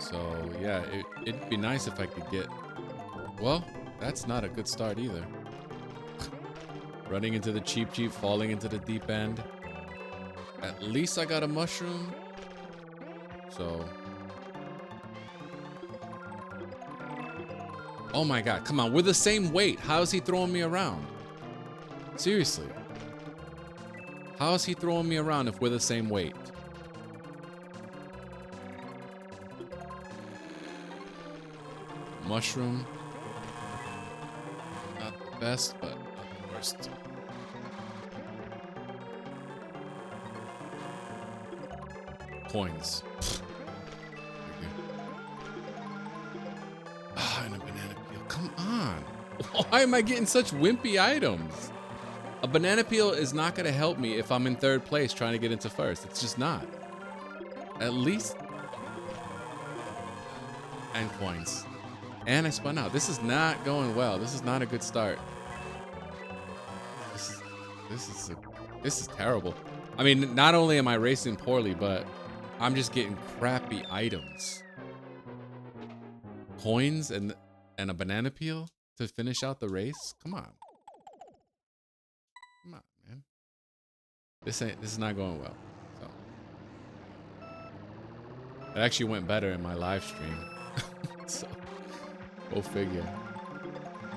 So, yeah, it'd be nice if I could get... Well, that's not a good start either. Running into the cheap, falling into the deep end. At least I got a mushroom. So... Oh my god, come on, we're the same weight. How is he throwing me around? Seriously. How is he throwing me around if we're the same weight? Mushroom. Not the best, but not the worst. Coins. And a banana peel. Come on. Why am I getting such wimpy items? A banana peel is not going to help me if I'm in third place trying to get into first. It's just not. At least. And coins. And I spun out. This is not going well. This is not a good start. This is terrible. I mean, not only am I racing poorly, but I'm just getting crappy items. Coins and a banana peel to finish out the race? Come on. Come on, man. This is not going well. So it actually went better in my live stream. So go figure.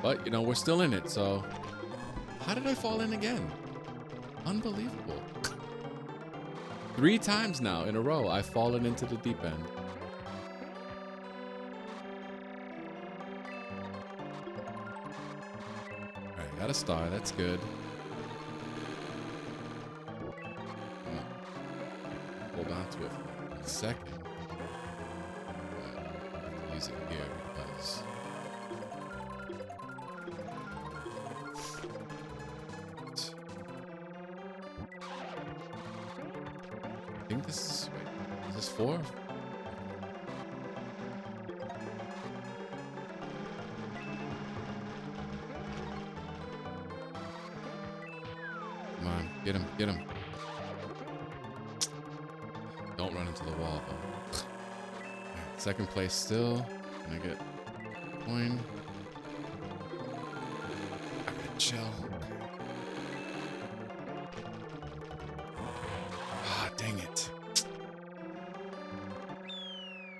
But you know, we're still in it, so how did I fall in again? Unbelievable. 3 times now in a row I've fallen into the deep end. Alright, got a star, that's good. Hold on to it for a second. use it here because I think this is, wait, is this 4? Come on, get him, get him. Don't run into the wall, though. Right, second place still. Can I get a coin? Alright, chill. Ah, dang it.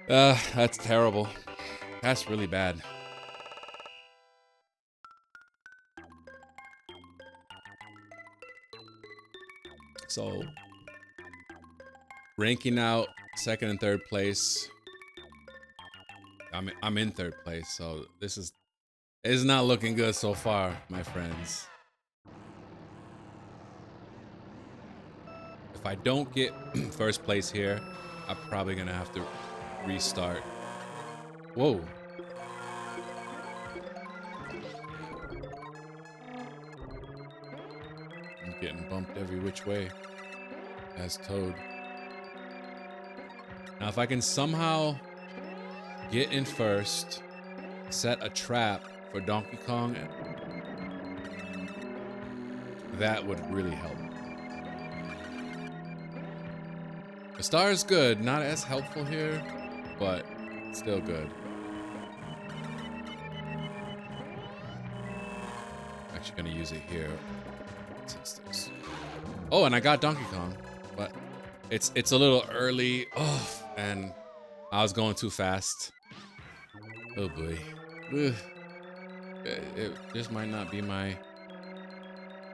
That's terrible. That's really bad. So, ranking out second and third place. I'm in third place, so this is not looking good so far, my friends. If I don't get first place here, I'm probably gonna have to restart. Whoa. I'm getting bumped every which way as Toad. Now, if I can somehow get in first, set a trap for Donkey Kong, that would really help. The star is good, not as helpful here, but still good. Actually gonna use it here. Since this. Oh, and I got Donkey Kong, but it's a little early. Oh, and I was going too fast. Oh boy. Ugh. It just might not be my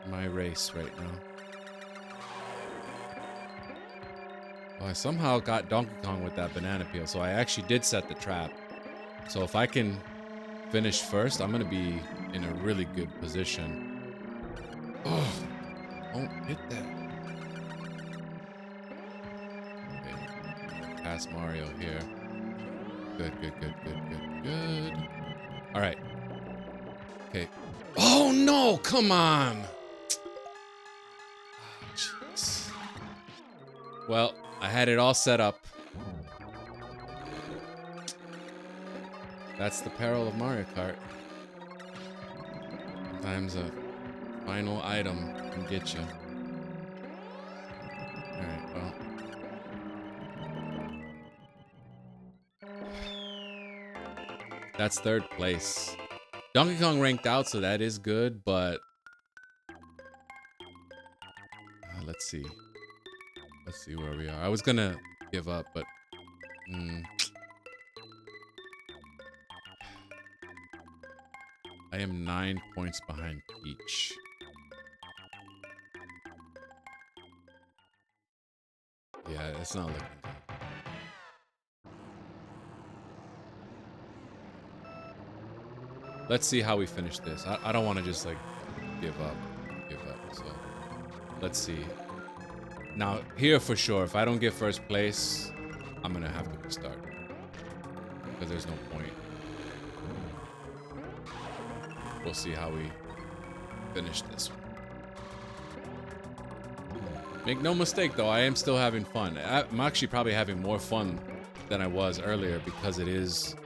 race right now. Well, I somehow got Donkey Kong with that banana peel, so I actually did set the trap. So if I can finish first, I'm gonna be in a really good position. Oh, don't hit that. Okay. Pass Mario here. Good, good, good, good, good, good. All right. Okay. Oh no! Come on. Oh, jeez. Well, I had it all set up. That's the peril of Mario Kart. Sometimes a final item can get you. Alright, well. That's third place. Donkey Kong ranked out, so that is good, but... let's see. Let's see where we are. I was gonna give up, but... I am 9 points behind Peach. Yeah, it's not looking good. Let's see how we finish this. I don't want to just, like, give up. So, let's see. Now, here for sure, if I don't get first place, I'm going to have to restart. Because there's no point. We'll see how we finish this one. Make no mistake, though, I am still having fun. I'm actually probably having more fun than I was earlier because it is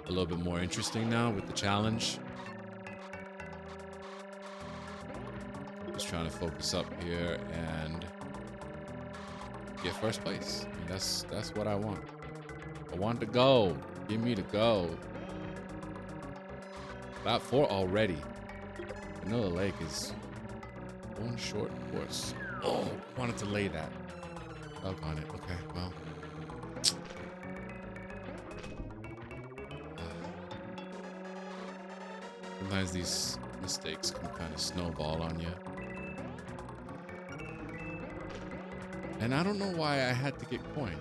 a little bit more interesting now with the challenge. Just trying to focus up here and get first place. I mean, that's what I want. I want to go. Give me the go. About 4 already. Vanilla Lake is one short course. Oh, wanted to lay that. Doggone it. Okay, well. Sometimes these mistakes can kind of snowball on you. And I don't know why I had to get coin.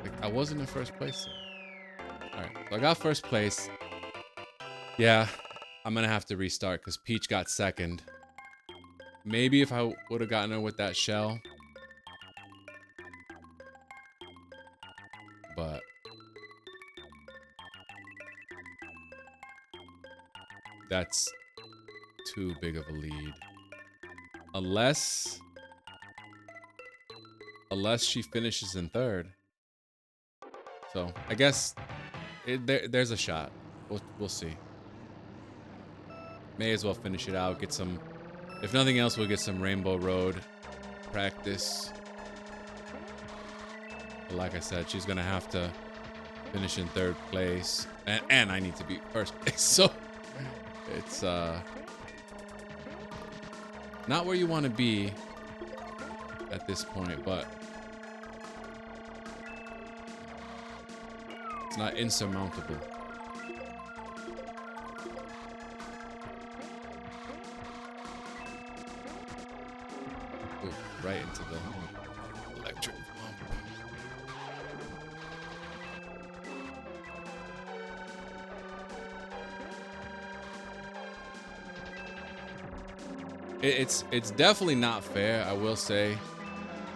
Like, I wasn't in first place there. Alright, so I got first place. Yeah, I'm gonna have to restart because Peach got second. Maybe if I would have gotten her with that shell. But That's too big of a lead. Unless she finishes in third. So I guess there's a shot. We'll see. May as well finish it out. Get some. If nothing else, we'll get some Rainbow Road practice. But like I said, she's gonna have to finish in third place, and I need to be first place. So it's not where you want to be at this point, but it's not insurmountable. Ooh, right into the electric pump. It's definitely not fair, I will say,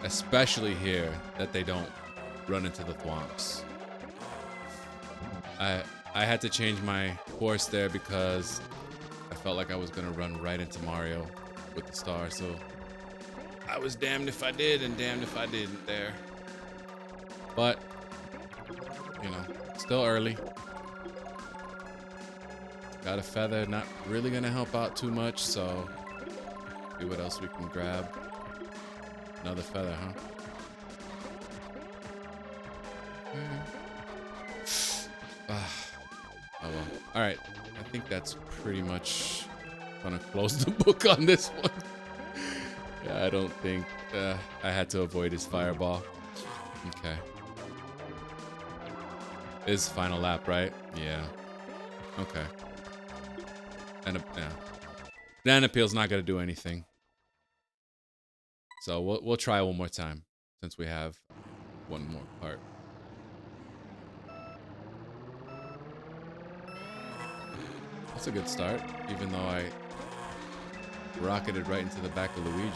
especially here, that they don't run into the thwomps. I had to change my course there because I felt like I was gonna run right into Mario with the star, so I was damned if I did and damned if I didn't there. But, you know, still early. Got a feather, not really gonna help out too much, so see what else we can grab. Another feather, huh? Oh well. Alright, I think that's pretty much gonna close the book on this one. Yeah, I don't think I had to avoid his fireball. Okay. His final lap, right? Yeah. Okay. And yeah. Then appeal's not gonna do anything. So we'll try one more time since we have one more part. That's a good start, even though I rocketed right into the back of Luigi.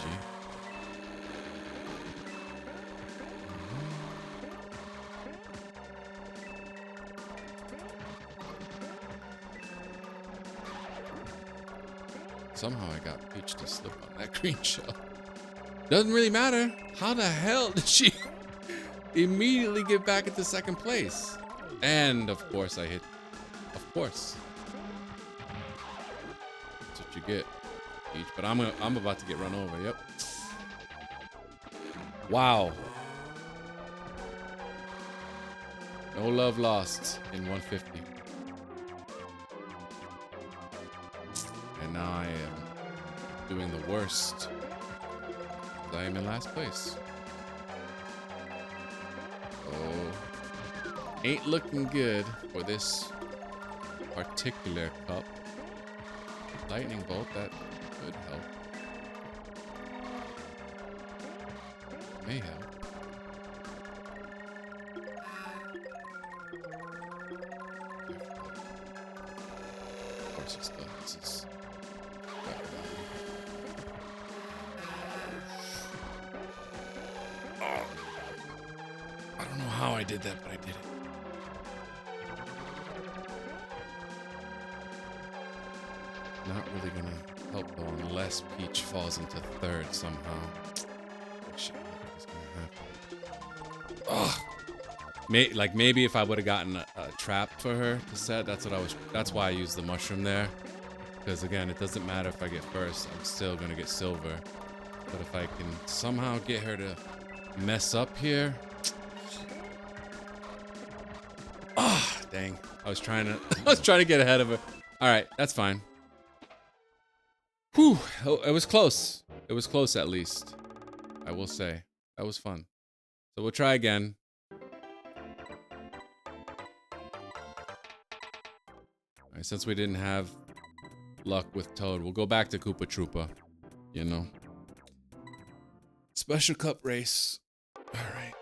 Somehow I got Peach to slip on that green shell. Doesn't really matter. How the hell did she immediately get back into second place? And of course I hit. Of course. That's what you get, Peach. But I'm about to get run over. Yep. Wow. No love lost in 150. And now I am doing the worst. I am in last place. Oh, ain't looking good for this particular cup. Lightning bolt, that could help. May help. Of course it's done. This is I don't know how I did that, but I did it. Not really gonna help though unless Peach falls into third somehow. Shit, what's gonna happen? Ugh. Like maybe if I would have gotten a trap for her to set, that's why I used the mushroom there. Because again, it doesn't matter if I get first, I'm still gonna get silver. But if I can somehow get her to mess up here. Ah, dang. I was trying to get ahead of her. All right, that's fine. Whew, it was close. It was close at least. I will say. That was fun. So we'll try again. All right, since we didn't have luck with Toad, we'll go back to Koopa Troopa. You know. Special cup race. All right.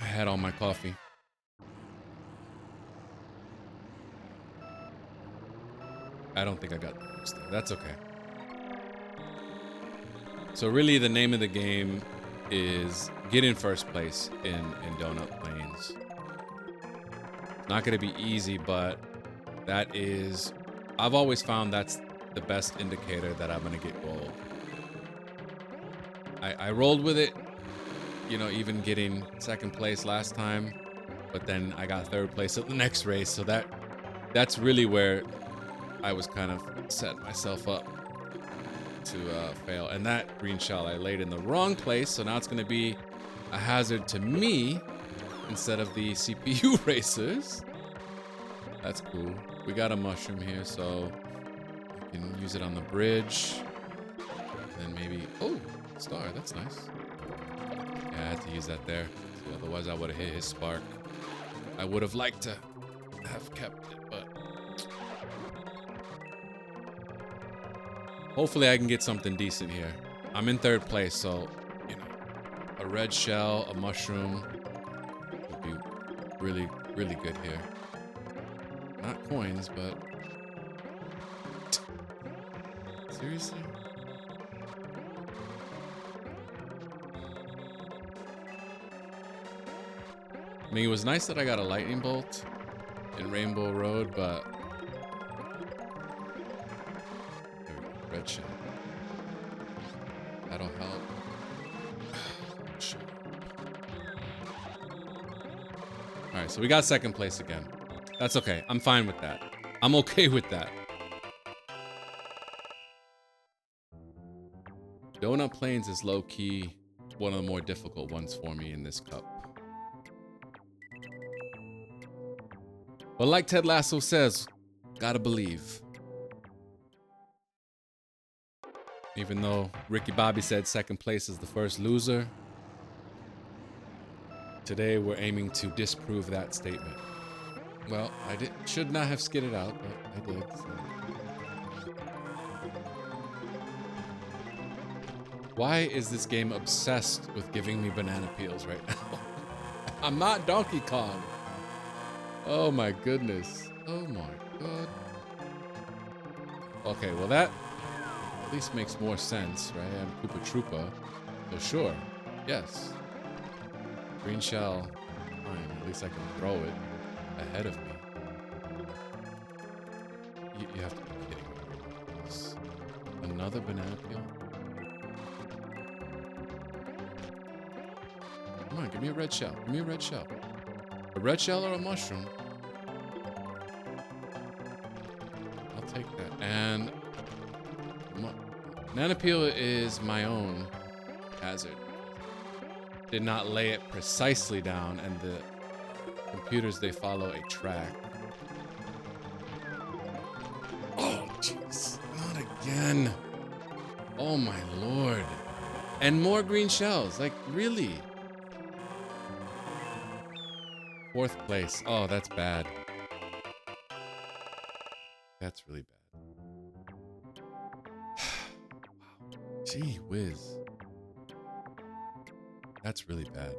I had all my coffee. I don't think I got the boost there. That's okay. So really the name of the game is get in first place in Donut Plains. Not going to be easy, but that is... I've always found that's the best indicator that I'm gonna get gold. I rolled with it, you know, even getting second place last time, but then I got third place at the next race, so that's really where I was kind of setting myself up to fail. And that green shell I laid in the wrong place, so now it's gonna be a hazard to me instead of the CPU racers. That's cool. We got a mushroom here, so we can use it on the bridge. And then maybe, oh, star, that's nice. Yeah, I had to use that there. So otherwise I would have hit his spark. I would have liked to have kept it, but hopefully I can get something decent here. I'm in third place, so, you know, a red shell, a mushroom would be really, really good here. Not coins, but seriously? I mean, it was nice that I got a lightning bolt in Rainbow Road, but there we go, red shell. That'll help. All right, so we got second place again. That's okay. I'm fine with that. I'm okay with that. Donut Plains is low-key one of the more difficult ones for me in this cup. But like Ted Lasso says, gotta believe. Even though Ricky Bobby said second place is the first loser, today we're aiming to disprove that statement. Well, should not have skidded out, but I did. So. Why is this game obsessed with giving me banana peels right now? I'm not Donkey Kong. Oh my goodness. Oh my god. Okay, well that at least makes more sense, right? I'm Koopa Troopa. So sure, yes. Green shell, fine. At least I can throw it ahead of me. You have to be kidding me. Another banana peel? Come on, give me a red shell. Give me a red shell. A red shell or a mushroom? I'll take that. And banana peel is my own hazard. Did not lay it precisely down, and the computers, they follow a track. Oh, jeez. Not again. Oh, my lord. And more green shells. Like, really? Fourth place. Oh, that's bad. That's really bad. Wow. Gee whiz. That's really bad.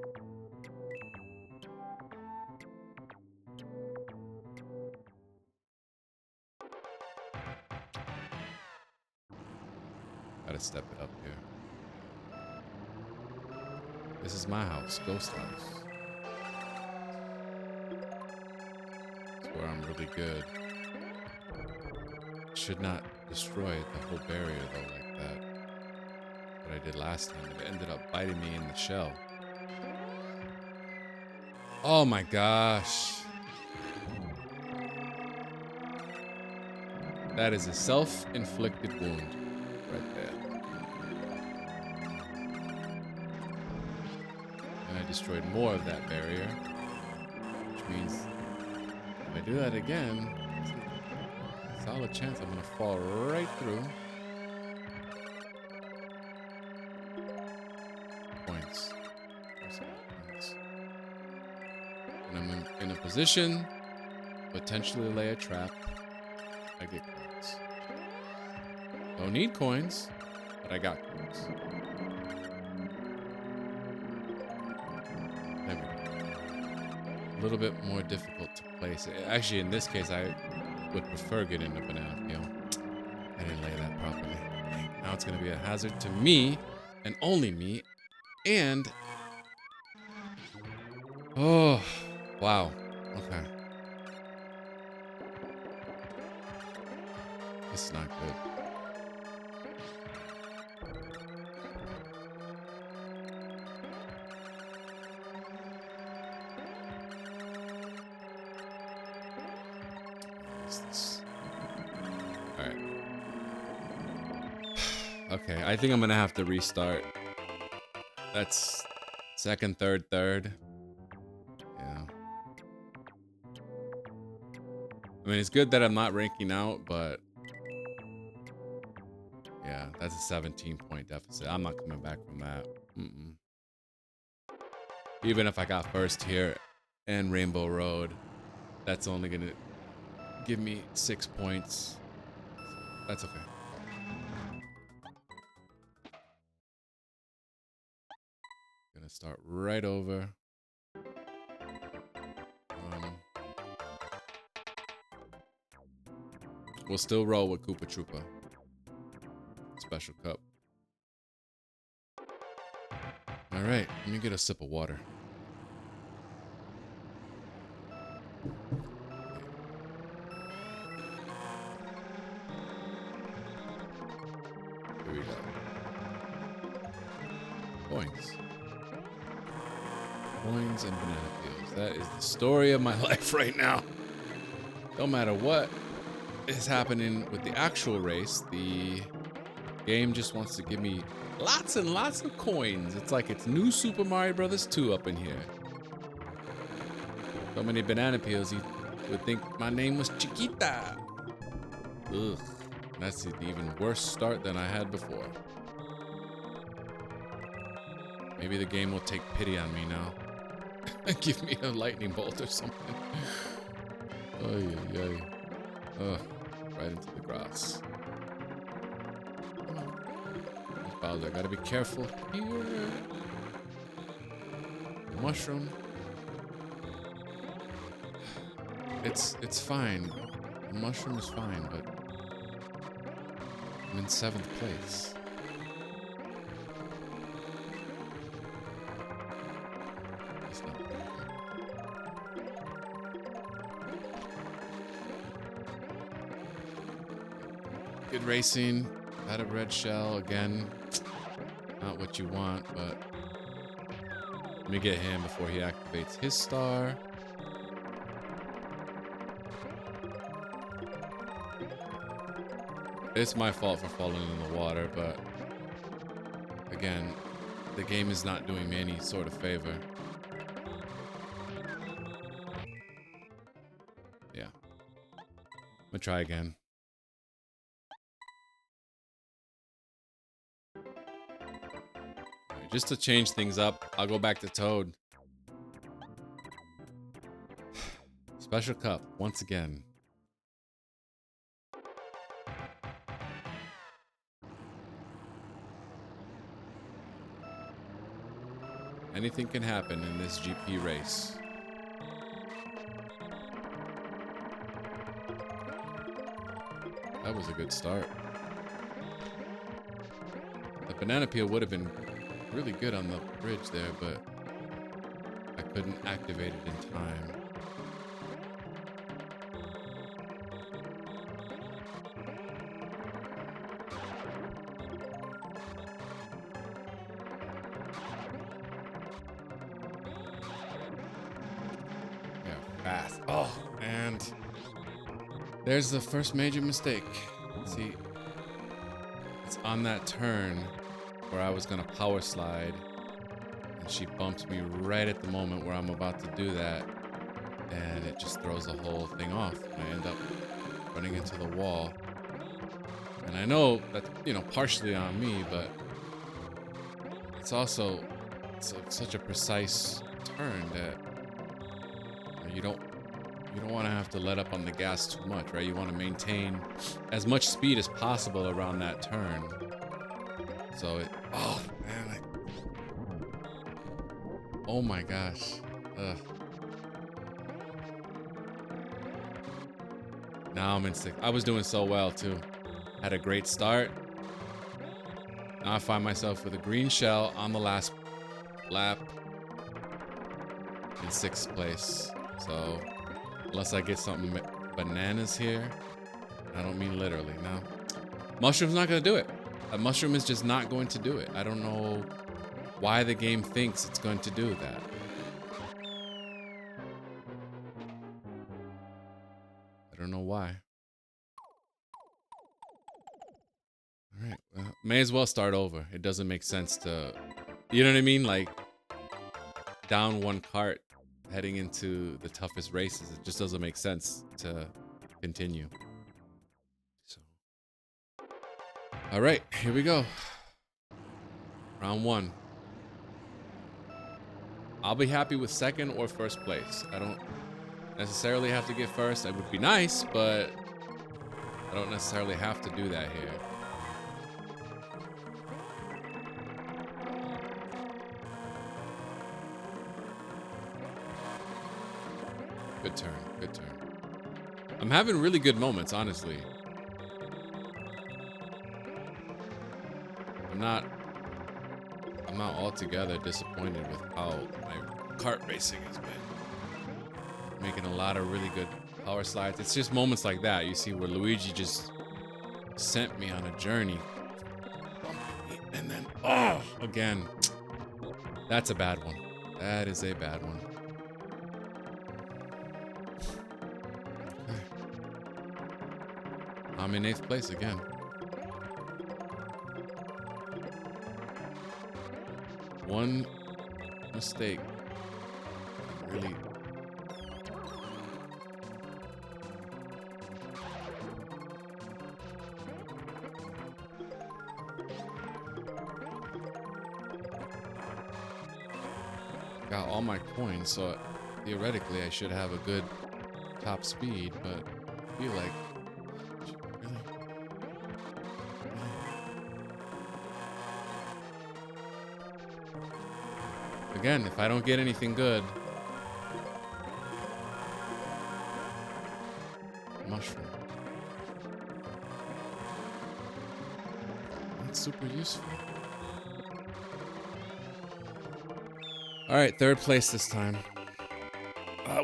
Gotta step it up here. This is my house, Ghost House. It's where I'm really good. Should not destroy the whole barrier though like that. What I did last time. It ended up biting me in the shell. Oh my gosh. That is a self-inflicted wound right there. And I destroyed more of that barrier, which means if I do that again, there's a solid chance I'm gonna fall right through. Points. And I'm in a position to potentially lay a trap. I get coins. Don't need coins, but I got coins. There we go. A little bit more difficult to place. Actually, in this case, I would prefer getting a banana peel. I didn't lay that properly. Now it's going to be a hazard to me, and only me, and... Oh, wow. Okay. This is not good. is this? All right. Okay, I think I'm gonna have to restart. That's second, third. Yeah. I mean, it's good that I'm not ranking out, but yeah, that's a 17-point deficit. I'm not coming back from that. Even if I got first here and Rainbow Road, that's only gonna give me 6 points. That's okay. Gonna start right over. We'll still roll with Koopa Troopa. Special cup. All right, let me get a sip of water. Here we go. Coins. Coins and banana peels. That is the story of my life right now. No matter what is happening with the actual race, the game just wants to give me lots and lots of coins. It's like it's new Super Mario Brothers 2 up in here. So many banana peels, you would think my name was Chiquita. Ugh, that's an even worse start than I had before. Maybe the game will take pity on me now and give me a lightning bolt or something. Oy, oy, oy. Ugh, right into the grass. Come on. Bowser, gotta be careful here. Mushroom. It's fine. The mushroom is fine, but I'm in 7th place. It's not okay. Good racing. Got a red shell again. Not what you want, but let me get him before he activates his star. It's my fault for falling in the water, but again, the game is not doing me any sort of favor. Yeah. I'm gonna try again. Right, just to change things up, I'll go back to Toad. Special cup, once again. Anything can happen in this GP race. That was a good start. The banana peel would have been really good on the bridge there, but I couldn't activate it in time. Fast. Oh, and there's the first major mistake. See, it's on that turn where I was gonna power slide, and she bumped me right at the moment where I'm about to do that, and it just throws the whole thing off. I end up running into the wall, and I know that's, you know, partially on me, but it's also such a precise turn that you don't want to have to let up on the gas too much, right? You want to maintain as much speed as possible around that turn. So it, oh man, oh my gosh. Ugh. Now I'm in 6th. I was doing so well too. Had a great start. Now I find myself with a green shell on the last lap in 6th place. So unless I get something bananas here, I don't mean literally. No, mushroom's not gonna do it. A mushroom is just not going to do it. I don't know why the game thinks it's going to do that. I don't know why. All right, well, may as well start over. It doesn't make sense to, you know what I mean? Like, down one cart heading into the toughest races. It just doesn't make sense to continue. So, all right, here we go. Round one. I'll be happy with second or first place. I don't necessarily have to get first. It would be nice, but I don't necessarily have to do that here. Good turn, good turn. I'm having really good moments, honestly. I'm not altogether disappointed with how my kart racing has been. Making a lot of really good power slides. It's just moments like that, you see, where Luigi just sent me on a journey. And then, oh, again. That's a bad one. That is a bad one. I'm in 8th place again. One mistake. Really. Got all my coins, so theoretically I should have a good top speed, but I feel like again, if I don't get anything good, mushroom. That's super useful. All right, 3rd place this time.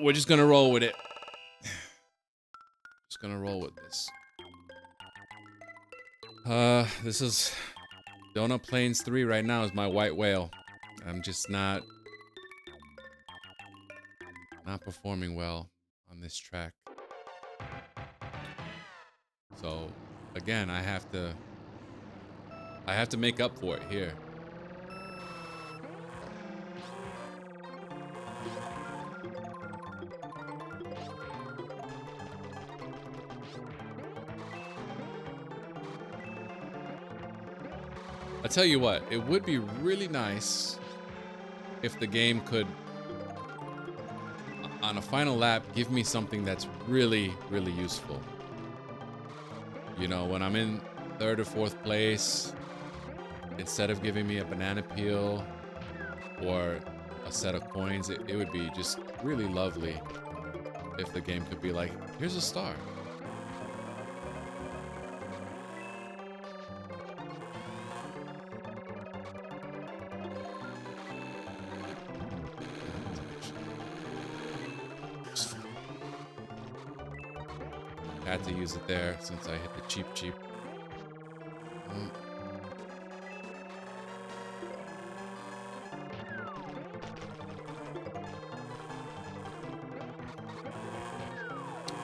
We're just gonna roll with it. Just gonna roll with this. This is Donut Plains 3 right now is my white whale. I'm just not performing well on this track. So again, I have to make up for it here. I tell you what, it would be really nice if the game could, on a final lap, give me something that's really, really useful. You know, when I'm in 3rd or 4th place, instead of giving me a banana peel or a set of coins, it would be just really lovely if the game could be like, here's a star. Had to use it there since I hit the cheap.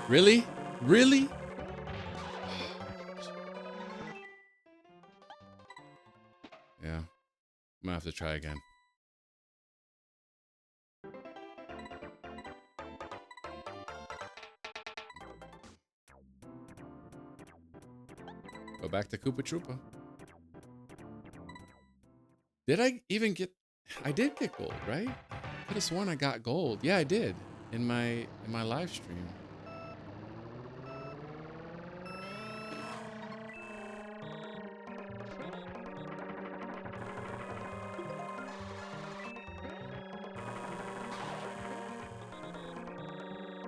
Really? Really? Yeah. I'm gonna have to try again. Go back to Koopa Troopa. Did I even get... I did get gold, right? I could have sworn I got gold. Yeah, I did. In my live stream.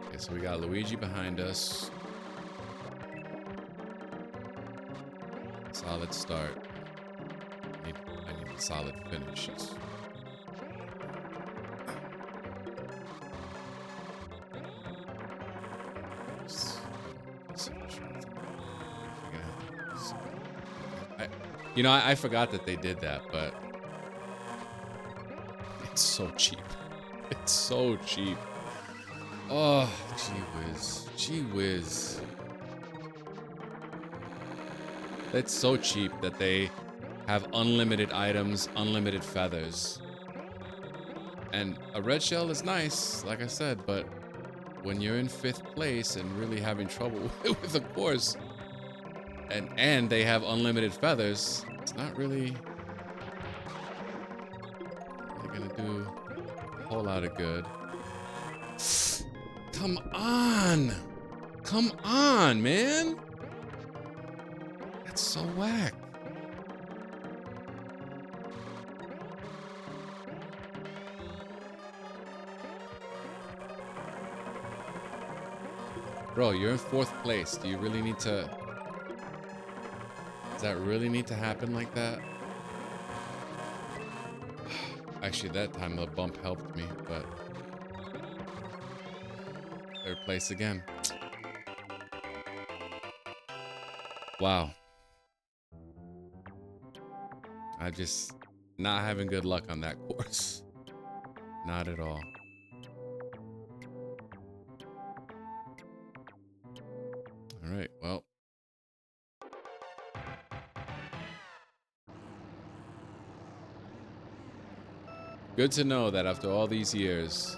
Okay, so we got Luigi behind us. Solid start. I need a solid finish. You know, I forgot that they did that, but it's so cheap. It's so cheap. Oh, gee whiz. Gee whiz. It's so cheap that they have unlimited items, unlimited feathers. And a red shell is nice, like I said, but when you're in 5th place and really having trouble with a course, and they have unlimited feathers, it's not really gonna do a whole lot of good. Come on! Come on, man! That's so whack. Bro, you're in 4th place. Do you really need to... Does that really need to happen like that? Actually, that time the bump helped me, but... 3rd place again. Wow. I just... Not having good luck on that course. Not at all. Alright, well... Good to know that after all these years,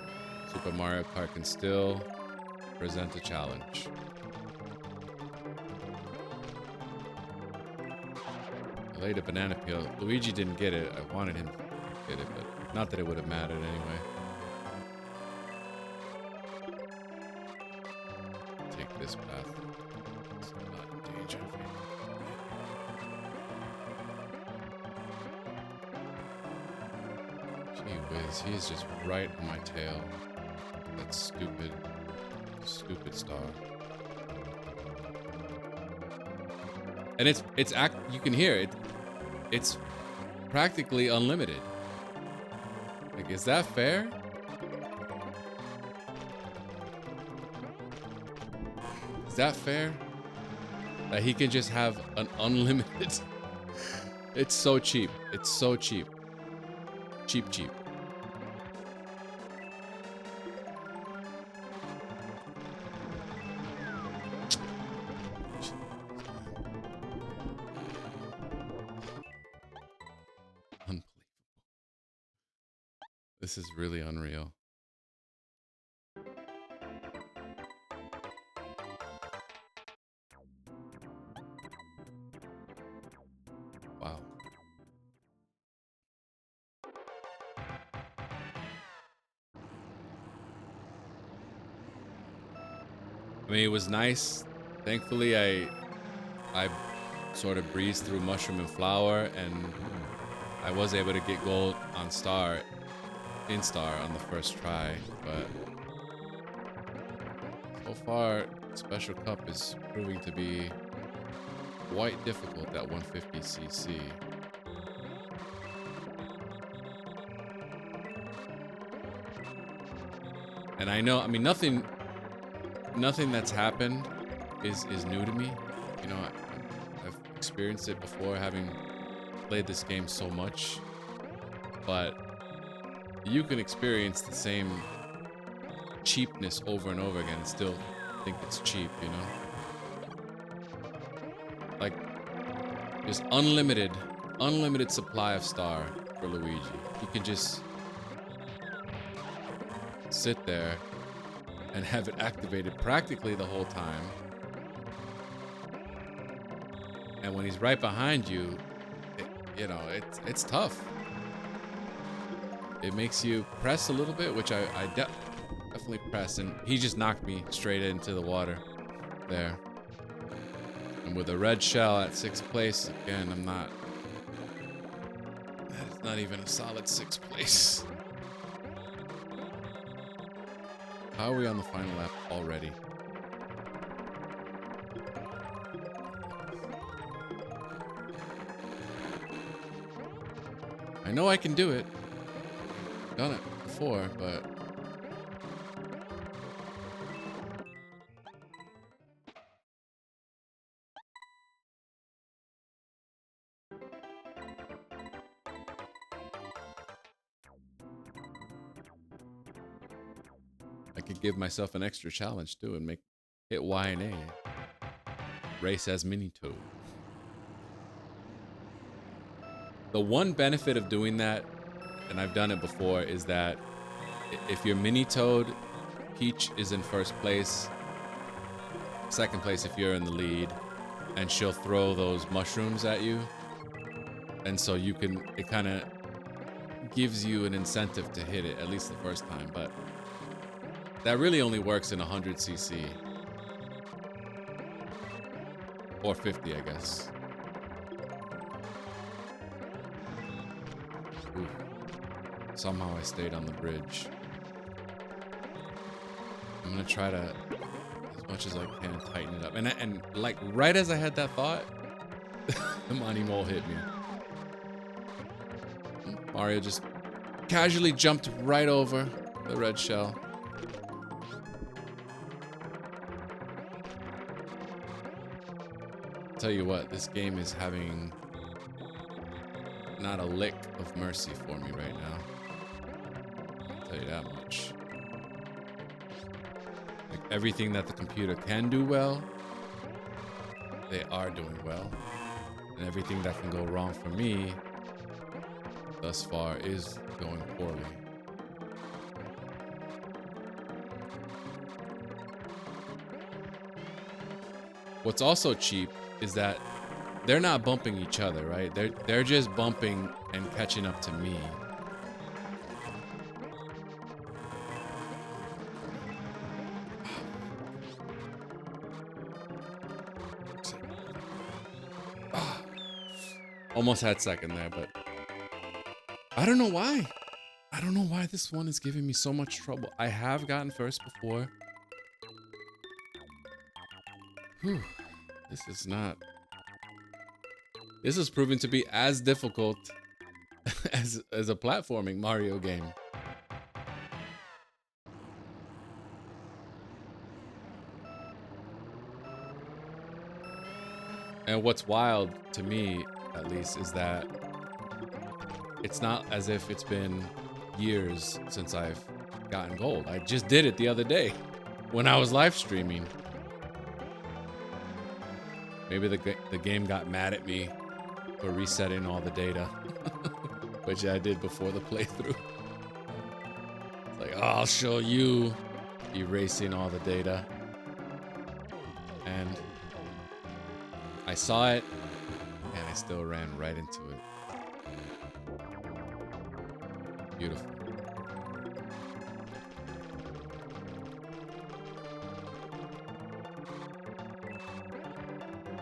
Super Mario Kart can still present a challenge. I laid a banana peel. Luigi didn't get it. I wanted him to get it, but not that it would have mattered anyway. Take this path. It's not in danger. Gee whiz, he is just right on my tail. That stupid, stupid star. And you can hear it. It's practically unlimited. Like, is that fair? Is that fair? That he can just have an unlimited... It's so cheap. It's so cheap. Cheap, cheap. Unbelievable. This is really unreal. Wow. I mean, it was nice. Thankfully, I sort of breezed through Mushroom and Flower, and I was able to get gold on Star on the first try, but so far, Special Cup is proving to be quite difficult at 150cc. And I know, I mean, nothing that's happened is new to me. You know, I've experienced it before, having played this game so much, but you can experience the same cheapness over and over again and still think it's cheap, you know? Like, there's unlimited supply of Star for Luigi. You can just sit there and have it activated practically the whole time. And when he's right behind you, you know, it's tough. It makes you press a little bit, which I definitely press, and he just knocked me straight into the water there. And with a red shell at 6th place, again, it's not even a solid 6th place. How are we on the final lap already? I know I can do it. I've done it before, but... could give myself an extra challenge too and hit Y and A. Race as Mini Toad. The one benefit of doing that, and I've done it before, is that if you're Mini Toad, Peach is in first place, second place if you're in the lead, and she'll throw those mushrooms at you. And so you can, it kind of gives you an incentive to hit it, at least the first time, but that really only works in 100cc. Or 50, I guess. Ooh. Somehow I stayed on the bridge. I'm gonna try to, as much as I can, tighten it up. And like right as I had that thought, the Monty Mole hit me. Mario just casually jumped right over the red shell. Tell you what, this game is having not a lick of mercy for me right now. I'll tell you that much. Like everything that the computer can do well, they are doing well. And everything that can go wrong for me thus far is going poorly. What's also cheap is that they're not bumping each other, right? They're just bumping and catching up to me. Almost had second there, but I don't know why. I don't know why this one is giving me so much trouble. I have gotten first before. Whew. This is proving to be as difficult as a platforming Mario game. And what's wild to me, at least, is that it's not as if it's been years since I've gotten gold. I just did it the other day when I was live streaming. Maybe the game got mad at me for resetting all the data, which I did before the playthrough. It's like, oh, I'll show you, erasing all the data. And I saw it, and I still ran right into it. Beautiful.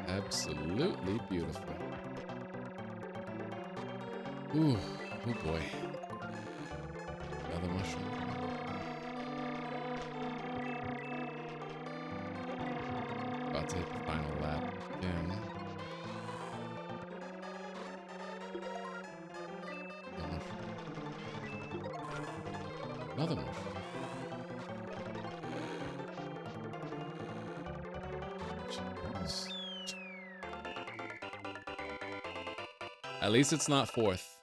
Absolutely beautiful. Ooh, oh boy. Another mushroom. About to hit the final lap again. Another mushroom. Jeez. At least it's not fourth.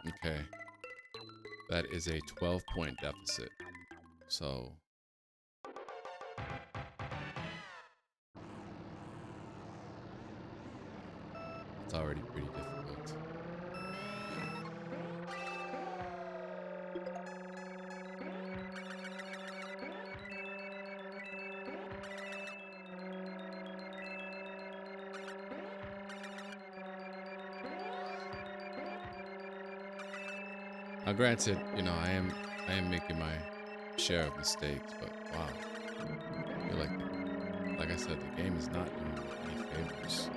Okay. That is a 12-point deficit. So it's already pretty difficult. Now, granted, you know, I am making my share of mistakes, but wow, I feel like I said, the game is not doing me any favors.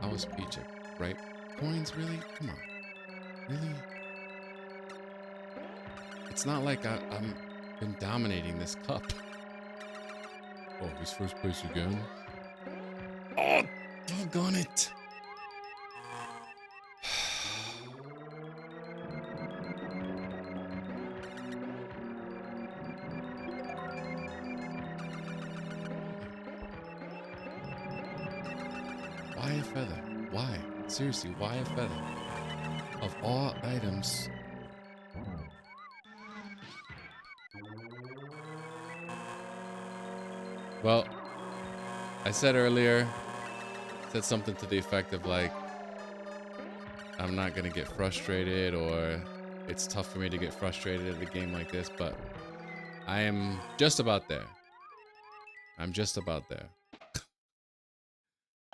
How was Peach at right coins? Really? Come on, really? It's not like I'm been dominating this cup. Oh, he's first place again. Oh, doggone it. Why a feather? Why? Seriously, why a feather? Of all items. Well, I said earlier, said something to the effect of like, I'm not gonna get frustrated, or it's tough for me to get frustrated at a game like this, but I am just about there. I'm just about there.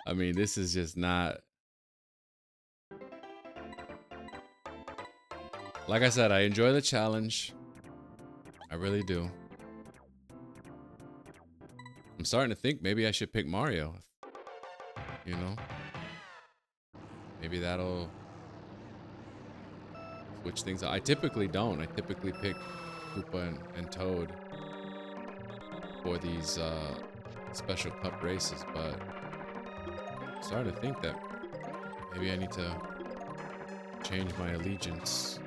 I mean, this is just not... Like I said, I enjoy the challenge. I really do. I'm starting to think maybe I should pick Mario. You know? Maybe that'll switch things up. I typically don't. I typically pick Koopa and Toad for these special cup races, but I'm starting to think that maybe I need to change my allegiance,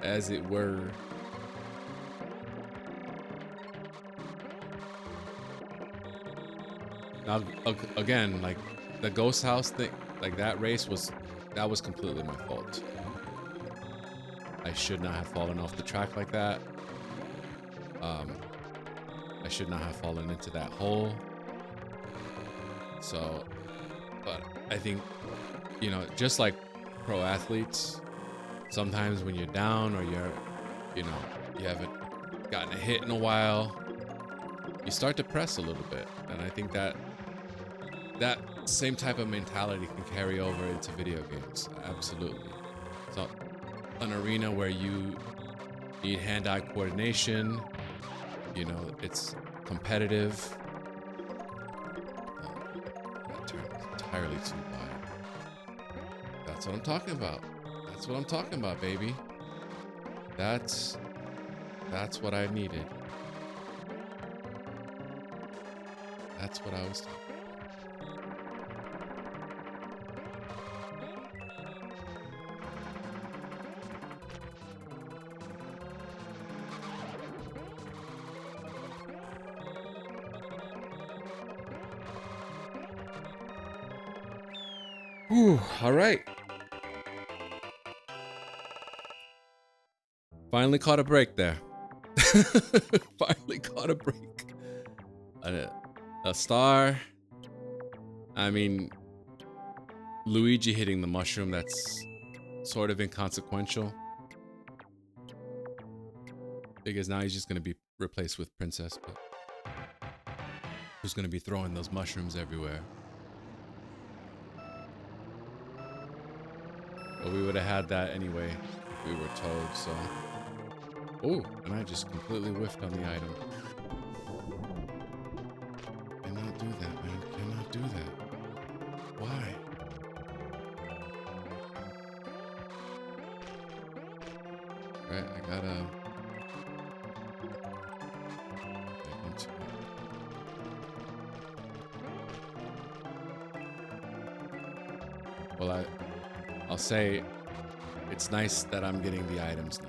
as it were. Now, again, like the ghost house thing, like that race was completely my fault. I should not have fallen off the track like that. I should not have fallen into that hole. So, but I think, you know, just like pro athletes, sometimes when you're down or you're, you know, you haven't gotten a hit in a while, you start to press a little bit. And I think that same type of mentality can carry over into video games. Absolutely. So an arena where you need hand-eye coordination, you know, it's competitive. That turn is entirely too wide. That's what I'm talking about. That's what I'm talking about, baby. That's what I needed. That's what I was talking about. Whew, all right. Finally caught a break there. Finally caught a break. A star. I mean, Luigi hitting the mushroom, that's sort of inconsequential. Because now he's just going to be replaced with Princess, but who's going to be throwing those mushrooms everywhere? But we would have had that anyway if we were Toad, so... Oh, and I just completely whiffed on the item. Cannot do that, man. Cannot do that. Why? Right, I gotta... get into it. Well, I'll say it's nice that I'm getting the items now.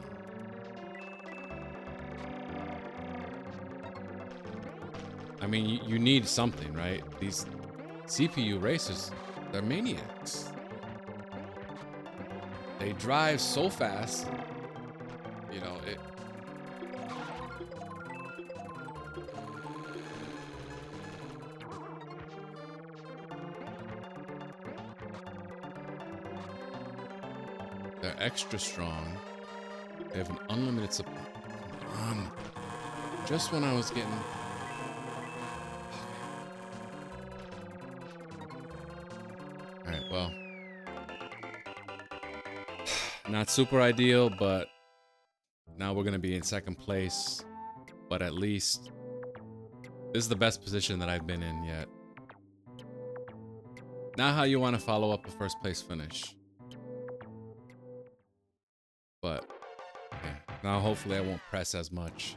I mean, you need something, right? These CPU racers, they're maniacs. They drive so fast, you know, it... They're extra strong. They have an unlimited supply. Come on. Just when I was getting... Alright, well. Not super ideal, but now we're going to be in second place. But at least this is the best position that I've been in yet. Not how you want to follow up a first place finish. But yeah, now hopefully I won't press as much.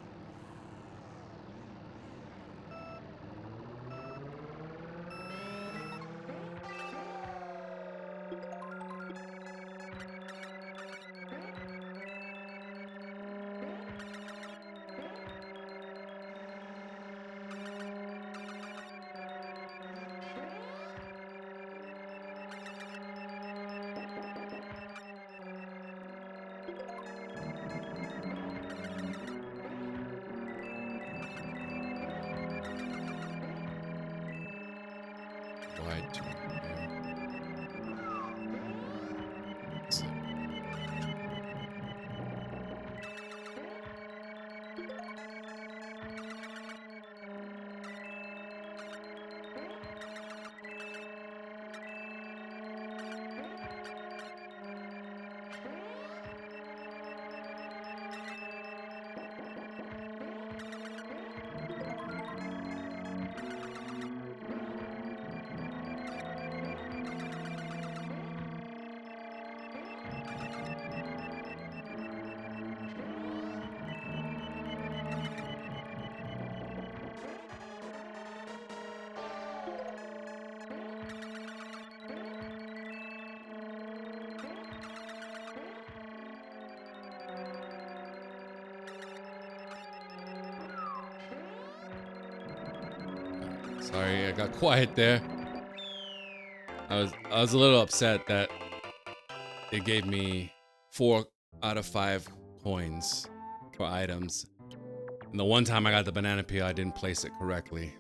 Sorry, I got quiet there. I was a little upset that it gave me 4 out of 5 coins for items. And the one time I got the banana peel, I didn't place it correctly,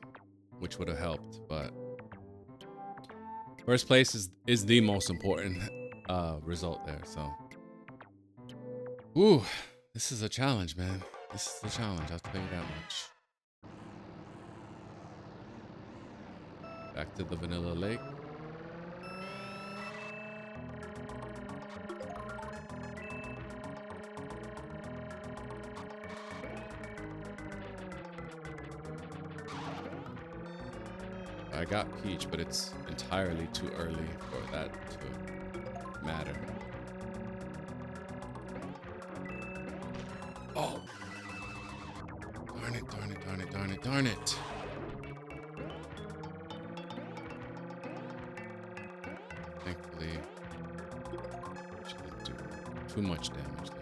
which would have helped, but first place is the most important result there, so. Ooh, this is a challenge, man. This is a challenge, I'll tell you that much. Back to the Vanilla Lake. I got Peach, but it's entirely too early for that to matter. Oh! Darn it, darn it, darn it, darn it, darn it! Thankfully, she didn't do too much damage there.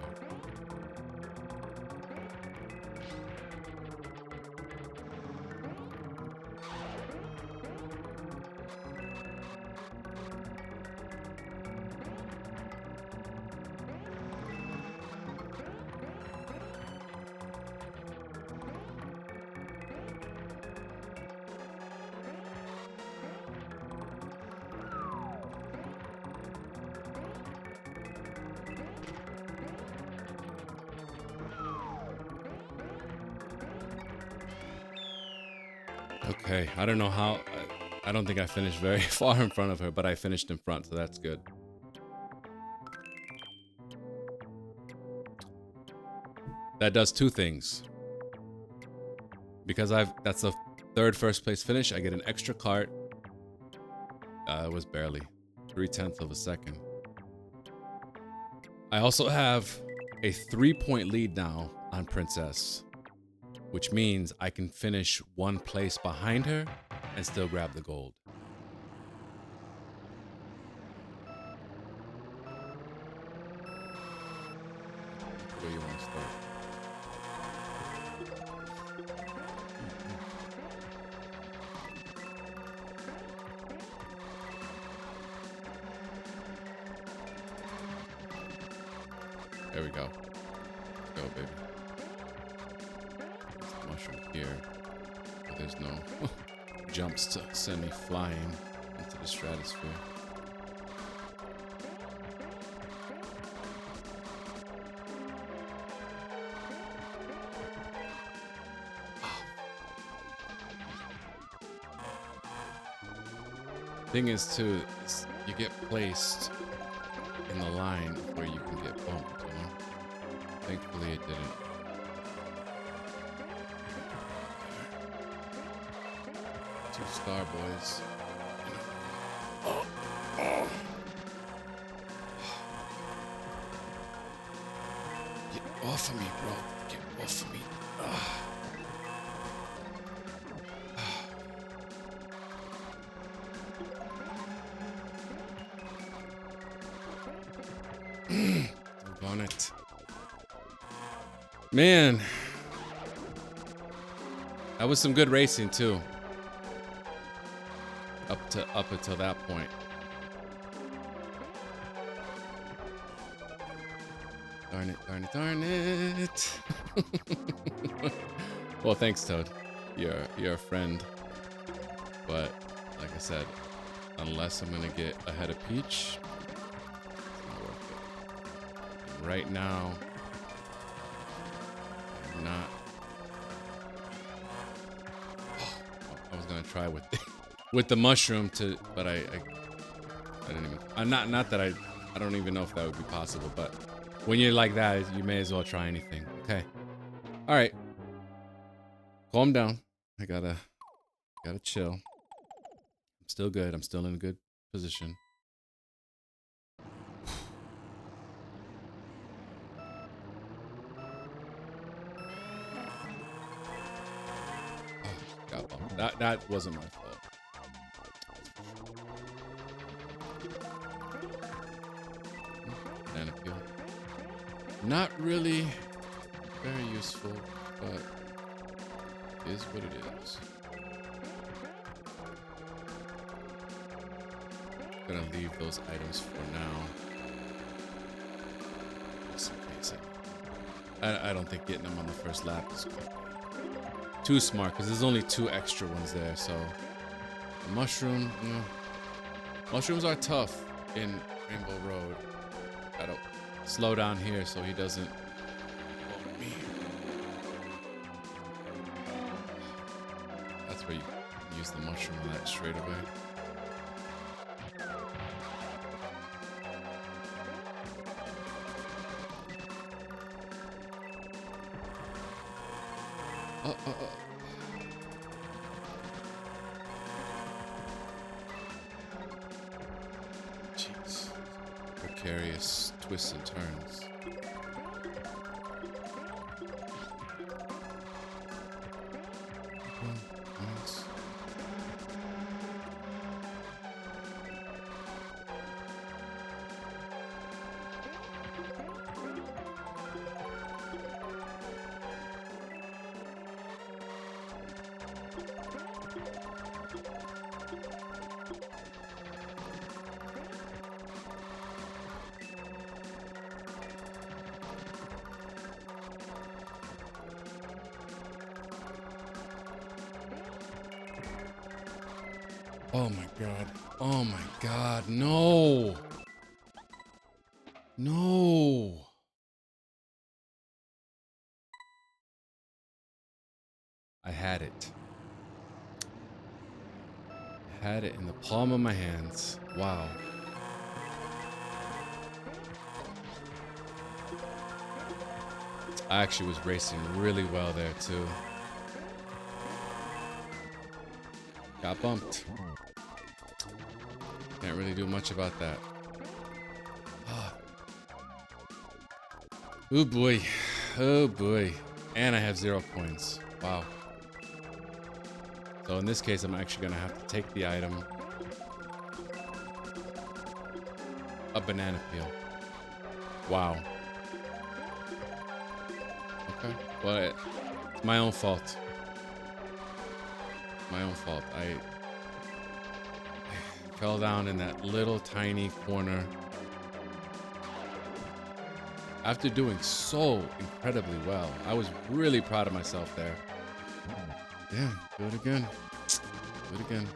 Okay, I don't know how. I don't think I finished very far in front of her, but I finished in front, so that's good. That does 2 things. Because that's the 3rd first place finish, I get an extra cart. It was barely 0.3 of a second. I also have a 3-point lead now on Princess, which means I can finish 1 place behind her and still grab the gold. Where you want to start? There we go. Go, baby. Mushroom here, but there's no jumps to send me flying into the stratosphere. Thing is too, you get placed in the line where you can get bumped, you know? Thankfully it didn't. Star boys. Oh, oh. Get off of me, bro. Get off of me. I'm on it. Man. That was some good racing too. Up until that point. Darn it, darn it, darn it. Well, thanks, Toad. You're a friend. But like I said, Unless I'm gonna get ahead of Peach. It's not worth it. And right now, I'm not. I was gonna try with with the mushroom but I didn't even. I'm not that I don't even know if that would be possible. But when you're like that, you may as well try anything. Okay. All right. Calm down. I gotta chill. I'm still good. I'm still in a good position. Oh, got bumped. That wasn't my fault. Banana peel. Not really very useful, but it is what it is. Gonna leave those items for now. Just in case I don't think getting them on the first lap is too smart because there's only 2 extra ones there. So the mushroom, you know, mushrooms are tough in Rainbow Road. Gotta slow down here so he doesn't bump me. That's where you use the mushroom on that straight away. Jeez. Precarious twists and turns. Nice. Oh my god. Oh my god. No. No. I had it. I had it in the palm of my hands. Wow. I actually was racing really well there too. Got bumped. Can't really do much about that. Oh boy. Oh boy. And I have 0 points. Wow. So in this case, I'm actually gonna have to take the item. A banana peel. Wow. Okay. Well, it's my own fault. My own fault. I fell down in that little tiny corner after doing so incredibly well. I was really proud of myself there. Yeah, do it again. Do it again.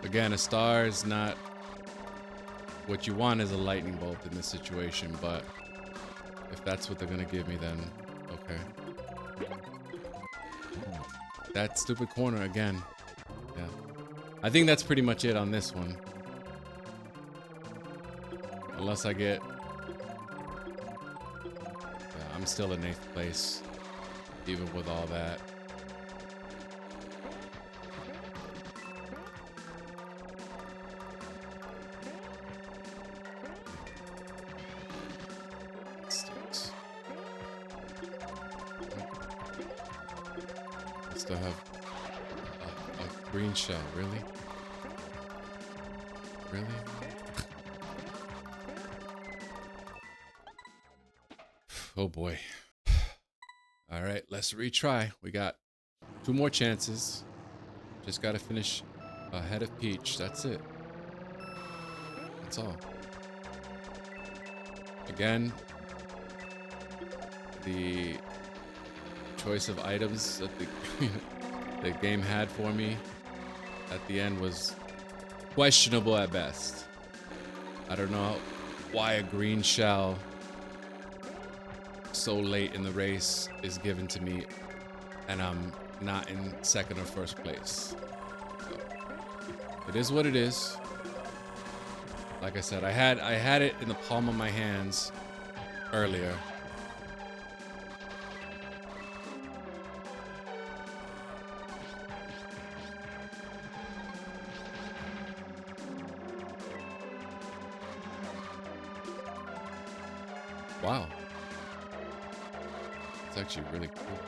Again, a star is not what you want as a lightning bolt in this situation, but if that's what they're gonna give me, then okay. That stupid corner again. Yeah. I think that's pretty much it on this one. Unless I get... Yeah, I'm still in 8th place, even with all that. Still have a green shell, really? Really? Oh boy. All right, let's retry. We got 2 more chances. Just gotta finish ahead of Peach. That's it. That's all. Again, the choice of items that the game had for me at the end was questionable at best. I don't know why a green shell so late in the race is given to me and I'm not in second or first place. So, it is what it is. Like I said, I had it in the palm of my hands earlier. Wow. It's actually really cool.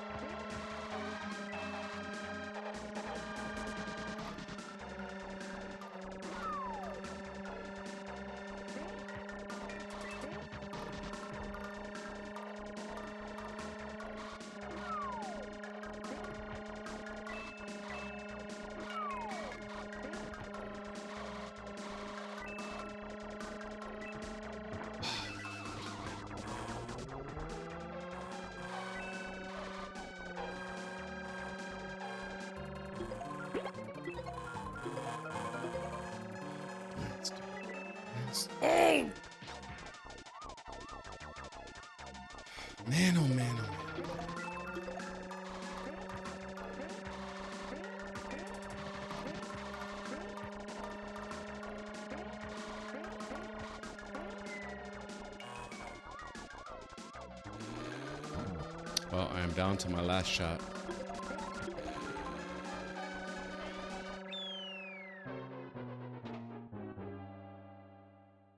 Oh! Man, oh man, oh man. Well, I am down to my last shot.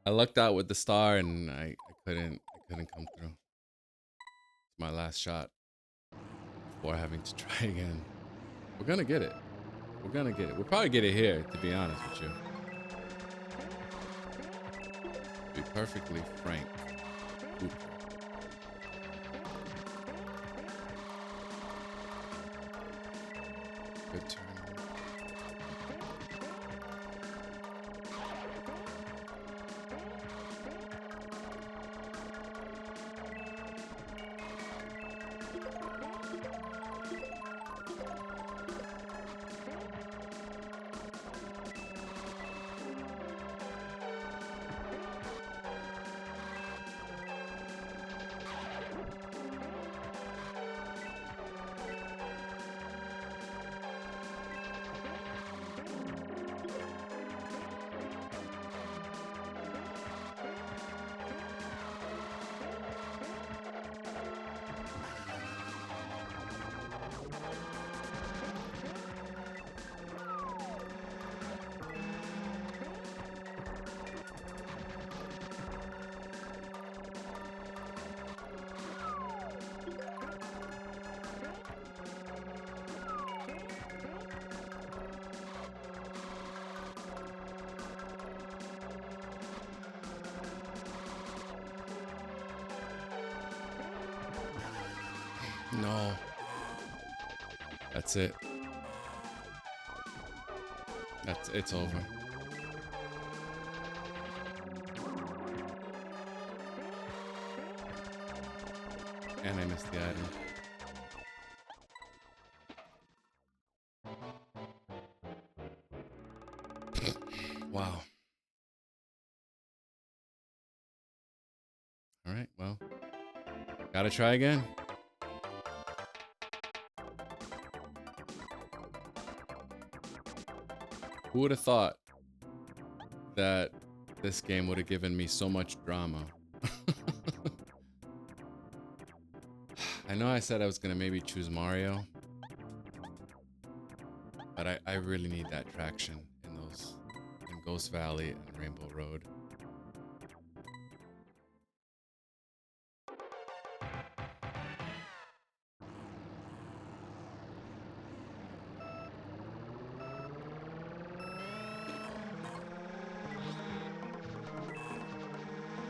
I lucked out with the star and I couldn't come through. It's my last shot before having to try again. We're gonna get it. We're gonna get it. We'll probably get it here, to be honest with you. To be perfectly frank. Ooh. Good turn. No. That's it. It's over. And I missed the item. Wow. All right, well, gotta try again. Who would have thought that this game would have given me so much drama? I know I said I was gonna maybe choose Mario, but I really need that traction in Ghost Valley and Rainbow Road.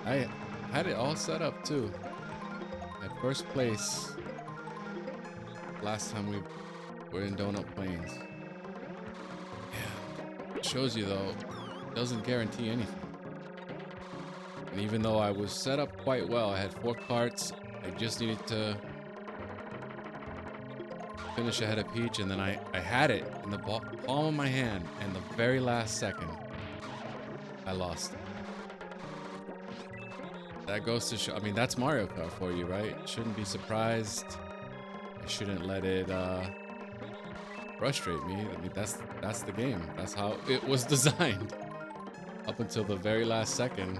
I had it all set up too. At first place last time we were in Donut Plains. Yeah. It shows you though, it doesn't guarantee anything. And even though I was set up quite well, I had 4 carts, I just needed to finish ahead of Peach, and then I had it in the palm of my hand, and the very last second, I lost it. That goes to show, I mean, that's Mario Kart for you, right? Shouldn't be surprised. I shouldn't let it frustrate me. I mean, that's the game. That's how it was designed. Up until the very last second,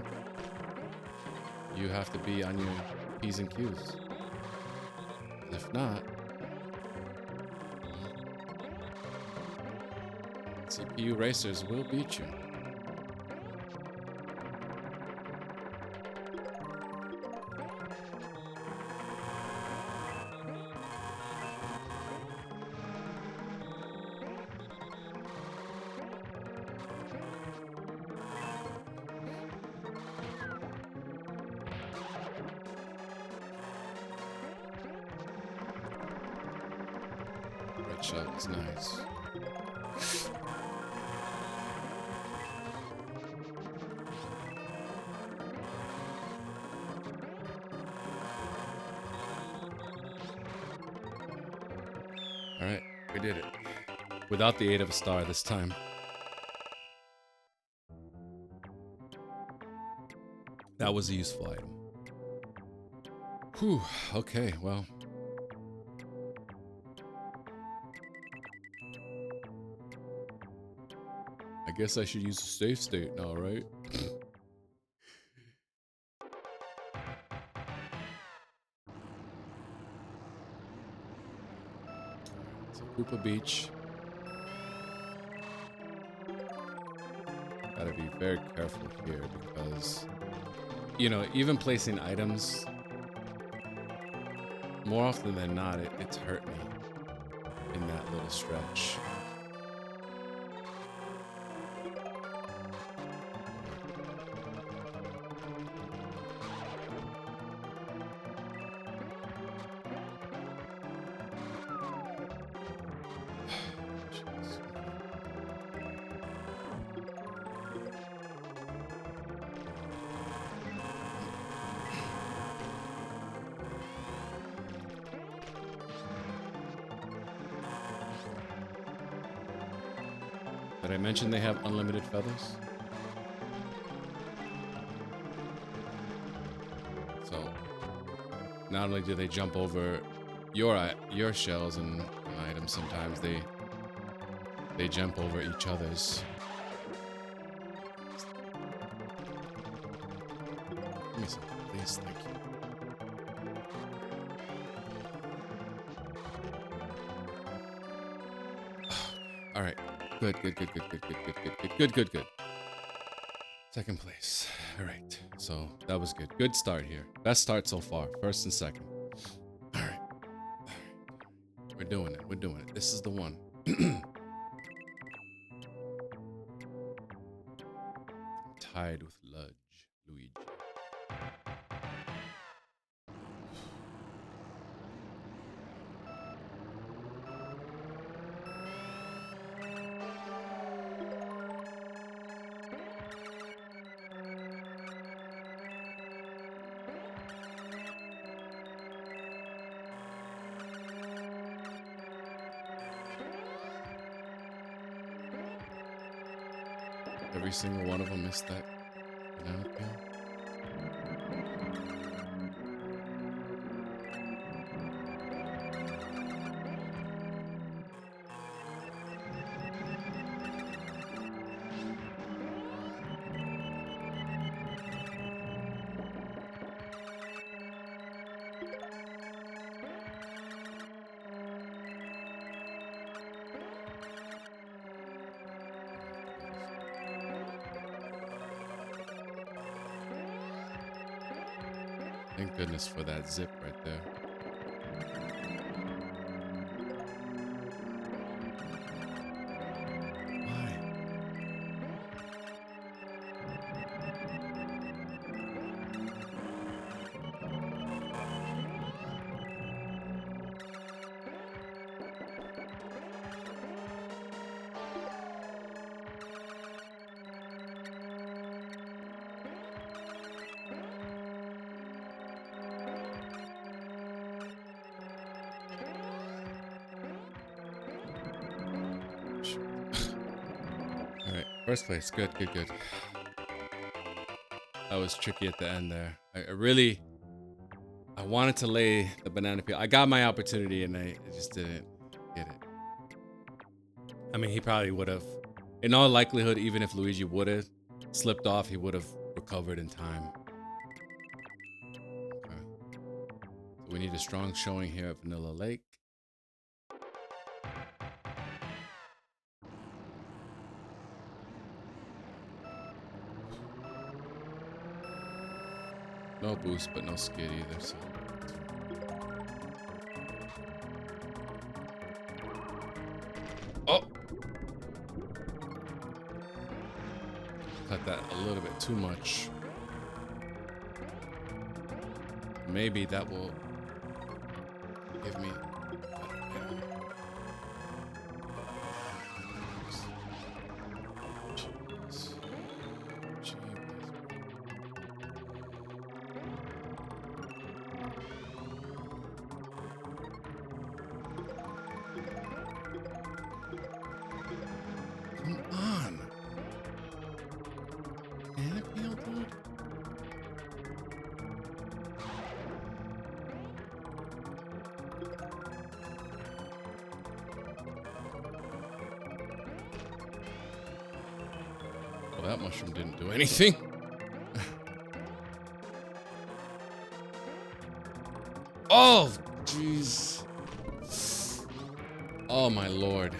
you have to be on your P's and Q's. If not, CPU racers will beat you. Red shell is nice. All right, we did it. Without the aid of a star this time. That was a useful item. Whew, okay, well. I guess I should use a safe state now, right? So Koopa Beach. Gotta be very careful here because, you know, even placing items, more often than not, it's hurt me in that little stretch. Did I mention they have unlimited feathers? So, not only do they jump over your shells and items, sometimes they jump over each other's. Give me some, please, thank you. All right. Good. Second place. All right. So that was good. Good start here. Best start so far. First and second. All right. We're doing it. This is the one. Tied with Luigi. Every single one of them missed that banana peel. Thank goodness for that zip right there. Why? First place. Good, good, good. That was tricky at the end there. I wanted to lay the banana peel. I got my opportunity and I just didn't get it. I mean, he probably would have. In all likelihood, even if Luigi would have slipped off, he would have recovered in time. Okay. So we need a strong showing here at Vanilla Lake. No boost, but no skid either, so. Oh! Cut that a little bit too much. Maybe that will give me... Come on. Can it be, dude? Well, that mushroom didn't do anything. Oh, jeez. Oh, my lord.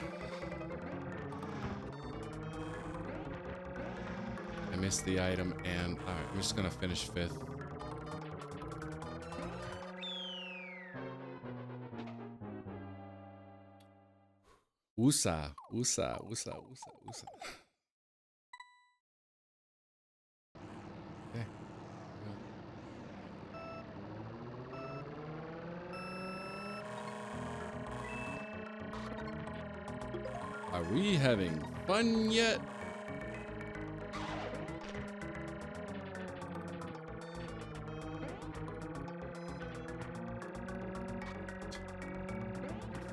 I missed the item, and all right, I'm just gonna finish 5th. Usa. Okay. Are we having fun yet?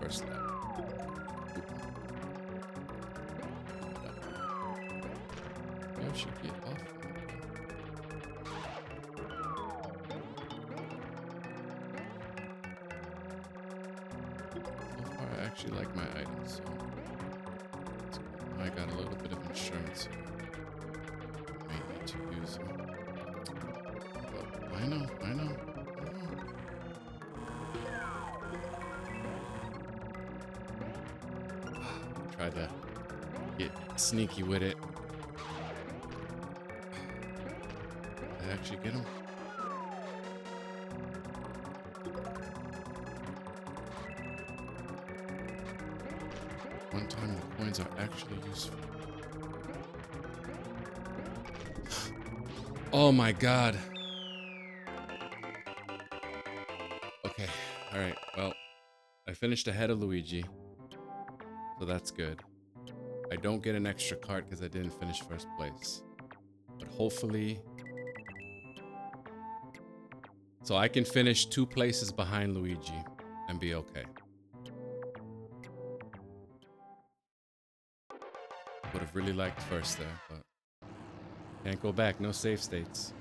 First lap. I should get off. So far, I actually like my items, so I got a little bit of insurance here. May need to use them. But I know. Try to get sneaky with it. Did I actually get him? One time the coins are actually useful. Oh my god. Okay, alright, well, I finished ahead of Luigi, so that's good. I don't get an extra cart because I didn't finish first place. But hopefully... So I can finish 2 places behind Luigi and be okay. Would have really liked first there, but can't go back. No save states.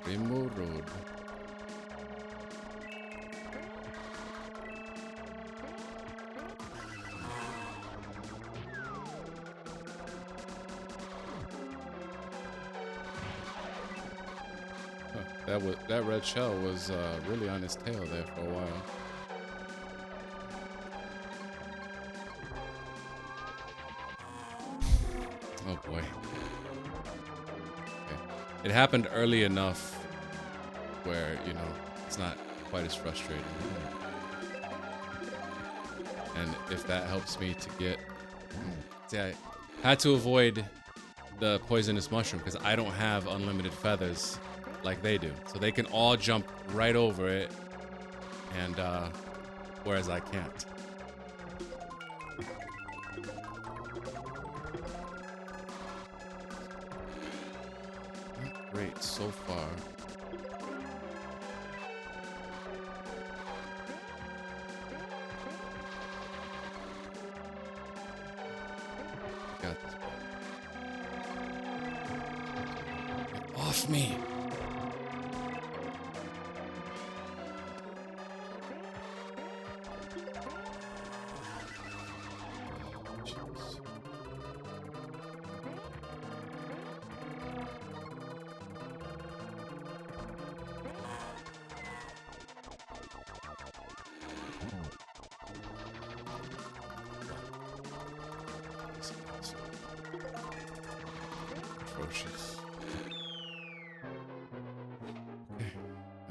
Rainbow Road. That red shell was really on his tail there for a while. Oh boy. Okay. It happened early enough where, you know, it's not quite as frustrating. And if that helps me to get... See, I had to avoid the poisonous mushroom because I don't have unlimited feathers like they do. So they can all jump right over it and whereas I can't. Not great so far. Got this. Get off me. Atrocious. Okay.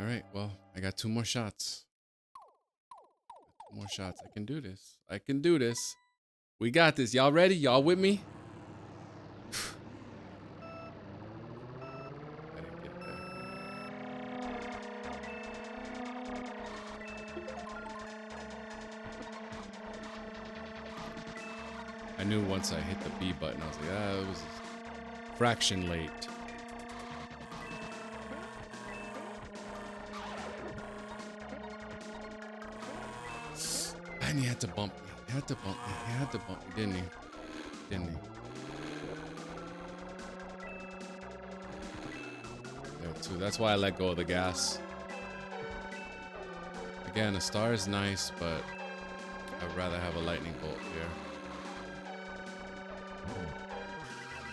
All right. Well, I got 2 more shots. 2 more shots. I can do this. I can do this. We got this. Y'all ready? Y'all with me? I didn't get there. I knew once I hit the B button, I was like, ah, it was a fraction late. And he had to bump me. He had to bump me. He had to bump me, didn't he? Didn't he? There too. That's why I let go of the gas. Again, a star is nice, but I'd rather have a lightning bolt here.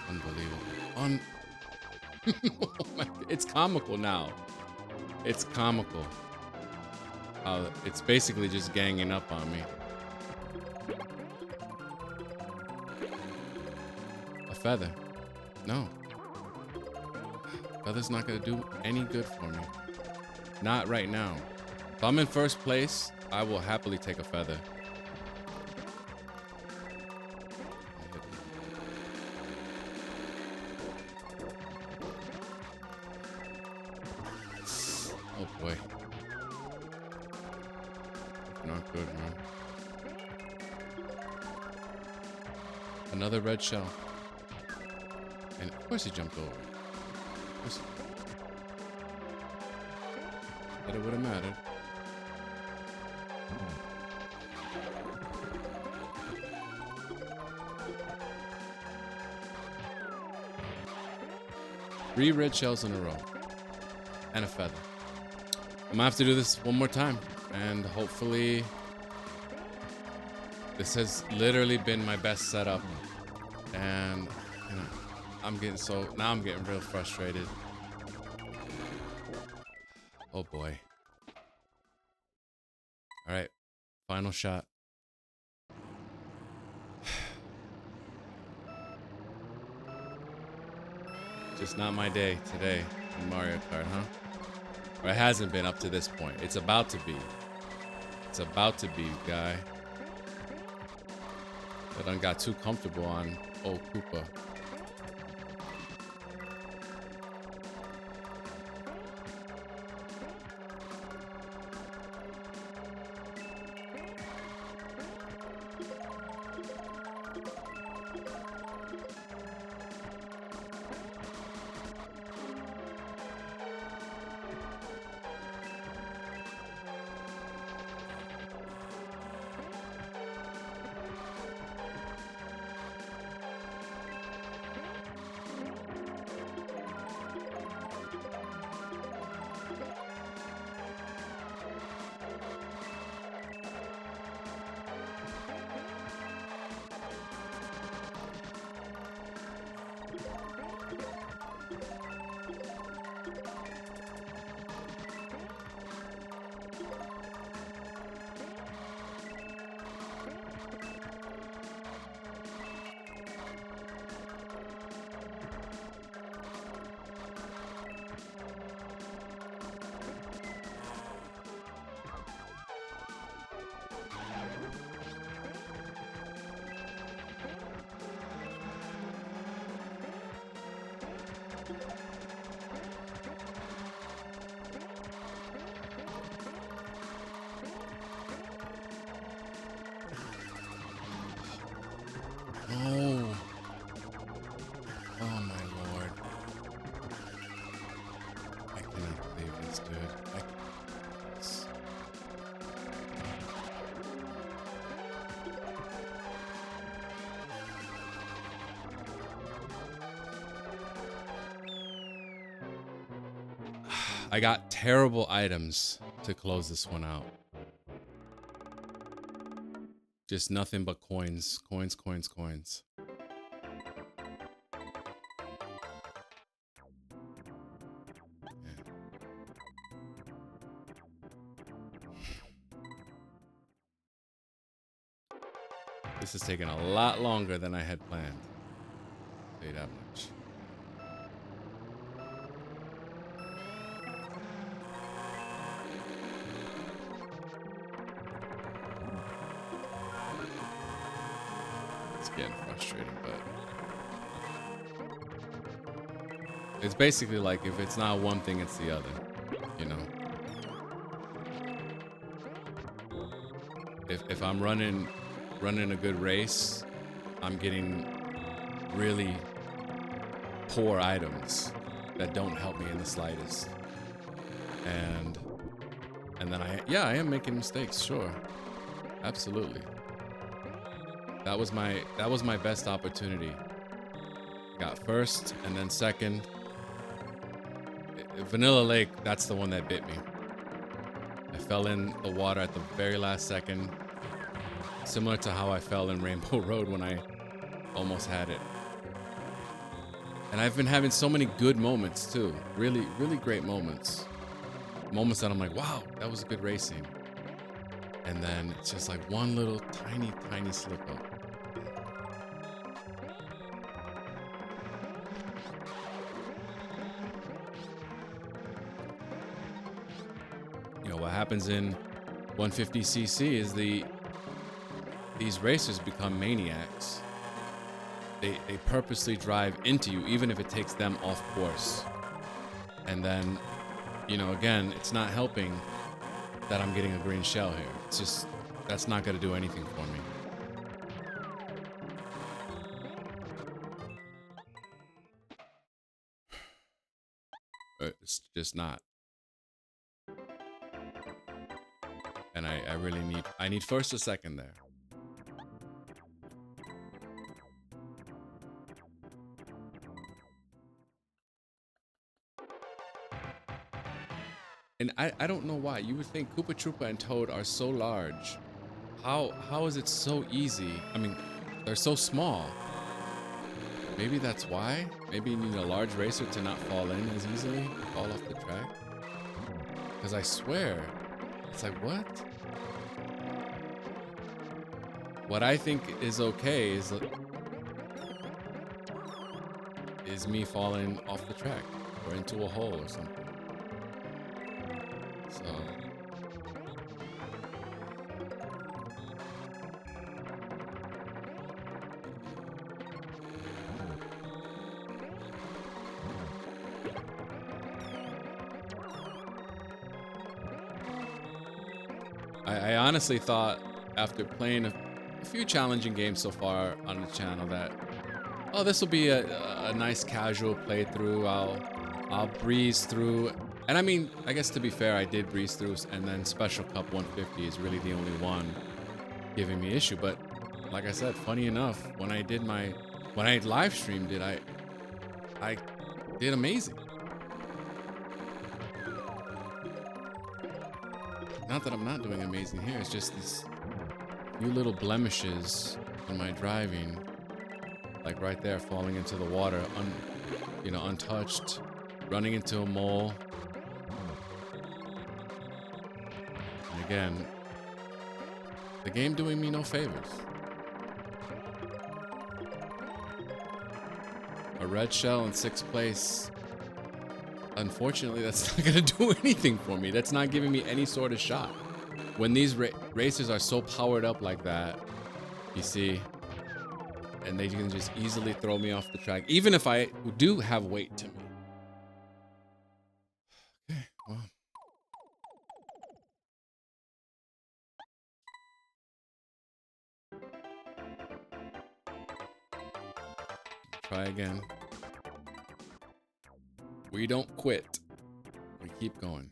Unbelievable. Oh my, it's comical now. It's comical. It's basically just ganging up on me. A feather. No. Feather's not gonna do any good for me. Not right now. If I'm in first place, I will happily take a feather. Oh boy. Not good, man. Another red shell. And of course he jumped over. But it would have mattered. Three red shells in a row. And a feather. I'm gonna have to do this one more time. And hopefully this has literally been my best setup. And you know, I'm getting real frustrated. Oh boy. All right, final shot. Just not my day today in Mario Kart, huh? Or it hasn't been up to this point. It's about to be. It's about to be, guy. I done got too comfortable on old Koopa. Oh. Oh my lord. I cannot believe this, dude. I can't believe this. I got terrible items to close this one out. Just nothing but coins. Coins, coins, coins. This is taking a lot longer than I had planned. I'll tell you that much. It's getting frustrating, but it's basically like if it's not one thing, it's the other, you know? If I'm running a good race, I'm getting really poor items that don't help me in the slightest. And then I am making mistakes, sure. Absolutely. That was my best opportunity. Got first and then second. Vanilla Lake, that's the one that bit me. I fell in the water at the very last second. Similar to how I fell in Rainbow Road when I almost had it. And I've been having so many good moments too. Really, really great moments. Moments that I'm like, wow, that was good racing. And then it's just like one little tiny, tiny slip up. You know, what happens in 150cc is these racers become maniacs. They purposely drive into you, even if it takes them off course. And then, you know, again, it's not helping that I'm getting a green shell here. It's just, that's not going to do anything for me. It's just not. And I really need first or second there. And I don't know why. You would think Koopa Troopa and Toad are so large. How is it so easy? I mean, they're so small. Maybe that's why? Maybe you need a large racer to not fall in as easily, fall off the track. Because I swear, it's like, what? What I think is okay is me falling off the track or into a hole or something. So I honestly thought after playing a few challenging games so far on the channel that, oh, this will be a nice casual playthrough. I'll breeze through. And I mean, I guess to be fair, I did breeze through, and then Special Cup 150 is really the only one giving me issue. But like I said, funny enough, when I live streamed it, I did amazing. Not that I'm not doing amazing here, it's just these few little blemishes on my driving. Like right there, falling into the water, untouched, running into a mole. And again, the game doing me no favors. A red shell in 6th place. Unfortunately, that's not gonna do anything for me. That's not giving me any sort of shot. When these racers are so powered up like that, you see, and they can just easily throw me off the track, even if I do have weight to me. Okay, well. Try again. We don't quit. We keep going.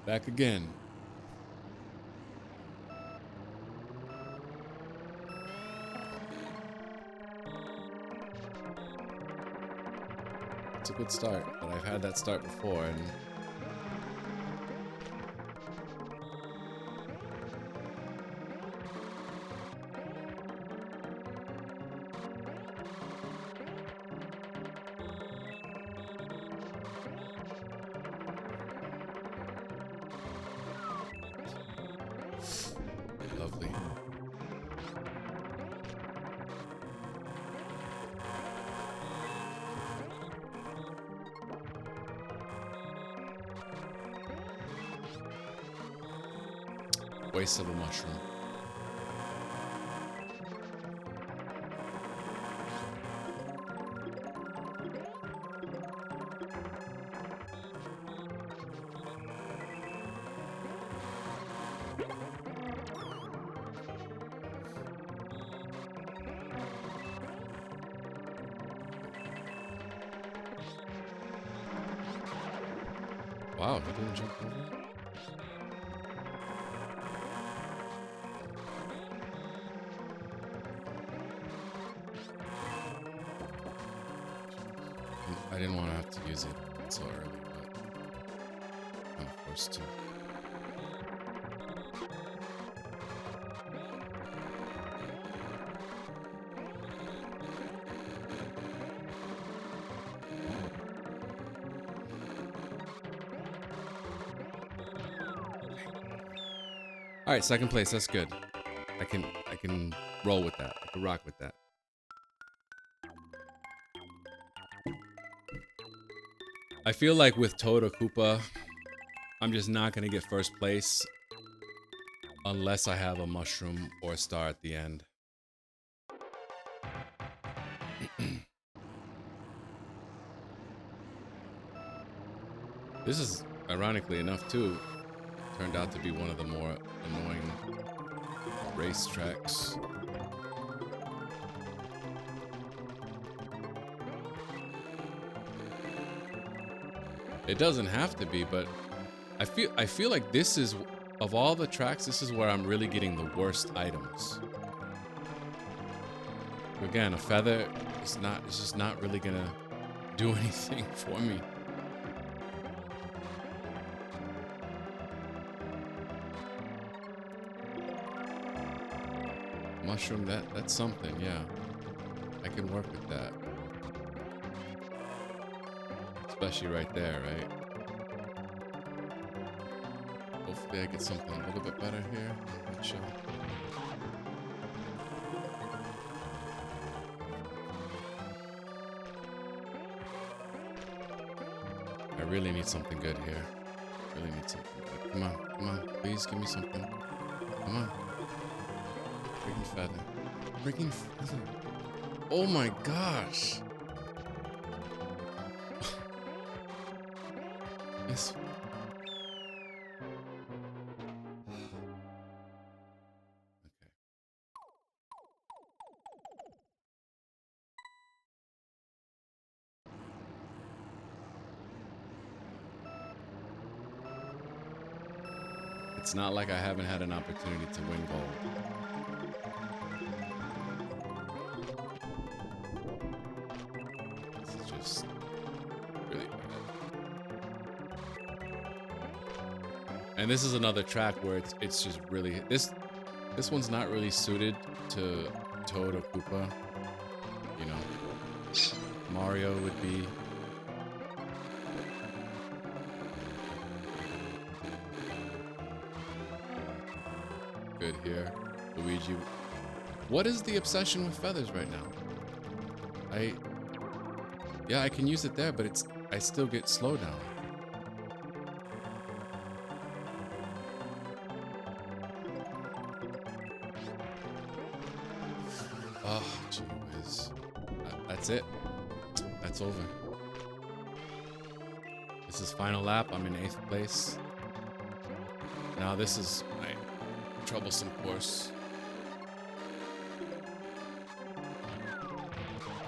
Back again. It's a good start, but I've had that start before and lovely. Waste of a mushroom. Wow, he didn't jump over it? I didn't want to have to use it so early, but I'm forced to. All right, second place. That's good. I can roll with that. I can rock with that. I feel like with Toad or Koopa, I'm just not gonna get first place unless I have a mushroom or a star at the end. This is, ironically enough, too, turned out to be one of the more annoying racetracks. It doesn't have to be, but I feel like this is, of all the tracks, this is where I'm really getting the worst items. Again, a feather is not, it's just not really gonna do anything for me. Mushroom, that's something, yeah. I can work with that. Especially right there, right? Hopefully I get something a little bit better here. I'm not sure. I really need something good here. Really need something good. Come on, come on. Please give me something. Come on. Freaking feather. Freaking feather. Oh my gosh. This. Okay. It's not like I haven't had an opportunity to win gold. This is just really bad. And this is another track where it's just really this one's not really suited to Toad or Koopa. You know, Mario would be. Good here. Luigi. What is the obsession with feathers right now? Yeah, I can use it there, but I still get slowdown. Oh, gee whiz. That's it. That's over. This is final lap. I'm in 8th place. Now this is my troublesome course.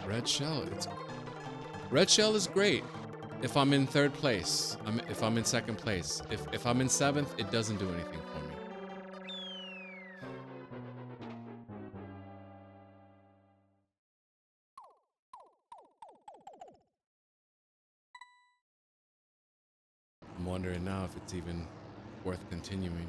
Red shell. Red shell is great if I'm in third place. If I'm in second place. If I'm in seventh, it doesn't do anything for me. I'm wondering now if it's even worth continuing.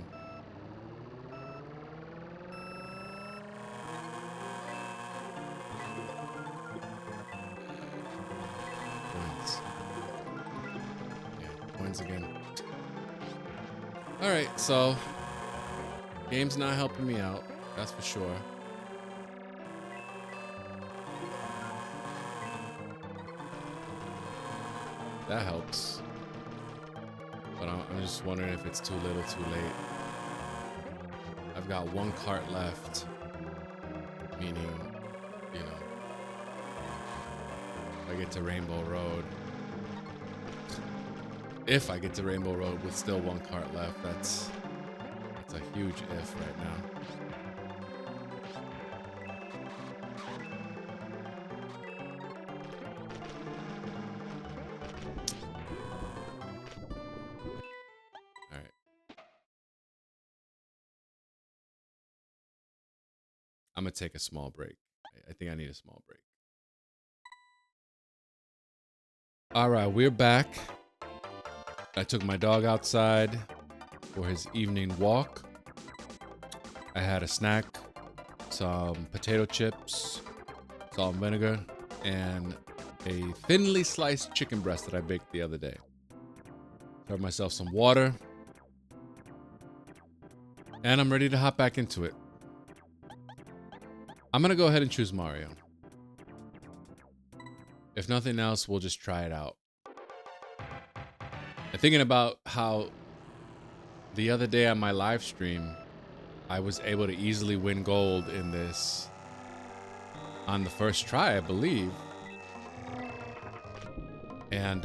Points. Yeah, points again. All right, so game's not helping me out, that's for sure. That helps. But I'm just wondering if it's too little, too late. I've got one cart left, meaning, you know, if I get to Rainbow Road. If I get to Rainbow Road with still one cart left, that's a huge if right now. All right. I'm gonna take a small break. I think I need a small break. All right, we're back. I took my dog outside for his evening walk. I had a snack, some potato chips, salt and vinegar, and a thinly sliced chicken breast that I baked the other day. Served myself some water, and I'm ready to hop back into it. I'm gonna go ahead and choose Mario. If nothing else, we'll just try it out. I'm thinking about how the other day on my live stream, I was able to easily win gold in this on the first try, I believe. And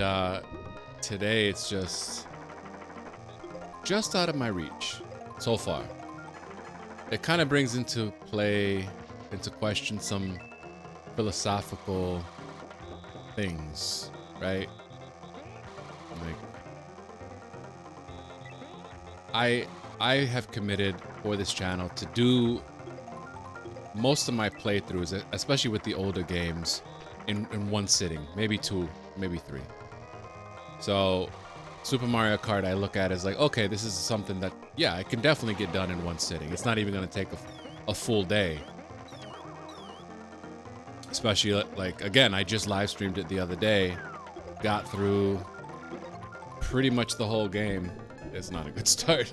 today it's just out of my reach so far. It kind of brings into question some philosophical things, right? Like, I have committed for this channel to do most of my playthroughs, especially with the older games, in one sitting, maybe two, maybe three. So Super Mario Kart I look at as like, okay, this is something that, yeah, I can definitely get done in one sitting. It's not even going to take a full day. Especially, like, again, I just live streamed it the other day, got through pretty much the whole game. It's not a good start.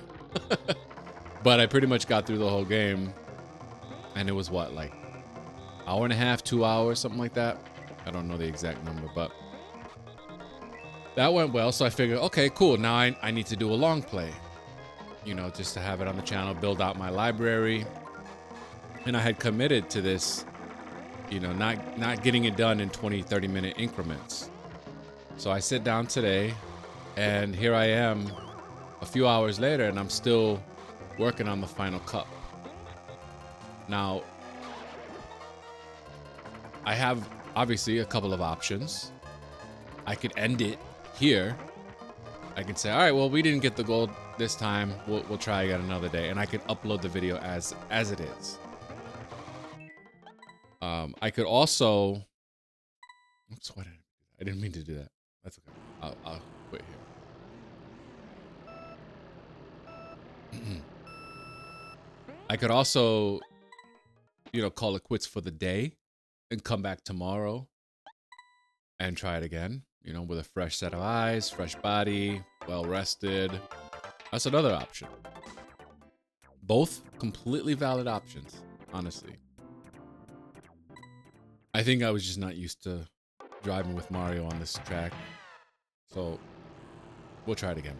But I pretty much got through the whole game, and it was what, like hour and a half, 2 hours, something like that. I don't know the exact number, but that went well. So I figured, okay, cool. Now I need to do a long play, you know, just to have it on the channel, build out my library. And I had committed to this, you know, not getting it done in 20-30 minute increments. So I sit down today, and here I am a few hours later, and I'm still working on the final cup. Now, I have obviously a couple of options. I could end it here. I can say, all right, well, we didn't get the gold this time. We'll try again another day, and I can upload the video as it is. I could also. Oops, what? I didn't mean to do that. That's okay. I'll quit here. I could also, you know, call it quits for the day and come back tomorrow and try it again, you know, with a fresh set of eyes, fresh body, well rested. That's another option. Both completely valid options, honestly. I think I was just not used to driving with Mario on this track, so we'll try it again.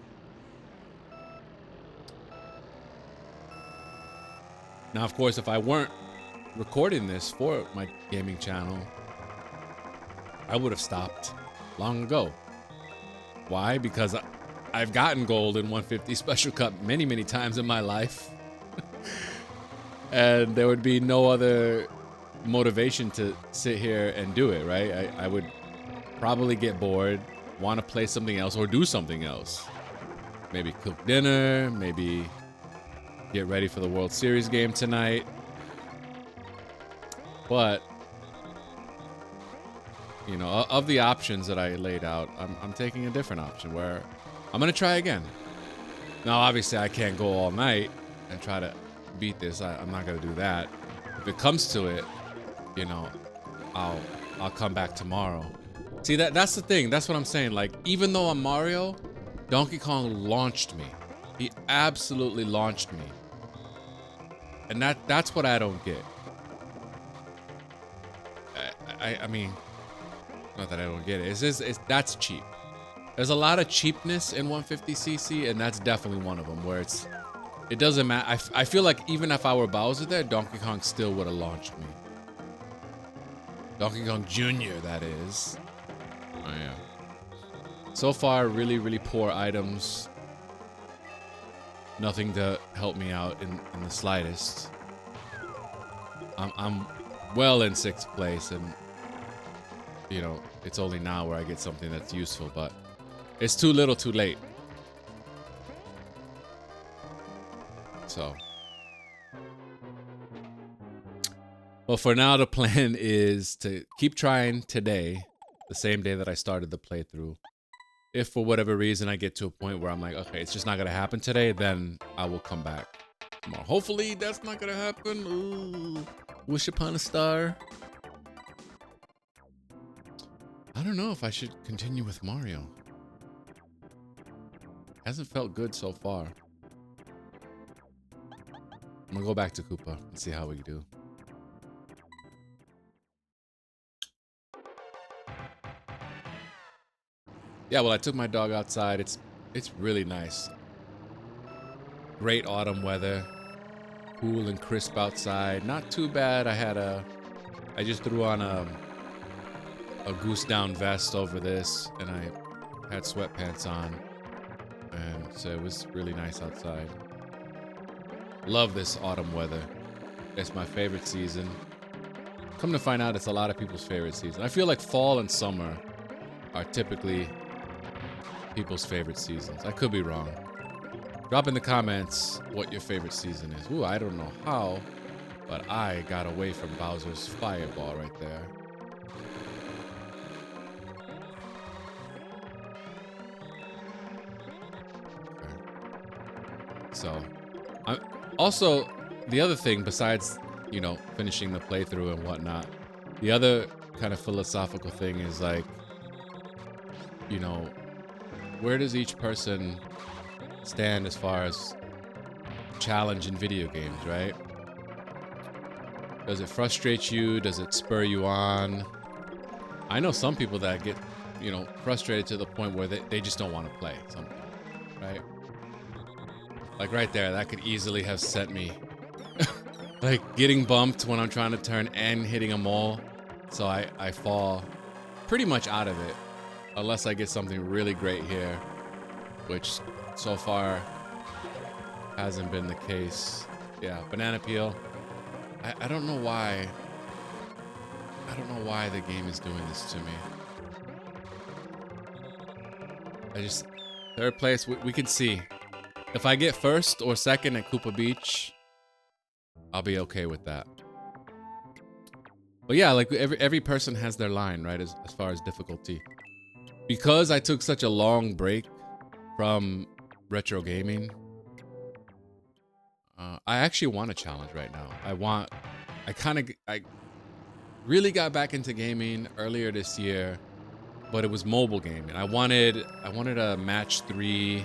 Now, of course, if I weren't recording this for my gaming channel, I would have stopped long ago. Why? Because I've gotten gold in 150 Special Cup many, many times in my life. And there would be no other motivation to sit here and do it, right? I would probably get bored, want to play something else or do something else. Maybe cook dinner, maybe get ready for the World Series game tonight. But, you know, of the options that I laid out, I'm taking a different option where I'm going to try again. Now, obviously, I can't go all night and try to beat this. I'm not going to do that. If it comes to it, you know, I'll come back tomorrow. See, that's the thing. That's what I'm saying. Like, even though I'm Mario, Donkey Kong launched me. He absolutely launched me. And that's what I don't get. I mean, not that I don't get it. That's cheap. There's a lot of cheapness in 150cc, and that's definitely one of them, where it doesn't matter. I feel like even if I were Bowser there, Donkey Kong still would have launched me. Donkey Kong Jr., that is. Oh, yeah. So far, really, really poor items. Nothing to help me out in the slightest. I'm well in 6th place, and, you know, it's only now where I get something that's useful, but it's too little too late. So. Well, for now, the plan is to keep trying today, the same day that I started the playthrough. If for whatever reason I get to a point where I'm like, okay, it's just not going to happen today, then I will come back tomorrow. Hopefully that's not going to happen. Ooh, wish upon a star. I don't know if I should continue with Mario. Hasn't felt good so far. I'm gonna go back to Koopa and see how we do. Yeah, well, I took my dog outside. It's really nice. Great autumn weather. Cool and crisp outside. Not too bad. I just threw on a goose down vest over this, and I had sweatpants on. And so it was really nice outside. Love this autumn weather. It's my favorite season. Come to find out, it's a lot of people's favorite season. I feel like fall and summer are typically people's favorite seasons. I could be wrong. Drop in the comments what your favorite season is. Ooh, I don't know how, but I got away from Bowser's fireball right there. So, also, the other thing besides, you know, finishing the playthrough and whatnot, the other kind of philosophical thing is like, you know, where does each person stand as far as challenge in video games, right? Does it frustrate you? Does it spur you on? I know some people that get, you know, frustrated to the point where they just don't want to play something, right? Like right there, that could easily have sent me like getting bumped when I'm trying to turn and hitting a mole. So I fall pretty much out of it unless I get something really great here, which so far hasn't been the case. Yeah, banana peel. I don't know why. I don't know why the game is doing this to me. Third place, we can see. If I get first or second at Koopa Beach, I'll be okay with that. But yeah, like every person has their line, right, as far as difficulty. Because I took such a long break from retro gaming, I actually want a challenge right now. I really got back into gaming earlier this year, but it was mobile gaming. I wanted a match 3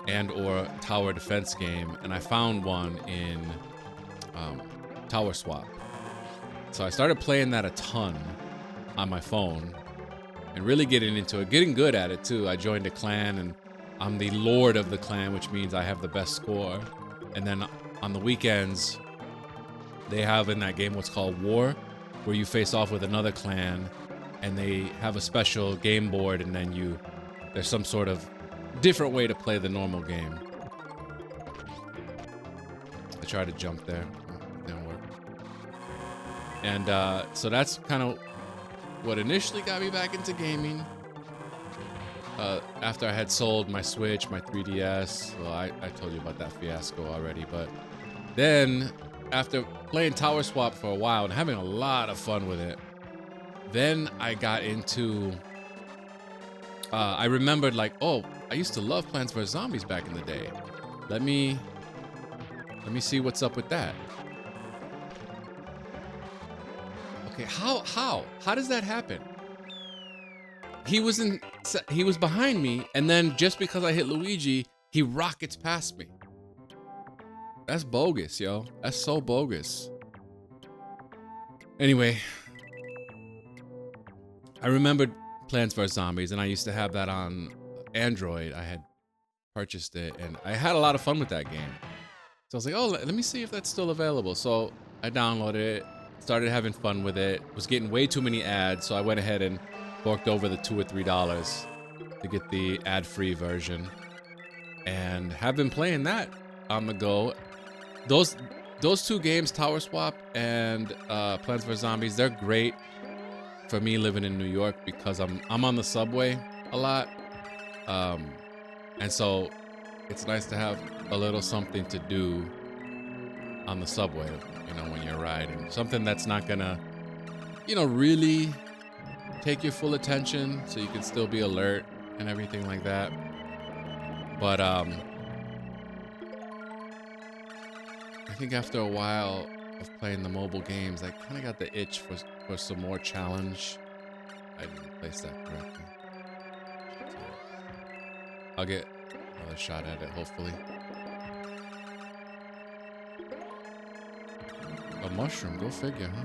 and or tower defense game, and I found one in Tower Swap. So I started playing that a ton on my phone and really getting into it, getting good at it too. I joined a clan and I'm the lord of the clan, which means I have the best score. And then on the weekends, they have in that game what's called War, where you face off with another clan and they have a special game board, and then there's some sort of different way to play the normal game. I tried to jump there. It didn't work. And so that's kind of what initially got me back into gaming. After I had sold my Switch, my 3DS. Well, I told you about that fiasco already. But then after playing Tower Swap for a while and having a lot of fun with it, then I got into... I remembered like, oh, I used to love Plants vs. Zombies back in the day. Let me see what's up with that. Okay, how does that happen? He was behind me, and then just because I hit Luigi, he rockets past me. That's bogus, yo. That's so bogus. Anyway, I remembered Plants vs. Zombies, and I used to have that on Android. I had purchased it, and I had a lot of fun with that game. So I was like, oh, let me see if that's still available. So I downloaded it, started having fun with it. Was getting way too many ads, so I went ahead and forked over the $2 or $3 to get the ad-free version, and have been playing that on the go. Those two games, Tower Swap and Plants vs. Zombies, they're great for me living in New York because I'm on the subway a lot, and so it's nice to have a little something to do on the subway, you know, when you're riding. Something that's not gonna, you know, really take your full attention, so you can still be alert and everything like that. But I think after a while of playing the mobile games, I kind of got the itch for some more challenge. I didn't place that correctly. So I'll get another shot at it, hopefully. A mushroom, go figure, huh?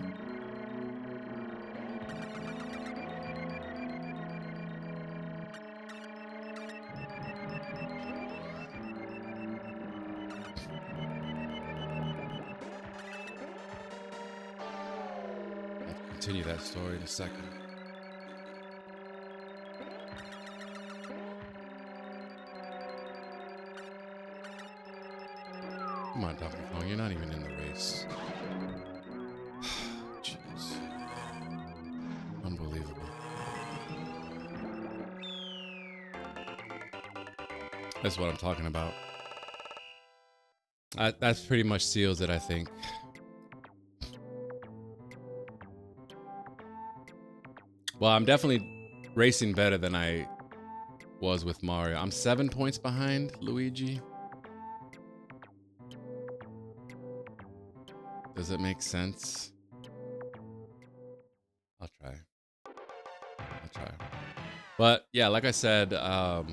I'll continue that story in a second. Come on, Donkey Kong, you're not even in the race. Jeez. Unbelievable. That's what I'm talking about. That's pretty much seals it, I think. Well, I'm definitely racing better than I was with Mario. I'm 7 points behind Luigi. Does it make sense? I'll try. But yeah, like I said, I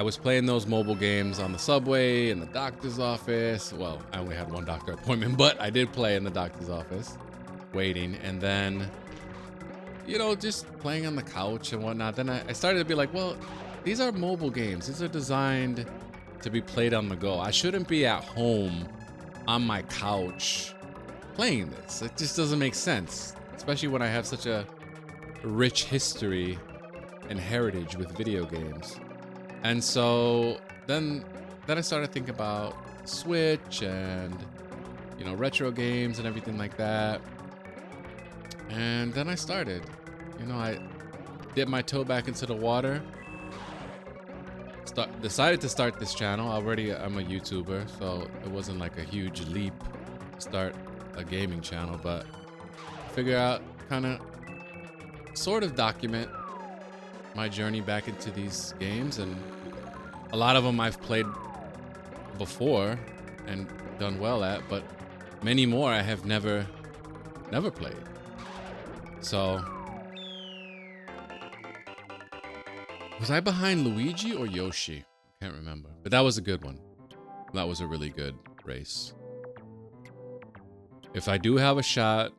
was playing those mobile games on the subway, in the doctor's office. Well, I only had one doctor appointment, but I did play in the doctor's office, waiting. And then, you know, just playing on the couch and whatnot. Then I started to be like, well, these are mobile games. These are designed to be played on the go. I shouldn't be at home on my couch playing this. It just doesn't make sense, especially when I have such a rich history and heritage with video games. And so then I started thinking about Switch and, you know, retro games and everything like that. And then I started, you know, I dipped my toe back into the water. Decided to start this channel. Already I'm a YouTuber, so it wasn't like a huge leap to start a gaming channel, but figure out, kind of sort of document my journey back into these games. And a lot of them I've played before and done well at, but many more I have never played. So was I behind Luigi or Yoshi? I can't remember, but that was a good one. That was a really good race. If I do have a shot,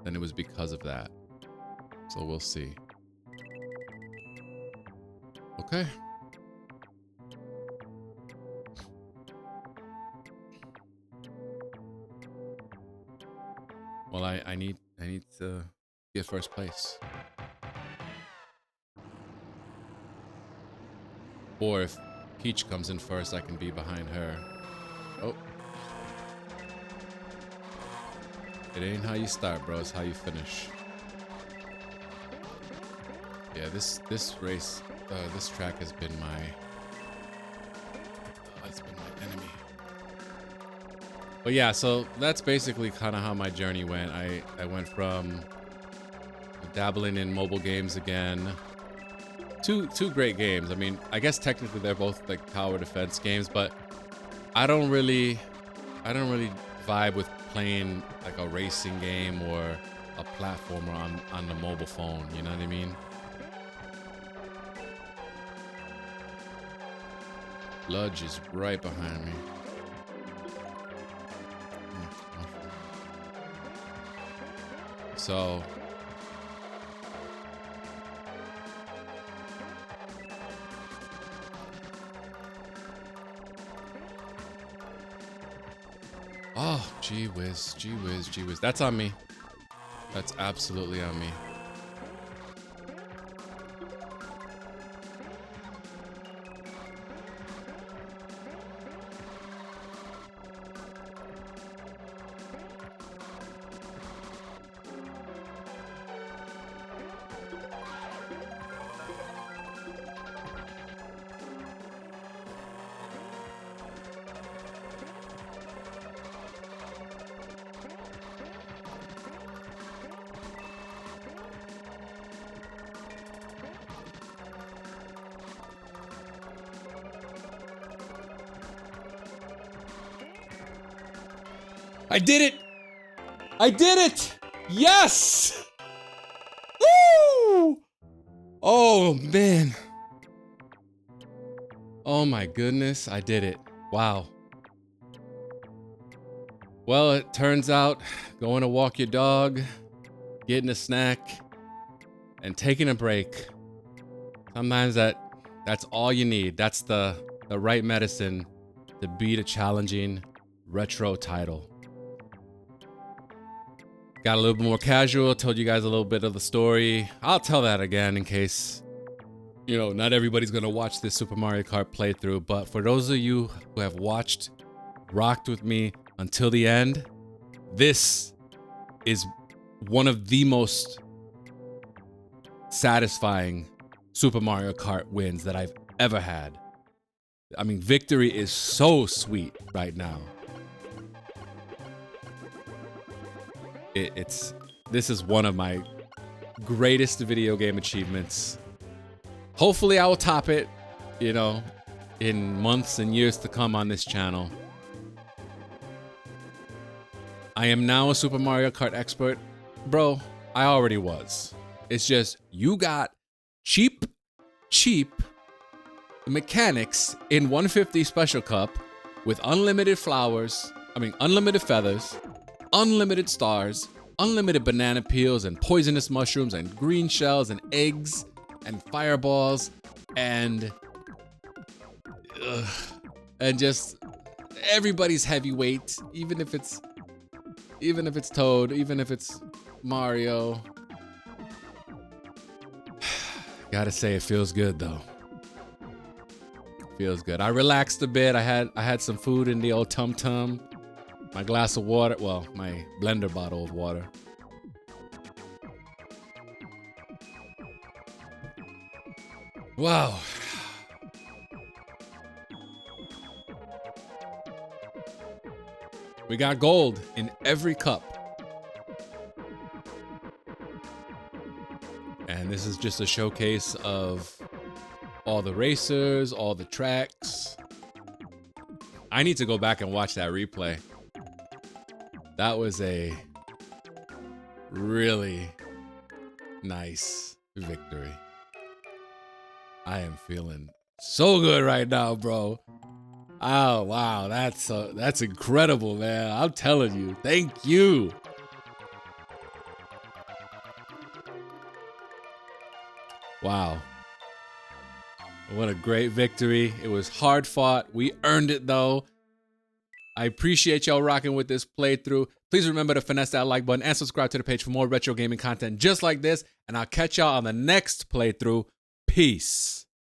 then it was because of that. So we'll see. Okay. Well, I need to get first place. Or if Peach comes in first, I can be behind her. Oh. It ain't how you start, bro. It's how you finish. Yeah, this race, this track has been my... it's been my enemy. But yeah, so that's basically kind of how my journey went. I went from dabbling in mobile games again. Two great games. I mean, I guess technically they're both like tower defense games, but I don't really vibe with playing like a racing game or a platformer on the mobile phone. You know what I mean? Ludge is right behind me. So oh, gee whiz, gee whiz, gee whiz. That's on me. That's absolutely on me. I did it! I did it! Yes! Woo! Oh, man. Oh my goodness, I did it. Wow. Well, it turns out going to walk your dog, getting a snack, and taking a break. Sometimes that's all you need. That's the right medicine to beat a challenging retro title. Got a little bit more casual, told you guys a little bit of the story. I'll tell that again in case, you know, not everybody's gonna watch this Super Mario Kart playthrough, but for those of you who have watched, rocked with me until the end, this is one of the most satisfying Super Mario Kart wins that I've ever had. I mean, victory is so sweet right now. This is one of my greatest video game achievements. Hopefully I will top it, you know, in months and years to come on this channel. I am now a Super Mario Kart expert. Bro, I already was. It's just, you got cheap mechanics in 150 Special Cup with unlimited flowers, unlimited feathers, unlimited stars, unlimited banana peels and poisonous mushrooms and green shells and eggs and fireballs and just everybody's heavyweight, even if it's Toad, even if it's Mario. Gotta say, it feels good though. Feels good. I relaxed a bit. I had some food in the old tum tum. My glass of water, well, my blender bottle of water. Wow. We got gold in every cup. And this is just a showcase of all the racers, all the tracks. I need to go back and watch that replay. That was a really nice victory. I am feeling so good right now, bro. Oh, wow. That's incredible, man. I'm telling you. Thank you. Wow. What a great victory. It was hard fought. We earned it, though. I appreciate y'all rocking with this playthrough. Please remember to finesse that like button and subscribe to the page for more retro gaming content just like this. And I'll catch y'all on the next playthrough. Peace.